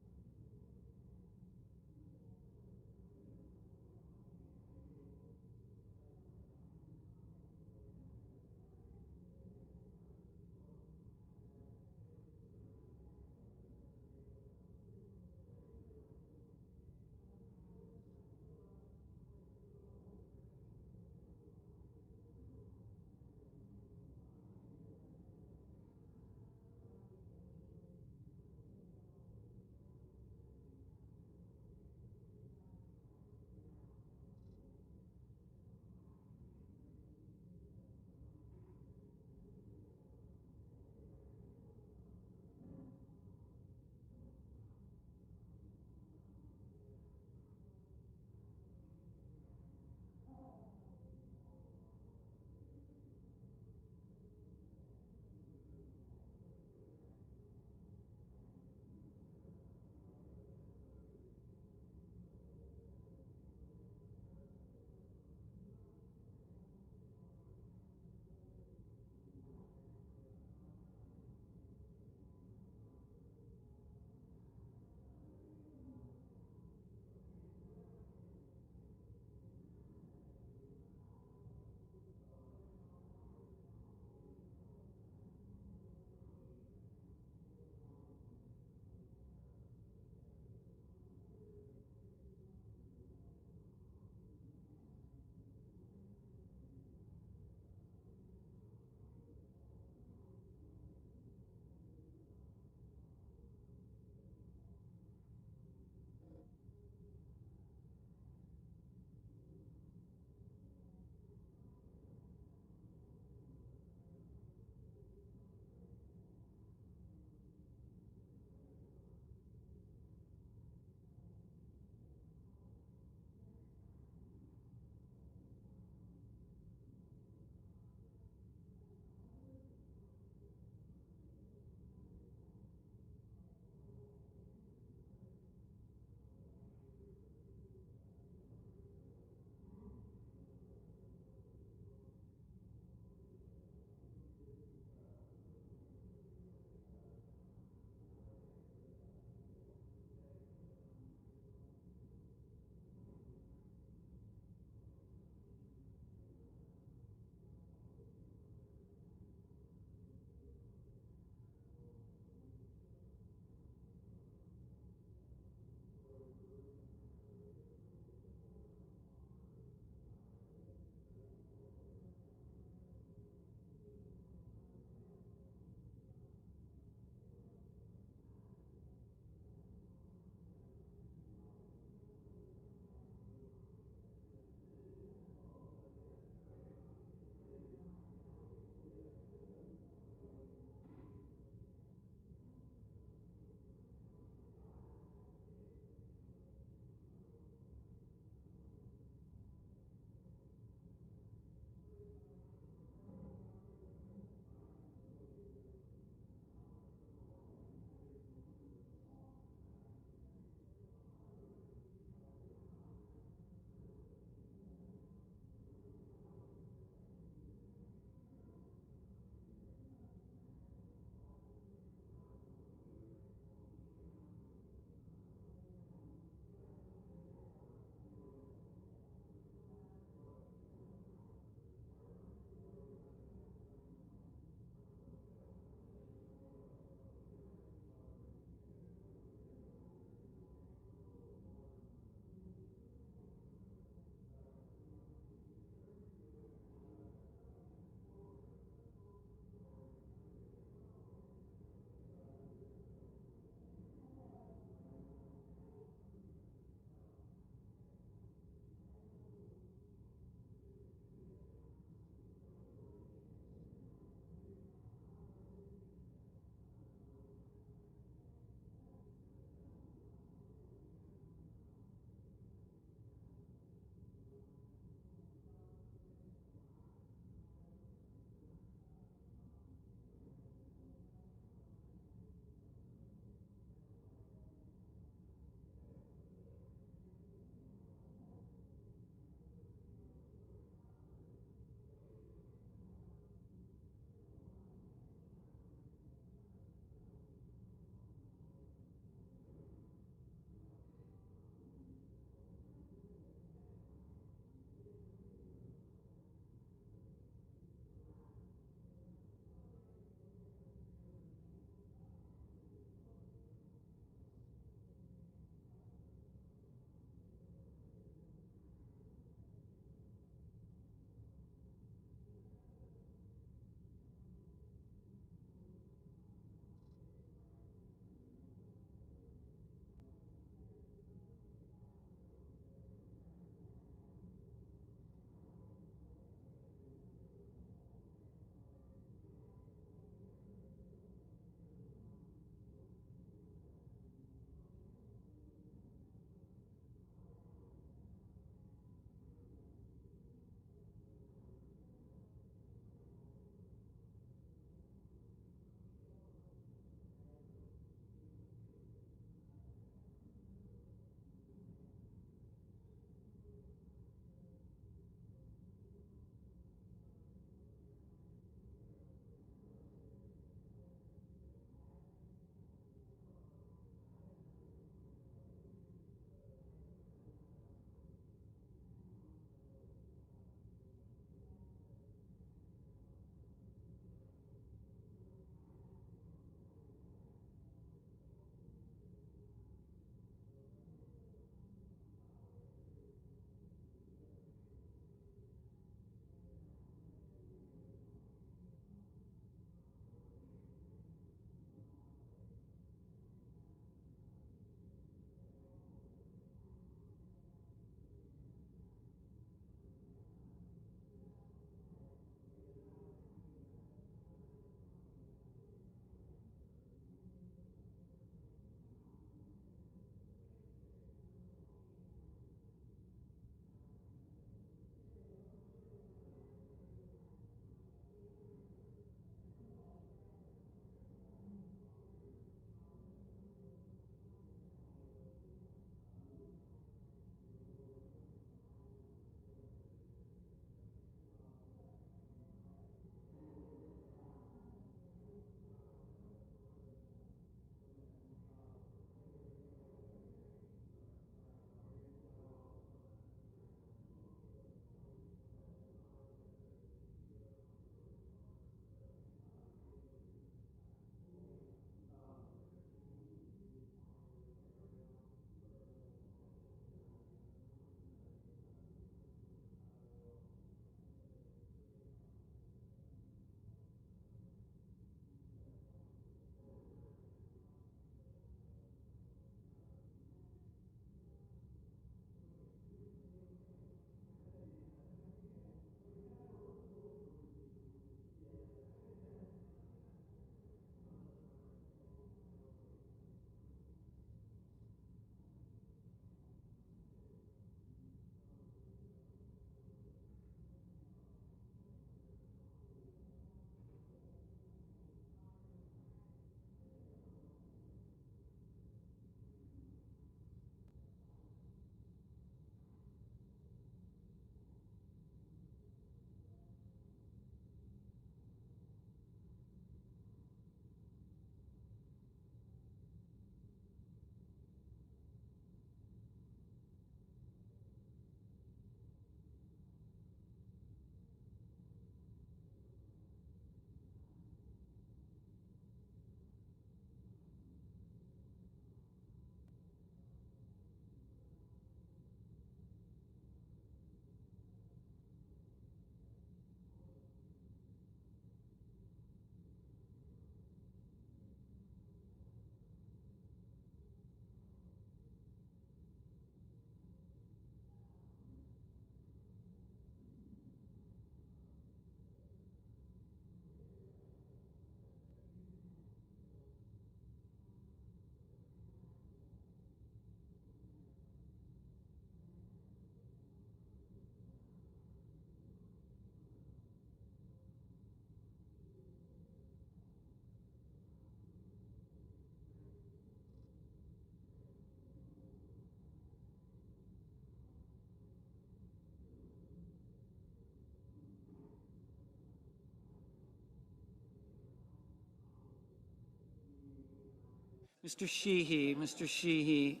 Mr. Sheehy,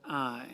aye.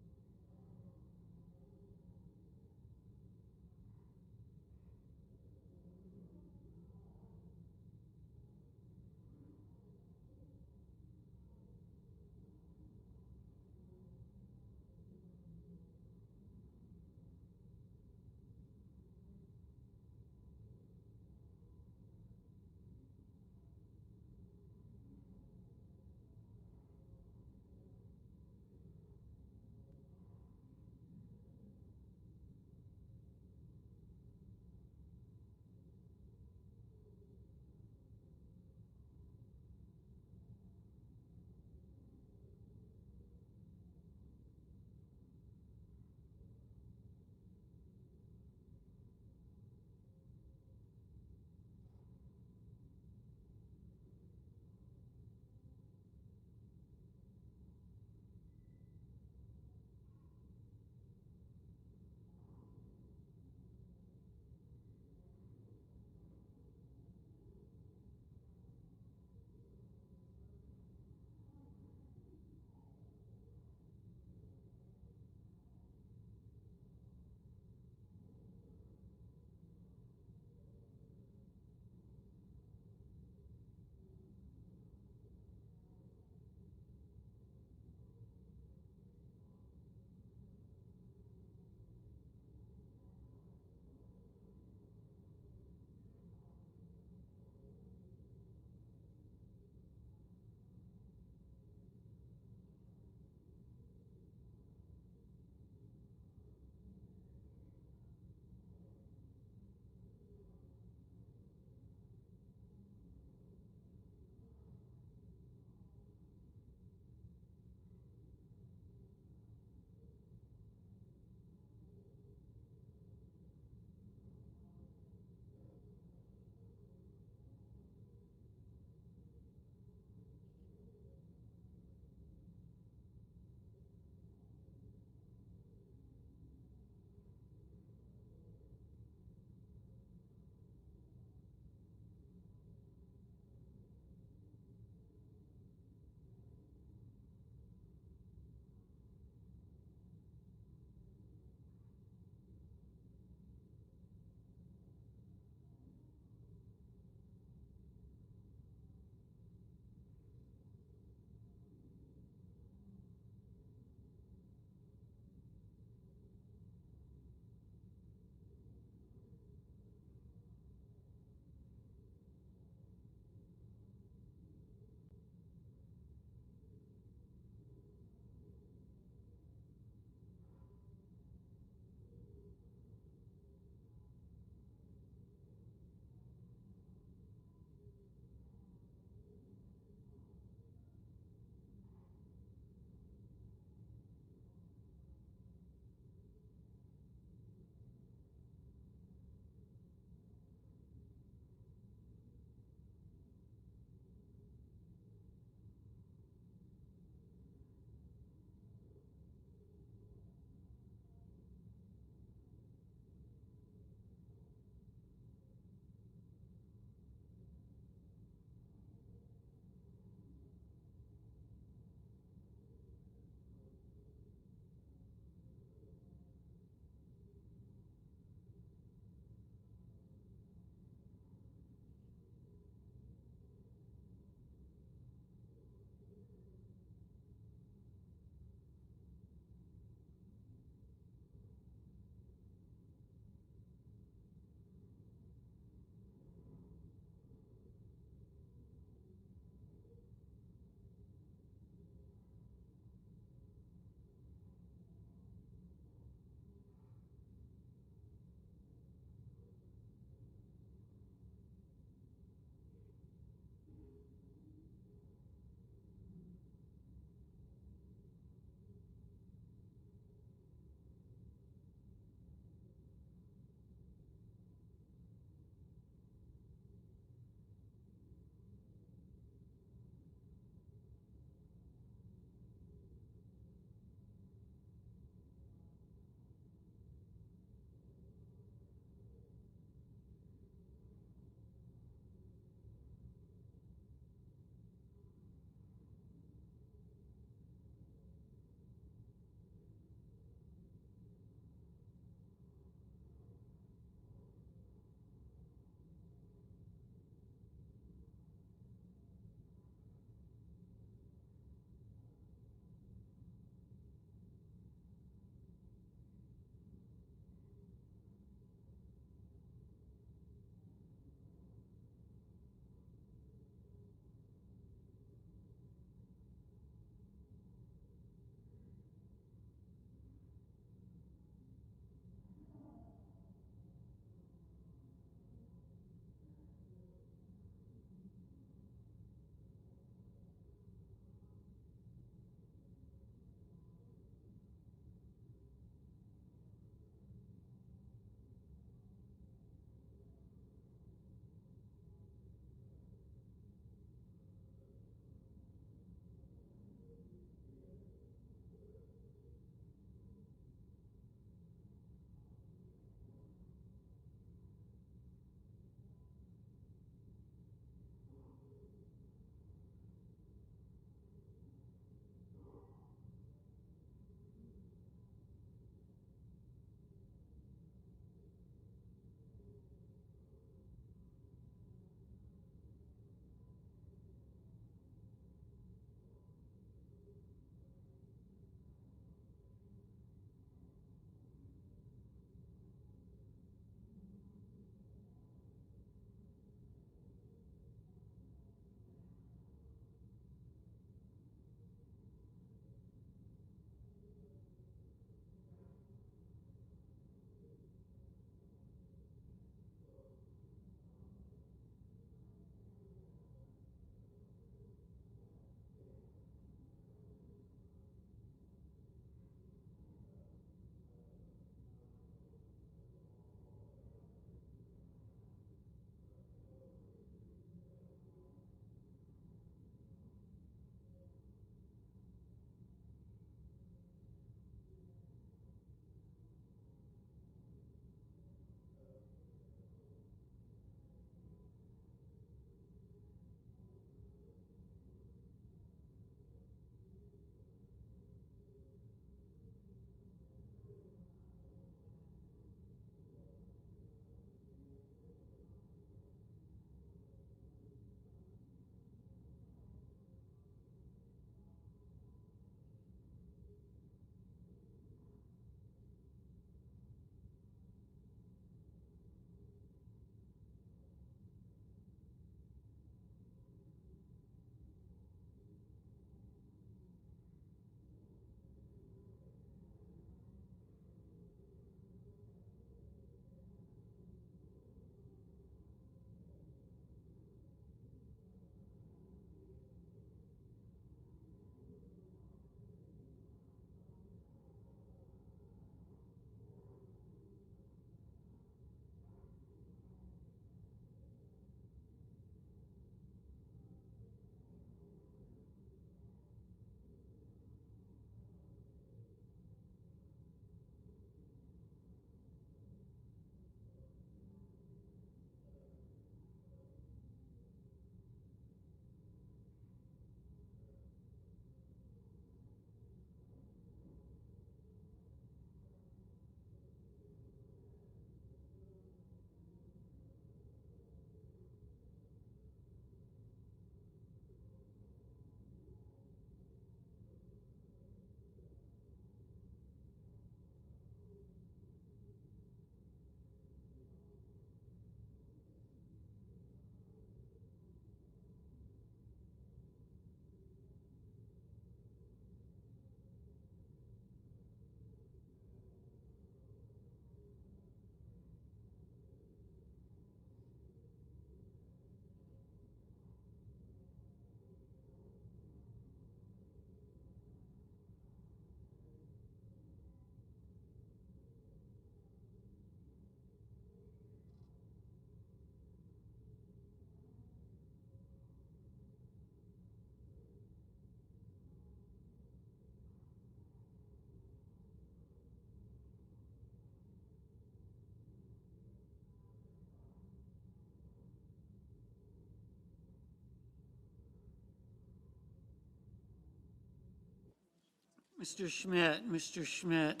Mr. Schmidt,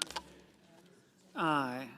aye.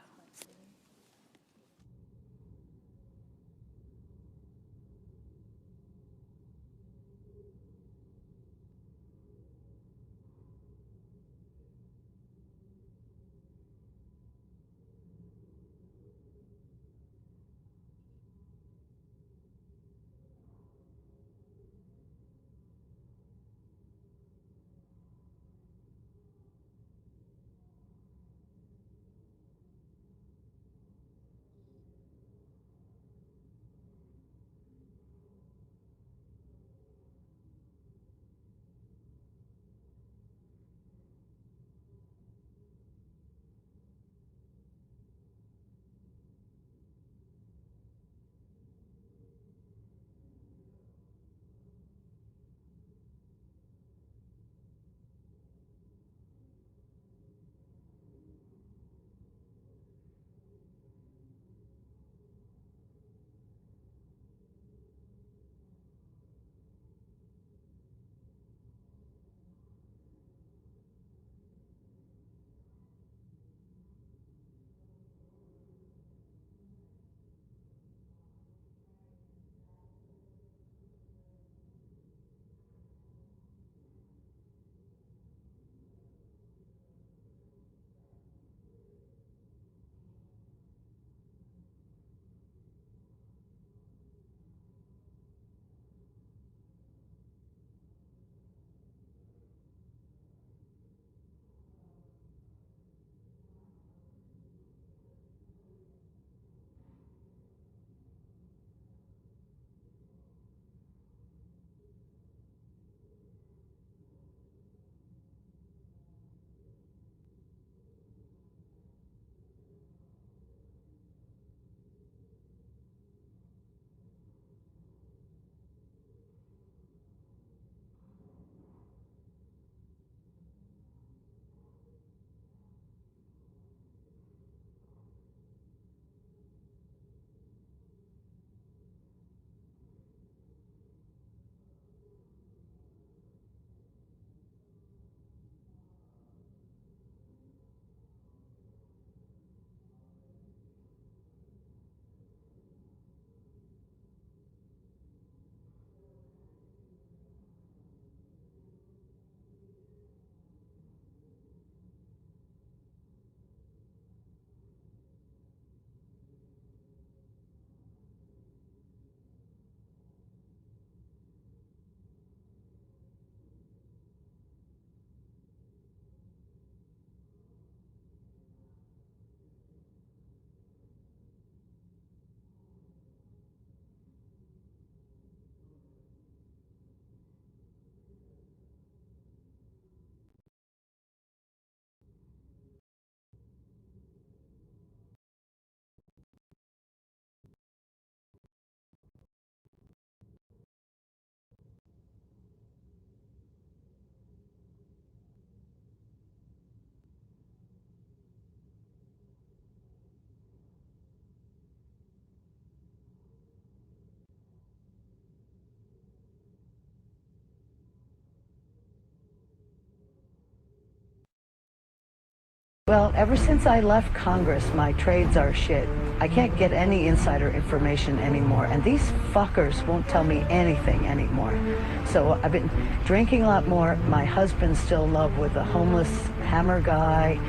Well, ever since I left Congress, my trades are shit. I can't get any insider information anymore, and these fuckers won't tell me anything anymore. So I've been drinking a lot more. My husband's still in love with a homeless hammer guy,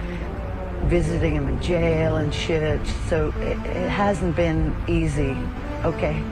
visiting him in jail and shit. So it hasn't been easy, okay?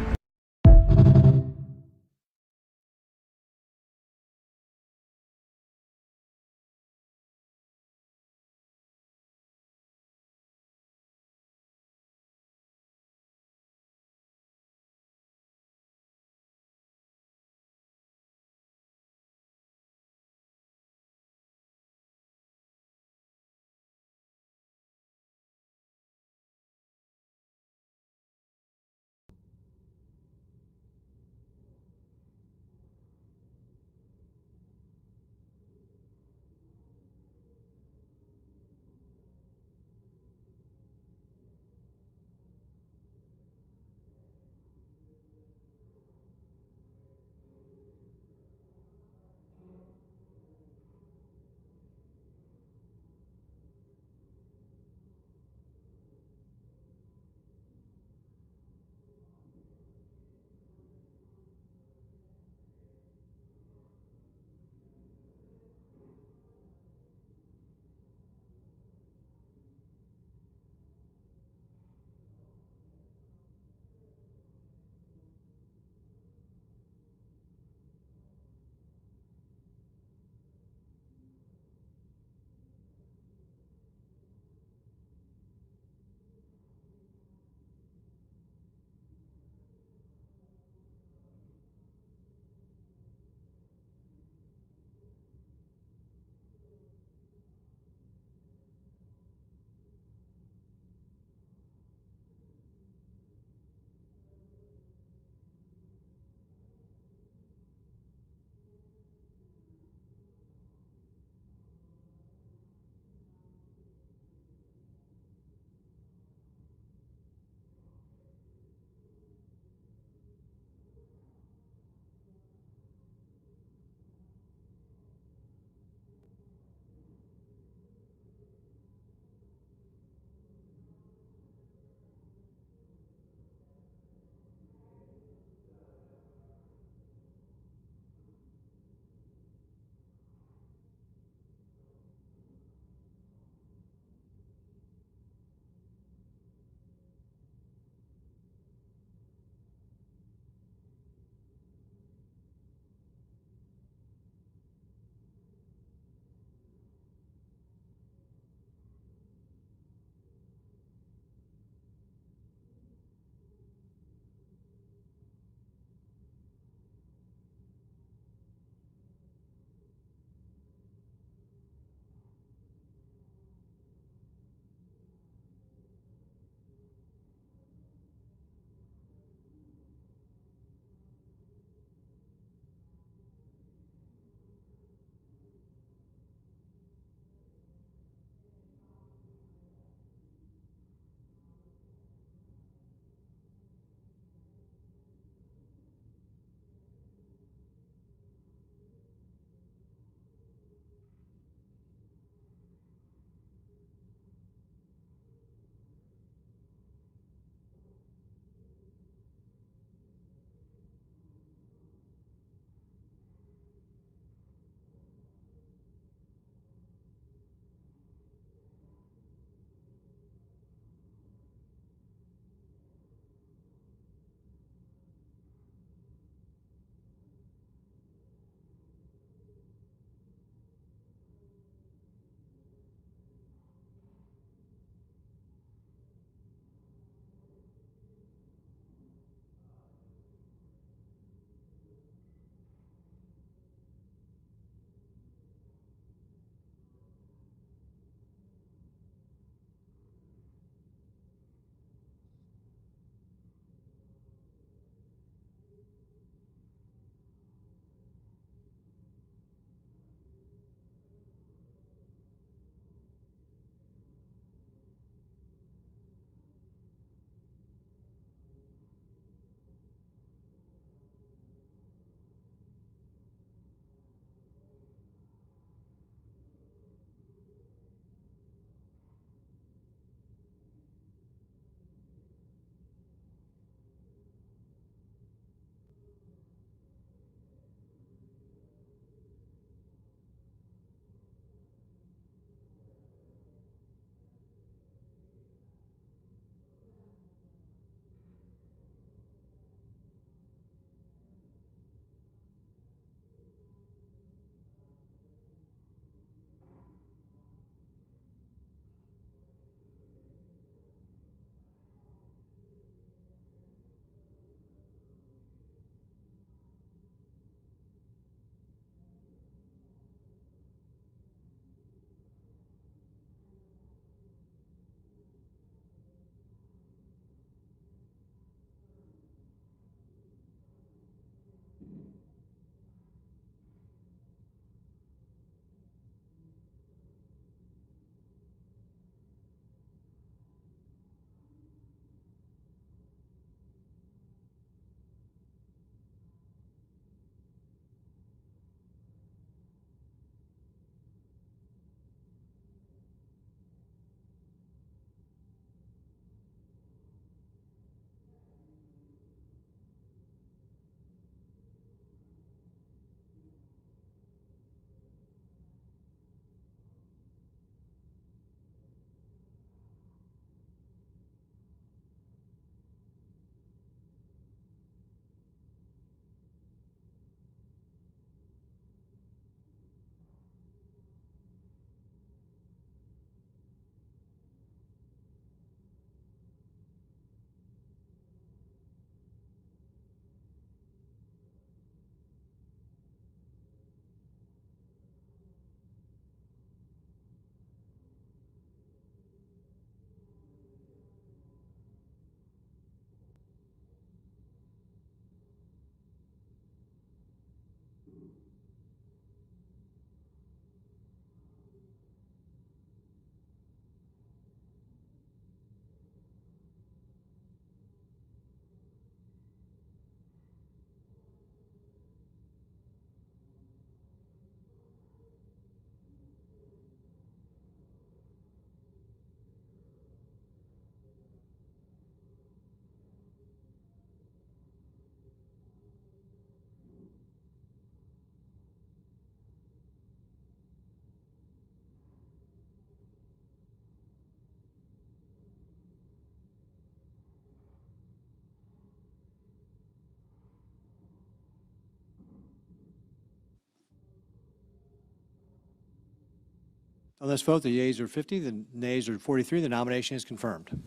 On this vote, the yeas are 50, the nays are 43. The nomination is confirmed.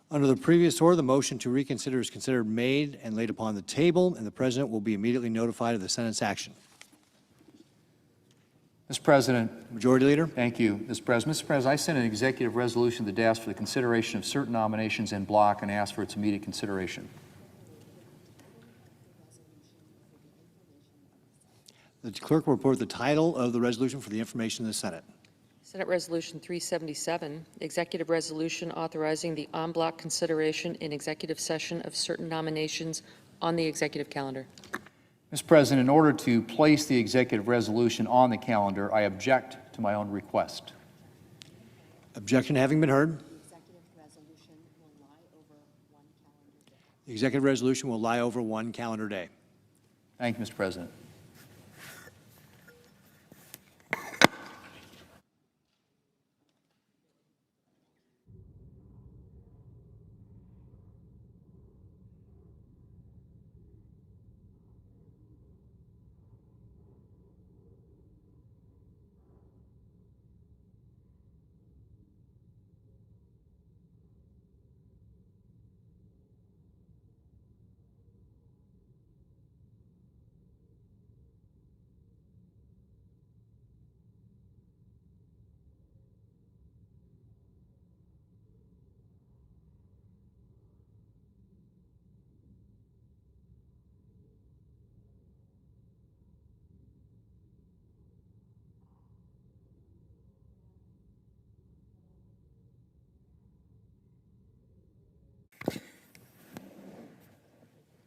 Under the previous order, the motion to reconsider is considered made and laid upon the table, and the President will be immediately notified of the Senate's action.
Mr. President.
Majority Leader.
Thank you, Mr. President. Mr. President, I sent an executive resolution to the desk for the consideration of certain nominations en bloc and ask for its immediate consideration.
The clerk will report the title of the resolution for the information of the Senate.
Senate Resolution 377, Executive Resolution authorizing the en bloc consideration in executive session of certain nominations on the executive calendar.
Mr. President, in order to place the executive resolution on the calendar, I object to my own request.
Objection having been heard. The executive resolution will lie over one calendar day.
Thank you, Mr. President.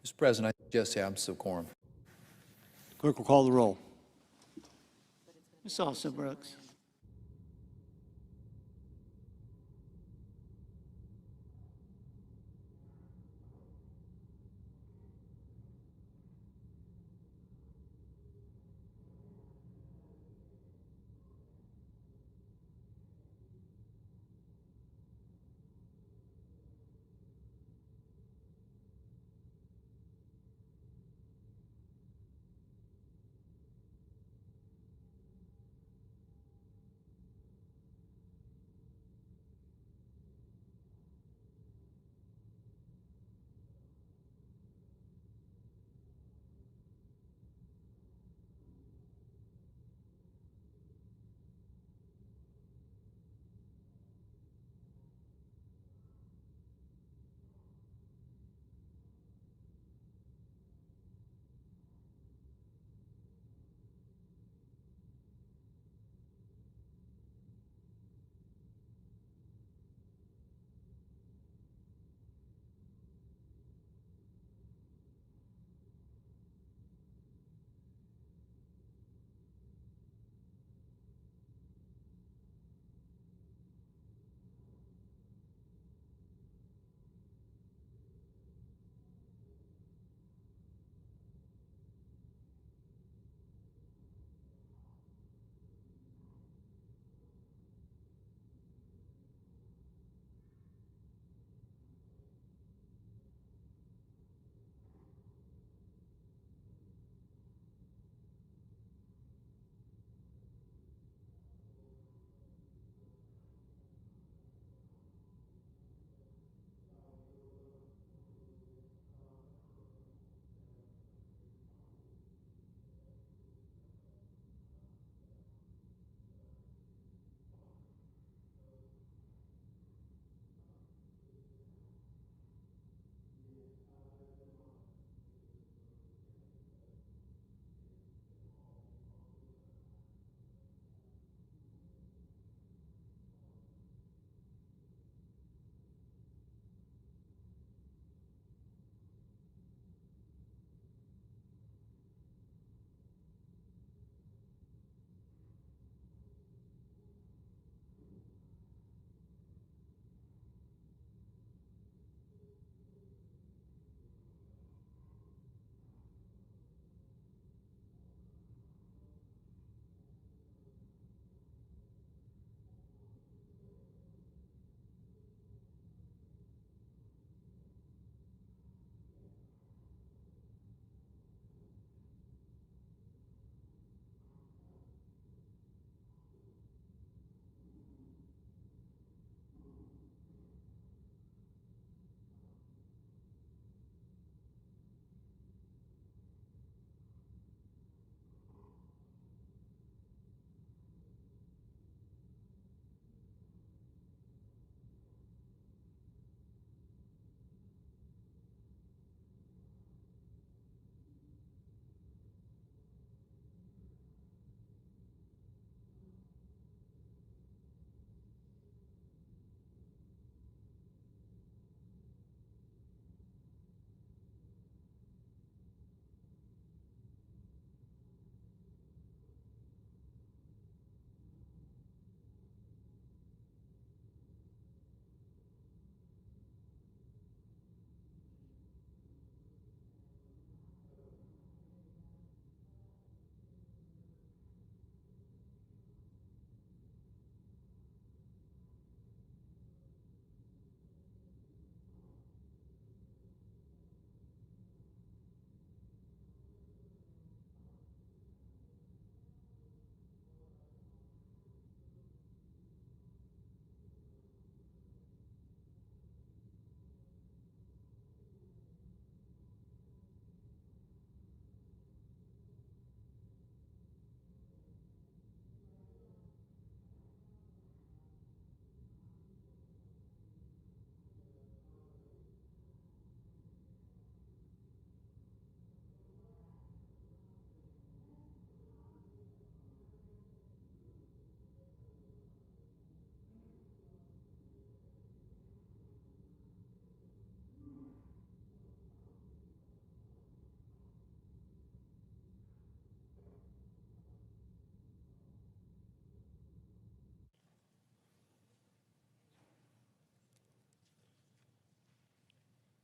Mr. President, I suggest the absence of quorum.
Clerk will call the roll.
Ms. Also Brooks.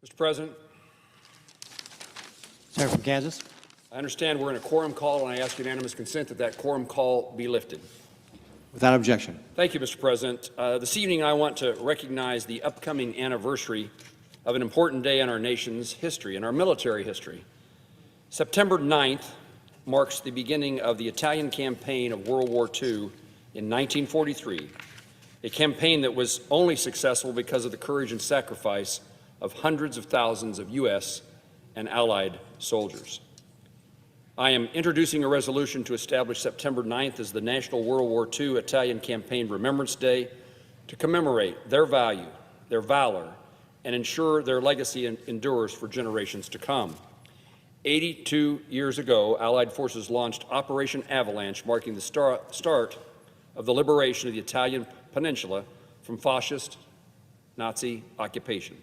Mr. President,
Senator from Kansas.
I understand we're in a quorum call, and I ask unanimous consent that that quorum call be lifted.
Without objection.
Thank you, Mr. President. This evening, I want to recognize the upcoming anniversary of an important day in our nation's history, in our military history. September 9th marks the beginning of the Italian campaign of World War II in 1943, a campaign that was only successful because of the courage and sacrifice of hundreds of thousands of U.S. and Allied soldiers. I am introducing a resolution to establish September 9th as the National World War II Italian Campaign Remembrance Day to commemorate their value, their valor, and ensure their legacy endures for generations to come. 82 years ago, Allied forces launched Operation Avalanche, marking the start of the liberation of the Italian peninsula from fascist Nazi occupation.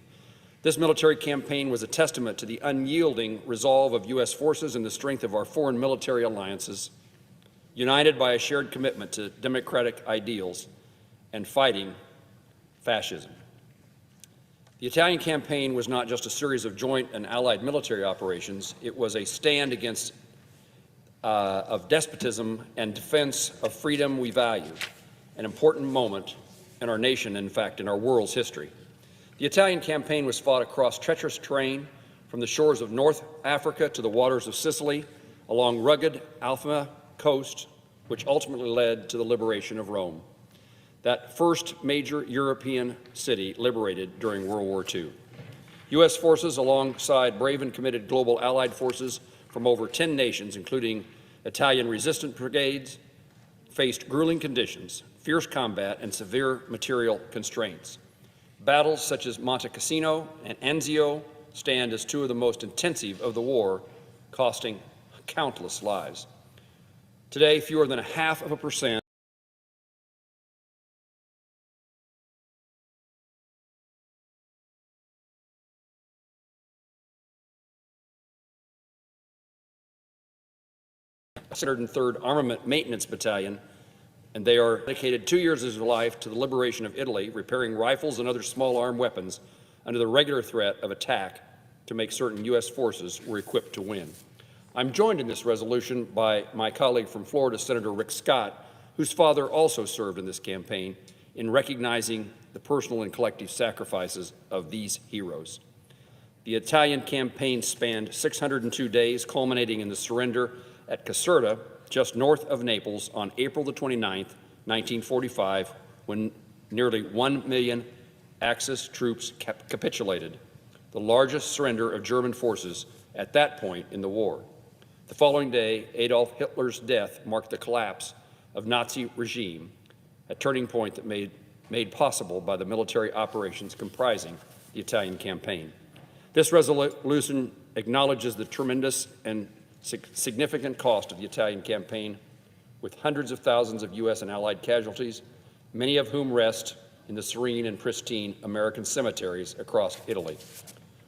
This military campaign was a testament to the unyielding resolve of U.S. forces and the strength of our foreign military alliances, united by a shared commitment to democratic ideals and fighting fascism. The Italian campaign was not just a series of joint and allied military operations. It was a stand against of despotism and defense of freedom we value, an important moment in our nation, in fact, in our world's history. The Italian campaign was fought across treacherous terrain from the shores of North Africa to the waters of Sicily, along rugged Alpha coast, which ultimately led to the liberation of Rome, that first major European city liberated during World War II. U.S. forces, alongside brave and committed global allied forces from over 10 nations, including Italian resistance brigades, faced grueling conditions, fierce combat, and severe material constraints. Battles such as Monte Cassino and Anzio stand as two of the most intensive of the war, costing countless lives. Today, fewer than 0.5% (103rd Armament Maintenance Battalion), and they are dedicated 2 years of their life to the liberation of Italy, repairing rifles and other small-arm weapons under the regular threat of attack to make certain U.S. forces were equipped to win. I'm joined in this resolution by my colleague from Florida, Senator Rick Scott, whose father also served in this campaign, in recognizing the personal and collective sacrifices of these heroes. The Italian campaign spanned 602 days, culminating in the surrender at Caserta, just north of Naples, on April the 29th, 1945, when nearly 1 million Axis troops capitulated, the largest surrender of German forces at that point in the war. The following day, Adolf Hitler's death marked the collapse of Nazi regime, a turning point that made possible by the military operations comprising the Italian campaign. This resolution acknowledges the tremendous and significant cost of the Italian campaign, with hundreds of thousands of U.S. and Allied casualties, many of whom rest in the serene and pristine American cemeteries across Italy.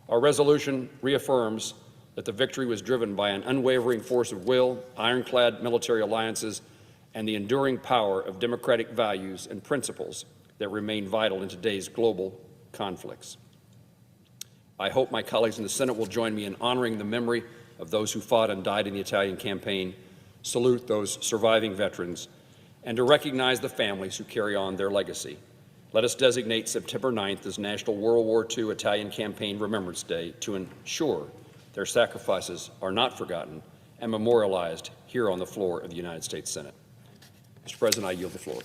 Our resolution reaffirms that the victory was driven by an unwavering force of will, ironclad military alliances, and the enduring power of democratic values and principles that remain vital in today's global conflicts. I hope my colleagues in the Senate will join me in honoring the memory of those who fought and died in the Italian campaign, salute those surviving veterans, and to recognize the families who carry on their legacy. Let us designate September 9th as National World War II Italian Campaign Remembrance Day to ensure their sacrifices are not forgotten and memorialized here on the floor of the United States Senate. Mr. President, I yield the floor.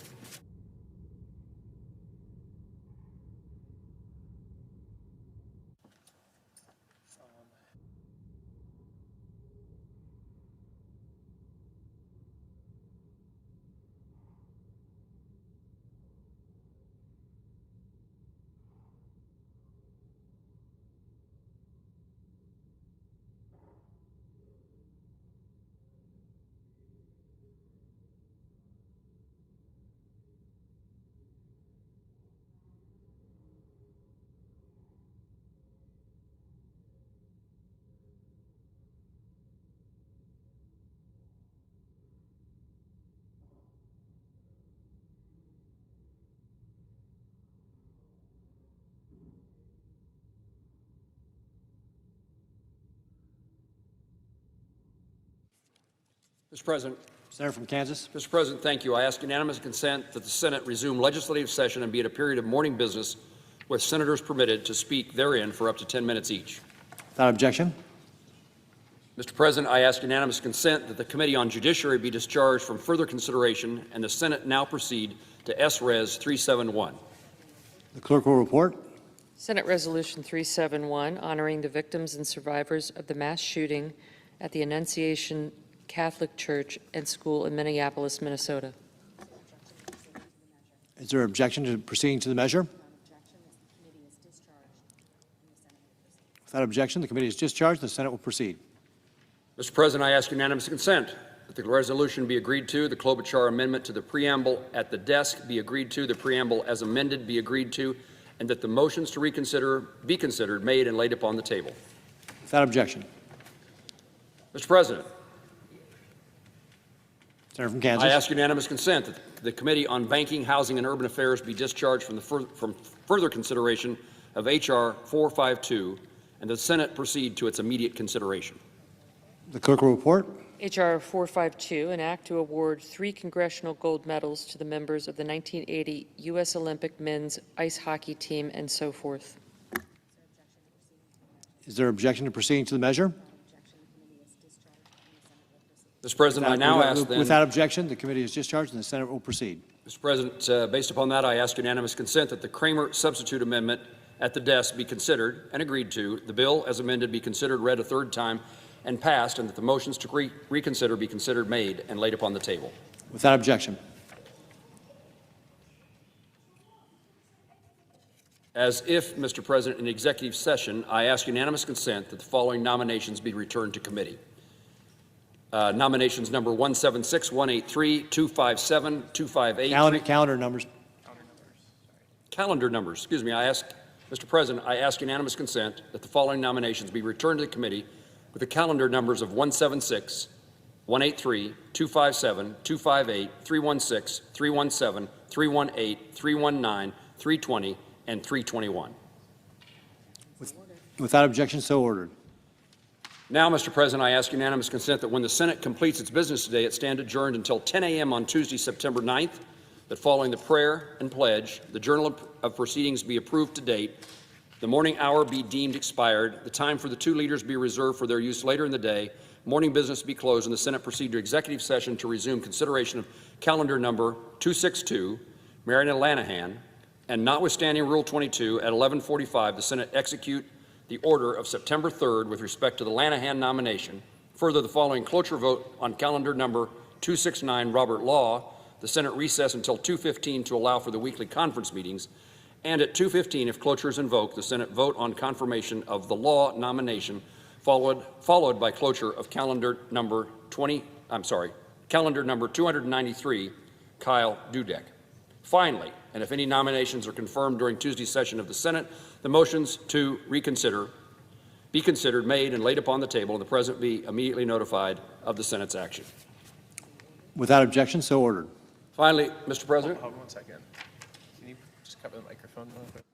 Mr. President.
Senator from Kansas.
Mr. President, thank you. I ask unanimous consent that the Senate resume legislative session and be at a period of morning business with senators permitted to speak therein for up to 10 minutes each.
Without objection.
Mr. President, I ask unanimous consent that the Committee on Judiciary be discharged from further consideration and the Senate now proceed to S-Res 371.
The clerk will report.
Senate Resolution 371, honoring the victims and survivors of the mass shooting at the Annunciation Catholic Church and School in Minneapolis, Minnesota.
Is there objection to proceeding to the measure? Without objection, the committee is discharged. The Senate will proceed.
Mr. President, I ask unanimous consent that the resolution be agreed to, the Klobuchar amendment to the preamble at the desk be agreed to, the preamble as amended be agreed to, and that the motions to reconsider be considered, made, and laid upon the table.
Without objection.
Mr. President,
Senator from Kansas.
I ask unanimous consent that the Committee on Banking, Housing, and Urban Affairs be discharged from further consideration of H.R. 452 and the Senate proceed to its immediate consideration.
The clerk will report.
H.R. 452, an act to award 3 congressional gold medals to the members of the 1980 U.S. Olympic men's ice hockey team and so forth.
Is there objection to proceeding to the measure?
Mr. President, I now ask then...
Without objection, the committee is discharged and the Senate will proceed.
Mr. President, based upon that, I ask unanimous consent that the Kramer substitute amendment at the desk be considered and agreed to, the bill as amended be considered, read a third time, and passed, and that the motions to reconsider be considered, made, and laid upon the table.
Without objection.
As if, Mr. President, in executive session, I ask unanimous consent that the following nominations be returned to committee. Nominations number 176, 183, 257, 258.
Calendar numbers.
Calendar numbers, excuse me. Mr. President, I ask unanimous consent that the following nominations be returned to the committee with the calendar numbers of 176, 183, 257, 258, 316, 317, 318, 319, 320, and 321.
Without objection, so ordered.
Now, Mr. President, I ask unanimous consent that when the Senate completes its business today, it stand adjourned until 10 a.m. on Tuesday, September 9th, that following the prayer and pledge, the Journal of Proceedings be approved to date, the morning hour be deemed expired, the time for the 2 leaders be reserved for their use later in the day, morning business be closed, and the Senate proceed to executive session to resume consideration of calendar number 262, Mariana Lanahan, and notwithstanding Rule 22, at 11:45, the Senate execute the order of September 3rd with respect to the Lanahan nomination. Further, the following cloture vote on calendar number 269, Robert Law, the Senate recess until 2:15 to allow for the weekly conference meetings, and at 2:15, if cloture is invoked, the Senate vote on confirmation of the Law nomination, followed by cloture of calendar number 293, Kyle Dudek. Finally, and if any nominations are confirmed during Tuesday's session of the Senate, the motions to reconsider be considered, made, and laid upon the table, and the President be immediately notified of the Senate's action.
Without objection, so ordered.
Finally, Mr. President.
Hold on 1 second. Can you just cover the microphone a little bit?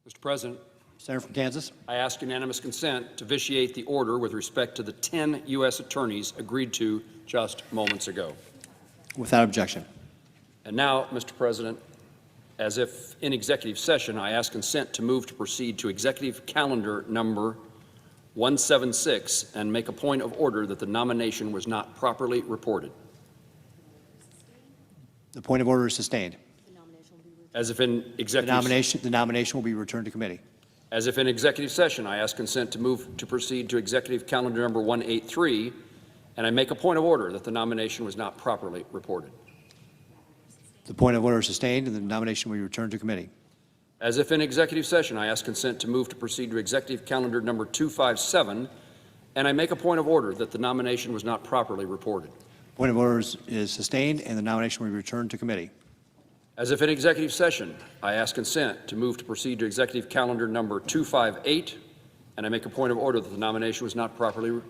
Mr. President,
Senator from Kansas.
I ask unanimous consent to vitiate the order with respect to the 10 U.S. attorneys agreed to just moments ago.
Without objection.
And now, Mr. President, as if in executive session, I ask consent to move to proceed to executive calendar number 176 and make a point of order that the nomination was not properly reported.
The point of order is sustained.
As if in executive
The nomination will be returned to committee.
As if in executive session, I ask consent to move to proceed to executive calendar number 183, and I make a point of order that the nomination was not properly reported.
The point of order is sustained, and the nomination will be returned to committee.
As if in executive session, I ask consent to move to proceed to executive calendar number 257, and I make a point of order that the nomination was not properly reported.
Point of order is sustained, and the nomination will be returned to committee.
As if in executive session, I ask consent to move to proceed to executive calendar number 258, and I make a point of order that the nomination was not properly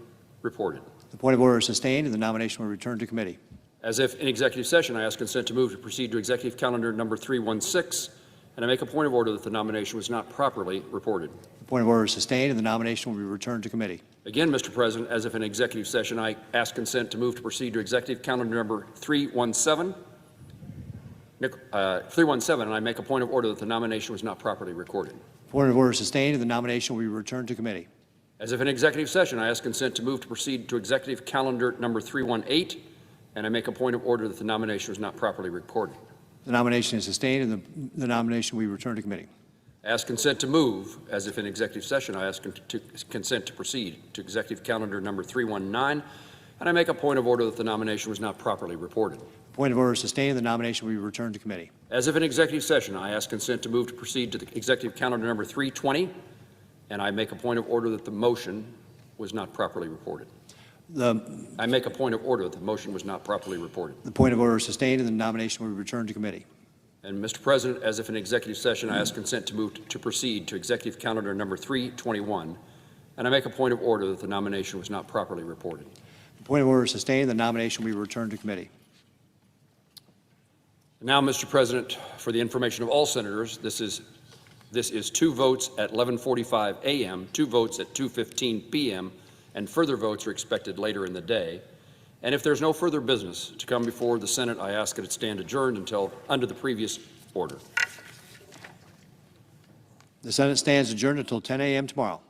reported.
The point of order is sustained, and the nomination will be returned to committee.
As if in executive session, I ask consent to move to proceed to executive calendar number 316, and I make a point of order that the nomination was not properly reported.
The point of order is sustained, and the nomination will be returned to committee.
Again, Mr. President, as if in executive session, I ask consent to move to proceed to executive calendar number 317, and I make a point of order that the nomination was not properly recorded.
Point of order is sustained, and the nomination will be returned to committee.
As if in executive session, I ask consent to move to proceed to executive calendar number 318, and I make a point of order that the nomination was not properly recorded.
The nomination is sustained, and the nomination will be returned to committee.
I ask consent to move, as if in executive session, I ask consent to proceed to executive calendar number 319, and I make a point of order that the nomination was not properly reported.
Point of order is sustained, and the nomination will be returned to committee.
As if in executive session, I ask consent to move to proceed to the executive calendar number 320, and I make a point of order that the motion was not properly reported. I make a point of order that the motion was not properly reported.
The point of order is sustained, and the nomination will be returned to committee.
And Mr. President, as if in executive session, I ask consent to move to proceed to executive calendar number 321, and I make a point of order that the nomination was not properly reported.
The point of order is sustained, and the nomination will be returned to committee.
Now, Mr. President, for the information of all senators, this is 2 votes at 11:45 a.m., 2 votes at 2:15 p.m., and further votes are expected later in the day. And if there's no further business to come before the Senate, I ask that it stand adjourned until under the previous order.
The Senate stands adjourned until 10 a.m. tomorrow.